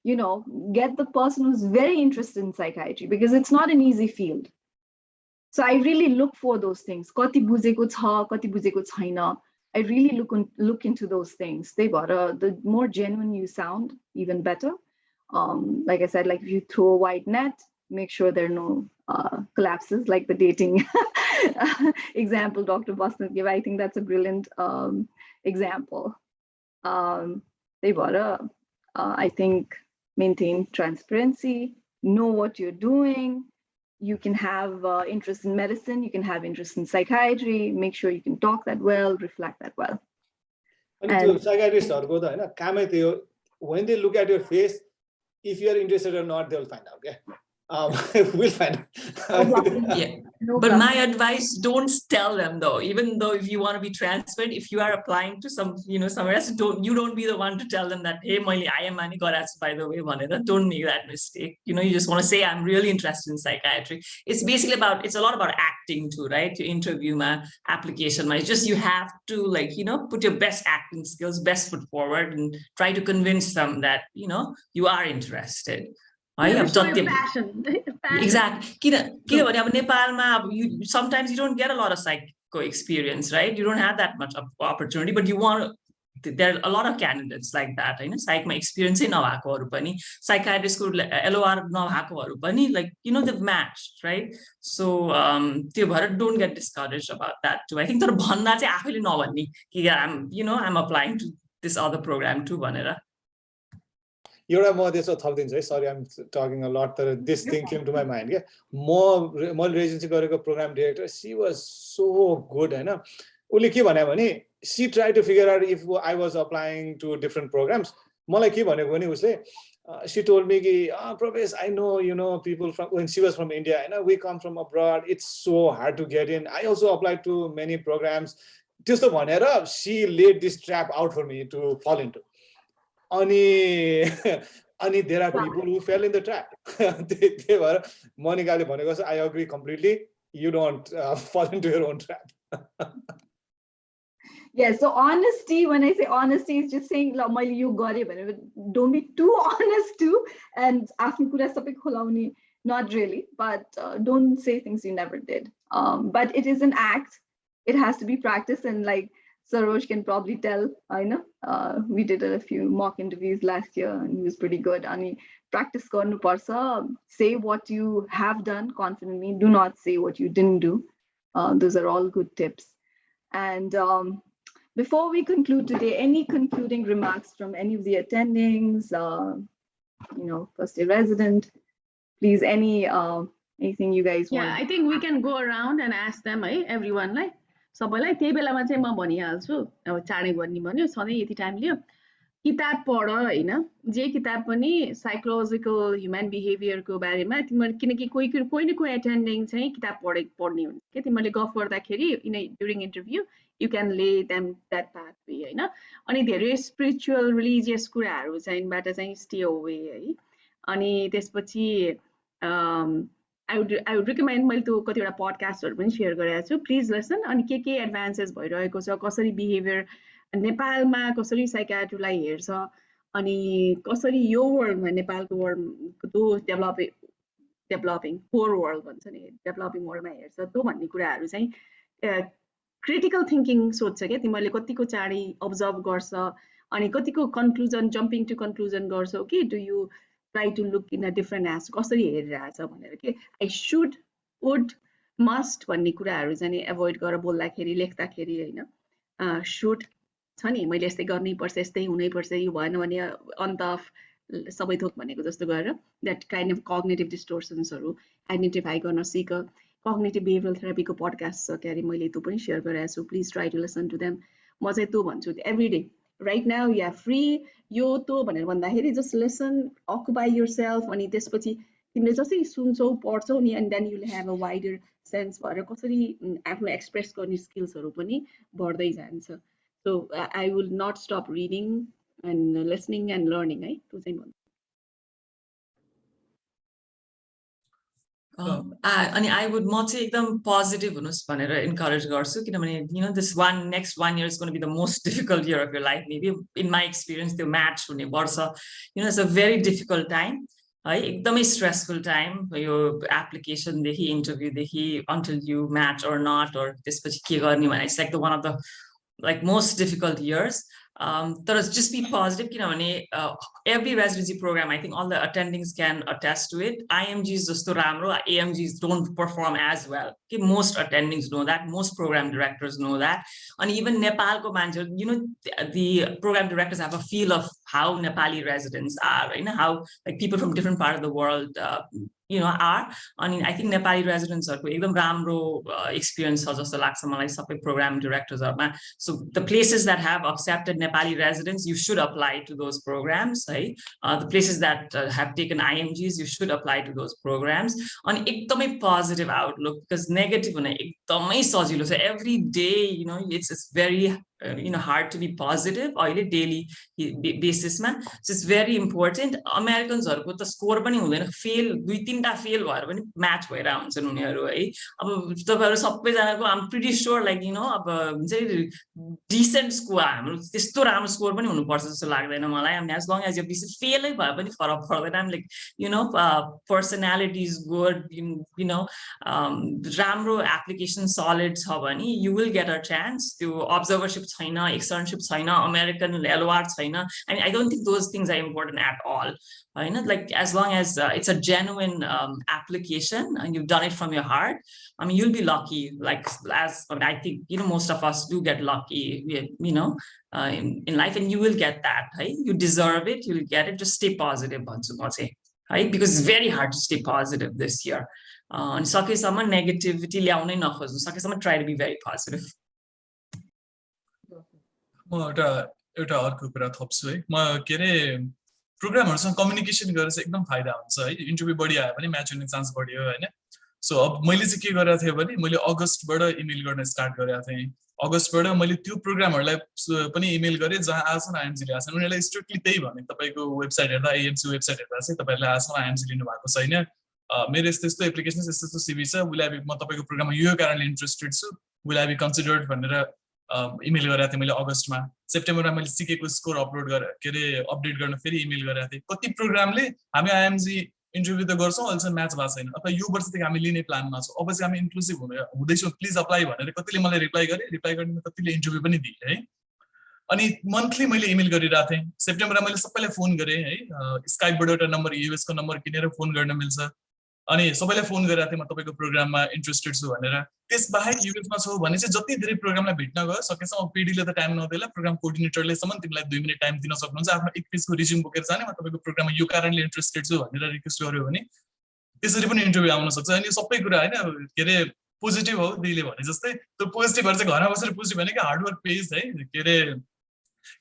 you know, get the person who's very interested in psychiatry, because it's not an easy field. So I really look for those things. Kati bujeko cha, kati bujeko chaina. I really look into those things. The more genuine you sound, even better. Like I said, like if you throw a wide net, make sure there are no collapses, like the dating example Dr. Boston gave. I think that's a brilliant example. I think maintain transparency, know what you're doing. You can have interest in medicine, you can have interest in psychiatry, make sure you can talk that well, reflect that well. And psychiatrists when they look at your face, if you are interested or not, they'll find out. Okay, we'll find out. Yeah. But my advice, don't tell them though, even though if you want to be transparent, if you are applying to some, you know, somewhere else, don't be the one to tell them that, hey, I am Mani Goras, by the way, don't make that mistake. You know, you just want to say, I'm really interested in psychiatry. It's basically it's a lot about acting too, right? Your interview, my application, it's just, you have to, like, you know, put your best acting skills, best foot forward, and try to convince them that, you know, you are interested. Passion. Exactly. Sometimes you don't get a lot of psycho experience, right? You don't have that much opportunity, but you want to, there are a lot of candidates like that. You know, psych experience in psychiatrist LOR like, you know, they've matched, right? So don't get discouraged about that too. I think I'm applying to this other program too, sorry, I'm talking a lot. This thing came to my mind. Yeah, more residency program director. She was so good, she tried to figure out if I was applying to different programs. She told me, Professor, I know, you know, people from, when she was from India, we come from abroad. It's so hard to get in. I also applied to many programs. Just the one era, she laid this trap out for me to fall into. There are people who fell in the trap. They were Monica. I agree completely. You don't fall into your own trap. Yeah, so honesty, when I say honesty, is just saying, don't be too honest too. And not really, but don't say things you never did. But it is an act. It has to be practiced, and like Saroj can probably tell, I know, we did a few mock interviews last year and he was pretty good. Ani practice garnu parcha, say what you have done confidently, do not say what you didn't do. Those are all good tips. And before we conclude today, any concluding remarks from any of the attendings, you know, first year resident, please, anything you guys want? Yeah, I think we can go around and ask them, everyone, like, सबैलाई त्यही बेलामा चाहिँ म भनिहाल्छु अब चाँडै भन्ने भन्यो सधैँ यति टाइम लियो किताब पढ हैन जे किताब पनि साइकोलोजिकल ह्युमन बिहेभियरको बारेमा तिमीले किनकि कोही न कोही एटेन्डिङ चाहिँ किताब पढ्ने हुन्छ के तिमीले गफ गर्दाखेरि ड्युरिङ इन्टरभ्यू यु क्यान ले देम द्याट पाथवे हैन अनि धेरै स्पिरिचुअल रिलिजियस कुराहरू चाहिँबाट चाहिँ स्टे अवे है अनि त्यसपछि I would recommend मैले त्यो कतिवटा पडकास्टहरु पनि शेयर गरेको छु प्लिज लिसन अनि के एडभान्सेस भइरहेको छ कसरी बिहेभियर नेपालमा कसरी साइकियाट्रीलाई हेर्छ अनि कसरी यो वर्ल्डमा नेपालको वर्ल्ड त्यो डेभलपिङ पोर वर्ल्ड भन्छ नि डेभलपिङ वर्ल्डमा हेर्छ त्यो भन्ने कुराहरु चाहिँ क्रिटिकल थिंकिङ सोध्छ के तिमीले कतिको चाँडै अब्जर्भ गर्छ अनि कतिको कन्क्लुजन जम्पिङ टु कन्क्लुजन गर्छौ कि do you try to look in a different aspect कसरी हेरिरहेछ भनेर के I should would must भन्ने कुराहरु चाहिँ एभोइड गरेर बोल्दाखेरि लेख्दाखेरि हैन should छ नि मैले यस्तै गर्नै पर्छ यस्तै हुनै पर्छ यो भएन भने अन्त सबै थोक भनेको जस्तो गरेर that kind of cognitive distortionsहरु आइडेन्टिफाई गर्न सिक cognitive behavioral therapy को पडकास्ट छ क्यारे मैले त्यो पनि शेयर गरेको छु please try to listen to them म चाहिँ त्यो भन्छु every day right now you are free यो तो भनेर भन्दाखेरि just listen occupy yourself अनि त्यसपछि तिमीले जसरी सुन्छौ पढ्छौ नि and then you will have a wider sense भएर कसरी आफ्नो एक्सप्रेस गर्ने स्किल्सहरु पनि बढ्दै जान्छ so I will not stop reading and listening and learning है त्यो चाहिँ भन्छु अनि I would म चाहिँ एकदम पोजिटिभ हुनुस् भनेर इन्करेज गर्छु किनभने this next 1 year is going to be the most difficult year of your life maybe in my experience त्यो म्याच हुने वर्ष it's a very difficult time है एकदमै स्ट्रेसफुल टाइम यो एप्लिकेसन देखि इन्टरभ्यू देखि until you match or not or त्यसपछि के गर्ने भने it's like the one of the like most difficult years तर just be positive किनभने every residency program I think all the attendings can attest to it IMGs जस्तो राम्रो AMGs don't perform as well okay most attendings know that most program directors know that and even Nepalko मान्छेहरु the program directors have a feel of how Nepali residents are how like people from different part of the world are अनि I think Nepali residents हरुको एकदम राम्रो experience छ जस्तो लाग्छ मलाई सबै program directors हरुमा so the places that have accepted Nepali residents you should apply to those programs the places that have taken IMGs you should apply to those programs अनि एकदमै positive outlook because negative हुने एकदमै सजिलो छ every day it's very hard to be positive अहिले daily basis मा so it's very important Americans हरुको त score पनि हुँदैन फेल 2-3टा फेल भएर पनि म्याच भएर हुन्छन् उनीहरु है अब तपाईहरु सबै जनाको I'm pretty sure like अब हुन्छ डिसेन्ट स्कोर हाम्रो त्यस्तो राम्रो स्कोर पनि हुनुपर्छ जस्तो लाग्दैन मलाई I mean as long as you फेलै भए पनि फरक पर्दैन I'm like personality is good राम्रो एप्लिकेसन solid छ भने you will get a chance त्यो observership छैन externship छैन American LOR छैन I mean I don't think those things are important at all like as long as it's a genuine application and you've done it from your heart I mean you'll be lucky like as I think most of us do get lucky in life and you will get that you deserve it you'll get it just stay positive भन्छु म चाहिँ because it's very hard to stay positive this year and सकेसम्म negativity ल्याउनै नखोज्नु सकेसम्म try to be very positive म एउटा अर्को कुरा थप्छु है म के रे प्रोग्रामहरुसँग कम्युनिकेसन गरेर चाहिँ एकदम फाइदा हुन्छ है इन्टरभ्यु बढी आयो भने म्याच हुने चान्स बढ्यो हैन सो अब मैले चाहिँ के गरेको थिएँ भने मैले अगस्तबाट इमेल गर्न स्टार्ट गरेको थिएँ अगस्तबाट मैले त्यो प्रोग्रामहरुलाई पनि इमेल गरे जहाँ आछन् आइएमजी ले आछन् उनीहरुलाई स्ट्रिक्टली त्यही भने तपाईको वेबसाइट हेर्दा एएमसी वेबसाइट हेर्दा चाहिँ तपाईहरुले आछन् आइएमजी लिनु भएको छैन मेरो यस्तो एप्लिकेसन यस्तो सीवी छ विल आई बी म तपाईको प्रोग्राममा यो कारणले इन्ट्रेस्टेड छु विल आई बी कन्सिडर्ड भनेर इमेल गरेको थिएँ मैले अगस्तमा सेप्टेम्बरमा मैले सिकेको स्कोर अपलोड गरेर के रे अपडेट गर्न फेरि इमेल गरेको थिएँ कति प्रोग्रामले हामी आइएमजी इन्टरभ्यु त गर्छौं अहिले म्याच भएको छैन अथवा यो वर्षदेखि हामी लिने प्लानमा छौं अब चाहिँ हामी इन्क्लुसिभ हुँदैछौं प्लिज अप्लाई भनेर कतिले मलाई रिप्लाई गर्ने कतिले इन्टरभ्यु पनि दिए है अनि मन्थली मैले इमेल गरिरहेको थिएँ सेप्टेम्बरमा मैले सबैलाई फोन गरेँ है स्काइपबाट एउटा नम्बर युएस को नम्बर किनेर फोन गर्न मिल्छ अनि सबैलाई फोन गरिरहेको थिएँ म तपाईको प्रोग्राममा इन्ट्रेस्टेड छु भनेर त्यसबाहेक युएसमा छौ भने चाहिँ जति धेरै प्रोग्रामलाई भेट्न गयो सकेसम्म पीडीले त टाइम नदेला प्रोग्राम कोअर्डिनेटरले सम्म तिमीलाई 2 मिनेट टाइम दिन सक्नुहुन्छ आफ्नो एक पेजको रिज्युम बोकेर जाने म तपाईको प्रोग्राममा यो कारणले इन्ट्रेस्टेड छु भनेर रिक्वेस्ट गर्यो भने त्यसरी पनि इन्टरभ्यु आउन सक्छ अनि सबै कुरा हैन के रे पोजिटिभ हो दिले भने जस्तै त्यो पोजिटिभहरु चाहिँ घरमा बसेर पोजिटिभ भनेको हार्ड वर्क पेज है के रे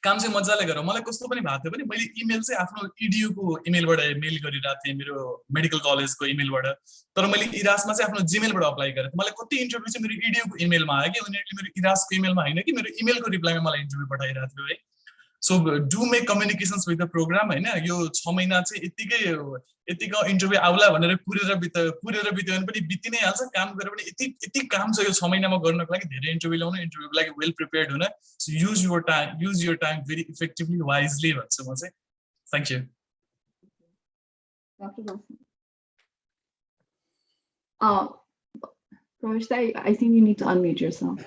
काम चाहिँ मजाले गर मलाई कस्तो पनि भएको थियो भने मैले इमेल चाहिँ आफ्नो इडियू को इमेलबाट मेल गरिरहेको थिएँ मेरो मेडिकल कलेजको इमेलबाट तर मैले इरासमा चाहिँ आफ्नो जीमेलबाट अप्लाई गरेँ मलाई कति इन्टरभ्यु चाहिँ मेरो इडियू को इमेलमा आयो कि उनीहरुले मेरो इरासको इमेलमा हैन कि मेरो इमेलको रिप्लाईमा मलाई इन्टरभ्यु पठाइरहेको थियो है so do make communications with the programme हैन यो 6 महिना चाहिँ यतिको इन्टरभ्यु आउला भनेर कुरेर बित्यो भने पनि बिति नै हाल्छ काम गरेर पनि यति काम छ यो 6 महिनामा गर्नको लागि धेरै इन्टरभ्यु ल्याउनु इन्टरभ्युको लागि वेल प्रिपेयर्ड हुन so use your time very effectively wisely भन्छु म चाहिँ thank you Pravesh, I think you need to unmute yourself.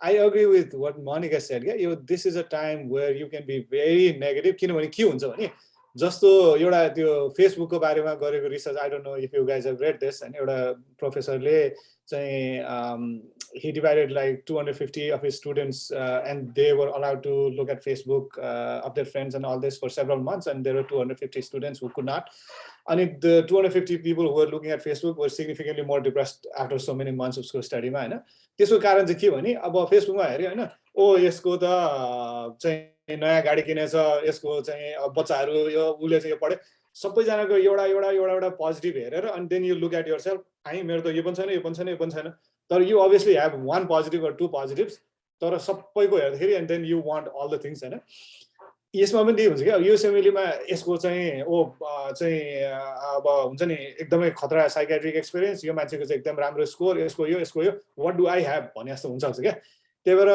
I agree with what Monica said. Yeah, this is a time where you can be very negative. किनभने के हुन्छ भने जस्तो एउटा त्यो फेसबुकको बारेमा गरेको research I don't know if you guys have read this and एउटा प्रोफेसरले चाहिँ he divided like 250 of his students and they were allowed to look at Facebook of their friends and all this for several months and there were 250 students who could not. And the 250 people who were looking at Facebook were significantly more depressed after so many months of school study मा हैन त्यसको कारण चाहिँ के भने अब फेसबुकमा हेर्यो हैन ओ यसको त चाहिँ नयाँ गाडी किनेछ यसको चाहिँ बच्चाहरु यो उले चाहिँ यो पढे सबैजनाको एउटा पोजिटिभ हेरेर and then you look at yourself I मेरो त यो पनि छैन तर you obviously have one positive or two positives तर सबैको हेर्दाखेरि and then you want all the things हैन यसमा पनि त्यही हुन्छ क्या युएसएमएलीमा यसको चाहिँ अब हुन्छ नि एकदमै खतरा साइकेट्रिक एक्सपिरियन्स यो मान्छेको चाहिँ एकदम राम्रो स्कोर यसको yo what do I have भने जस्तो हुन्छ क्या त्यही भएर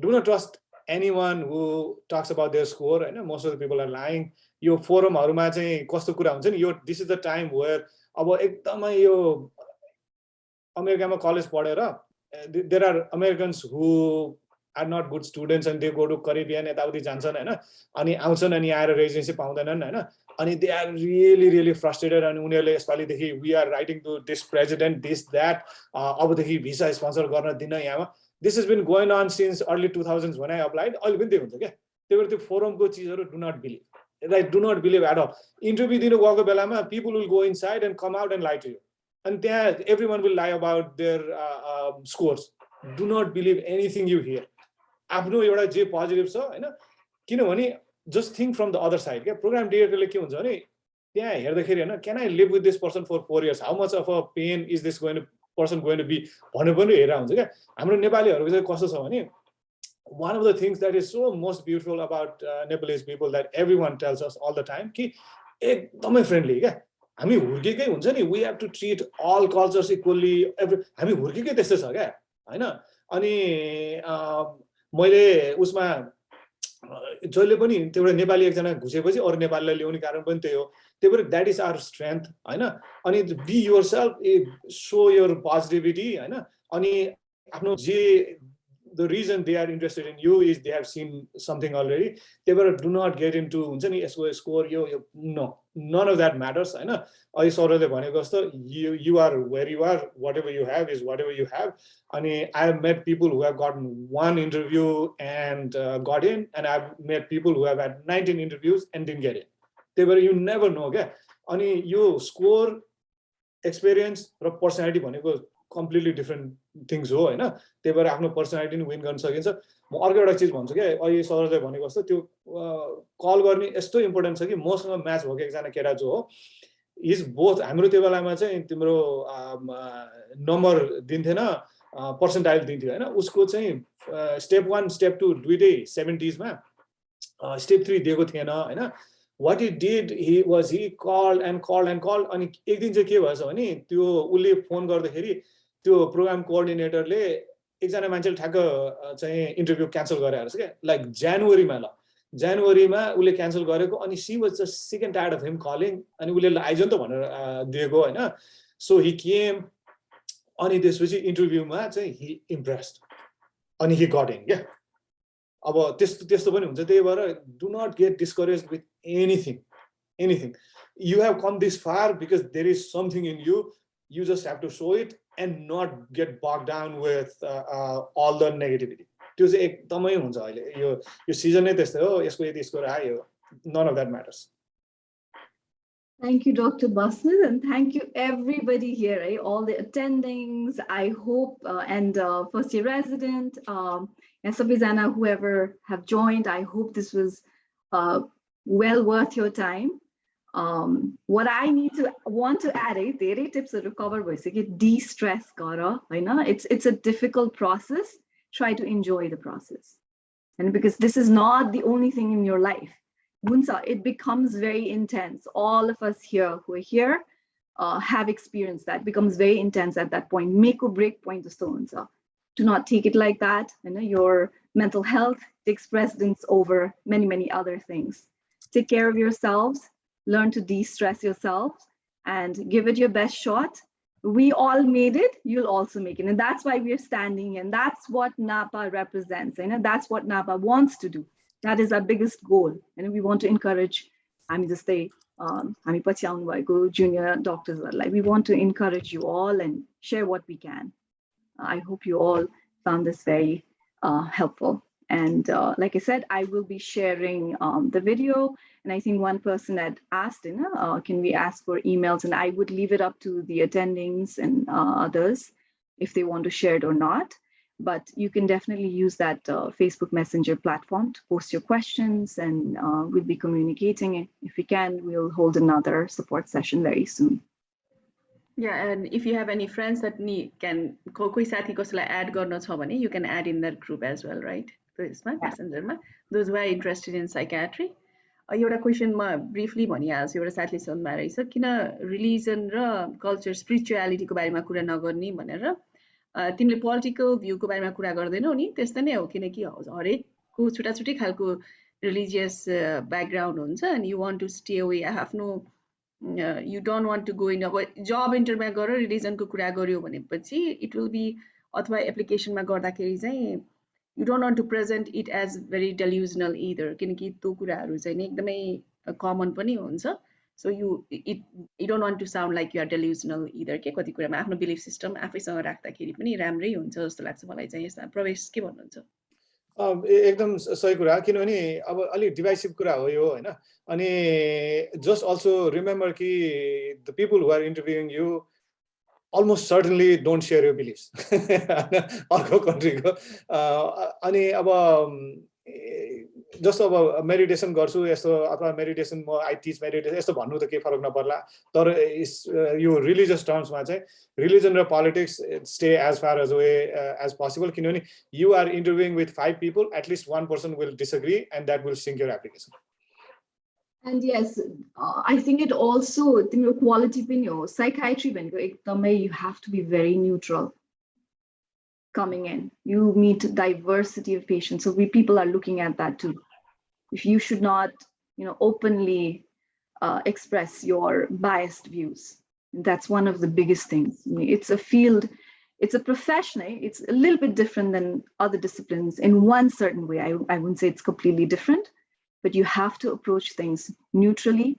do not trust anyone who talks about their score हैन most of the people are lying यो फोरमहरुमा चाहिँ कस्तो कुरा हुन्छ नि यो this is the time where अब एकदमै यो अमेरिकामा कलेज पढेर there are Americans who are not good students and they go to Caribbean यताउति जान्छन् हैन अनि आउँछन् अनि आएर रेजिडेन्सी पाउँदैनन् हैन अनि दे आर रियली फ्रस्ट्रेटेड अनि उनीहरूले यसपालिदेखि we are writing to this president this that अबदेखि भिसा स्पोन्सर गर्न दिन यहाँमा this is been going on since early 2000s when I applied अहिले पनि त्यही हुन्छ क्या त्यही भएर त्यो फोरमको चिजहरू do not believe right do not believe at all interview दिनु गएको बेलामा people will go inside and come out and lie to you and there everyone will lie about their scores. Do not believe anything you hear. आफ्नो एउटा जे positive छ हैन किनभने just think from the other side के programme डाइरेक्टरले के हुन्छ भने त्यहाँ हेर्दाखेरि हैन can I live with this person for 4 years how much of a pain is this person going to be भन्ने पनि हेरेर हुन्छ के हाम्रो नेपालीहरुको चाहिँ कस्तो छ भने one of the things that is so most beautiful about Nepalese people that everyone tells us all the time कि एकदमै फ्रेन्डली के हामी हुर्केकै हुन्छ नि we have to treat all cultures equally हामी हुर्केकै त्यस्तै छ क्या हैन अनि मैले उसमा जहिले पनि त्यो एउटा नेपाली एकजना घुसेपछि अरु नेपालीलाई ल्याउने कारण पनि त्यही हो त्यही भएर that is our strength हैन अनि be yourself show your positivity हैन अनि आफ्नो जे the reason they are interested in you is they have seen something already they were do not get into हुन्छ नि यसको स्कोर यो no none of that matters हैन अहिले सरले भनेको जस्तो you are where you are whatever you have is whatever you have अनि I have met people who have gotten one interview and got in and I have met people who have had 19 interviews and didn't get in they were you never know क्या अनि यो score experience र personality भनेको completely different things हो हैन त्यही भएर आफ्नो पर्सनालिटी नि विन गर्न सकिन्छ म अर्को एउटा चीज भन्छु के अहिले सरले भनेको जस्तो त्यो कल गर्ने यस्तो इम्पोर्टेन्ट छ कि मसँग म्याच भएको एकजना केटा जो हो इज बोथ हाम्रो त्यो बेलामा चाहिँ तिम्रो नम्बर दिन्थेन पर्सेन्टाइल दिन्थ्यो हैन उसको चाहिँ स्टेप 1 स्टेप 2 दुईटै 70s मा स्टेप 3 दिएको थिएन हैन what he did he called and called अनि एक दिन चाहिँ के भएछ भने त्यो उले फोन गर्दाखेरि त्यो प्रोग्राम कोअर्डिनेटरले एकजना मान्छेले ठ्याक्क चाहिँ इन्टरभ्यु क्यान्सल गरेर छ के लाइक जनवरीमा उले क्यान्सल गरेको अनि she was just sick and tired of him calling अनि उले आइज नि त भनेर दिएको हैन सो ही केम अनि त्यसपछि इन्टरभ्युमा चाहिँ ही इम्प्रेस्ड अनि ही गट इन के अब त्यस्तो पनि हुन्छ त्यही भएर do not get discouraged with anything you have come this far because there is something in you you just have to show it and not get bogged down with all the negativity त्यो चाहिँ एकदमै हुन्छ अहिले यो season नै त्यस्तै हो यसको यदि स्कोर आयो none of that matters. Thank you, Dr. Basir, and thank you everybody here, right? All the attendings, I hope, and first year resident, and Sabizana, whoever have joined, I hope this was well worth your time. What I want to add is there tips to recover basically de-stress kara, it's a difficult process. Try to enjoy the process, and because this is not the only thing in your life. It becomes very intense. All of us here who are here have experienced that. It becomes very intense at that point. Make or break point of stones. Do not take it like that. Your mental health takes precedence over many other things. Take care of yourselves. Learn to de-stress yourselves and give it your best shot. We all made it. You'll also make it, and that's why we're standing. And that's what NAPA represents. That's what NAPA wants to do. That is our biggest goal, and we want to encourage. I'm just say, junior doctors. Like we want to encourage you all and share what we can. I hope you all found this very helpful. And like I said, I will be sharing the video. And I think one person had asked, can we ask for emails? And I would leave it up to the attendings and others if they want to share it or not. But you can definitely use that Facebook Messenger platform to post your questions, and we'll be communicating. If we can, we'll hold another support session very soon. Yeah, and if you have any friends that can koi sathi kasai add garna cha bhane, you can add in that group as well, right? त्यसमा प्यासेन्जरमा those were interested in psychiatry एउटा question म briefly भनिहाल्छु एउटा साथीले सोध्नु रहेछ किन रिलिजन र कल्चर स्पिरिचुअलिटीको बारेमा कुरा नगर्ने भनेर तिमीले पोलिटिकल भ्यूको बारेमा कुरा गर्दैनौ नि त्यस्तै नै हो किनकि हरेकको छुट्टा छुट्टै खालको रिलिजियस ब्याकग्राउन्ड हुन्छ and you want to stay away आफ्नो you don't want to go in अब जब इन्टरभ्यूमा गरेर रिलिजनको कुरा गर्यो भनेपछि इट विल बी अथवा एप्लिकेसनमा गर्दाखेरि चाहिँ you don't want to present it as very delusional either किनकि त्यो कुराहरू चाहिँ नि एकदमै कमन पनि हुन्छ so you don't want to sound like you are delusional either के कति कुरामा आफ्नो बिलिफ सिस्टम आफैसँग राख्दाखेरि पनि राम्रै हुन्छ जस्तो लाग्छ मलाई चाहिँ यसमा प्रवेश के भन्नुहुन्छ एकदम सही कुरा किनभने अब अलिक डिभाइसिभ कुरा हो यो हैन अनि जस्ट अल्सो रिमेम्बर कि the people who are interviewing you almost certainly don't share your beliefs अर्को कन्ट्रीको अनि अब जस्तो अब मेडिटेसन गर्छु यस्तो अथवा मेडिटेसन म आई टिच मेडिटेसन यस्तो भन्नु त केही फरक नपर्ला तर यो रिलिजियस टर्म्समा चाहिँ रिलिजन र politics stay as far as way as possible किनभने you are interviewing with 5 people at least one person will disagree and that will sink your application. And yes, I think it also, the quality of psychiatry, you have to be very neutral coming in. You meet diversity of patients, so people are looking at that too. If you should not, openly express your biased views, that's one of the biggest things. It's a field, it's a profession. It's a little bit different than other disciplines in one certain way. I wouldn't say it's completely different. But you have to approach things neutrally.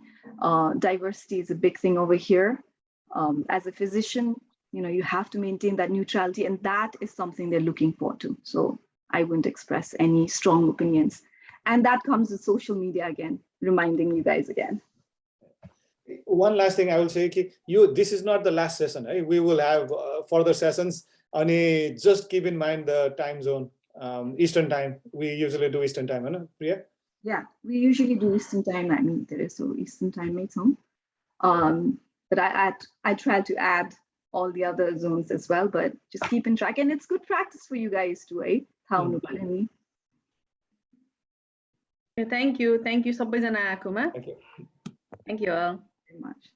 Diversity is a big thing over here. As a physician, you have to maintain that neutrality, and that is something they're looking for too. So I wouldn't express any strong opinions. And that comes with social media again, reminding you guys again. One last thing I will say, this is not the last session. Right? We will have further sessions. And just keep in mind the time zone, Eastern time. We usually do Eastern time, right, Priya? Yeah, we usually do Eastern time. I mean, there is so Eastern time makes some. But I try to add all the other zones as well. But just keep in track, and it's good practice for you guys too, right? How nobody. Thank you, sabajana akuma. Thank you. Thank you all very much.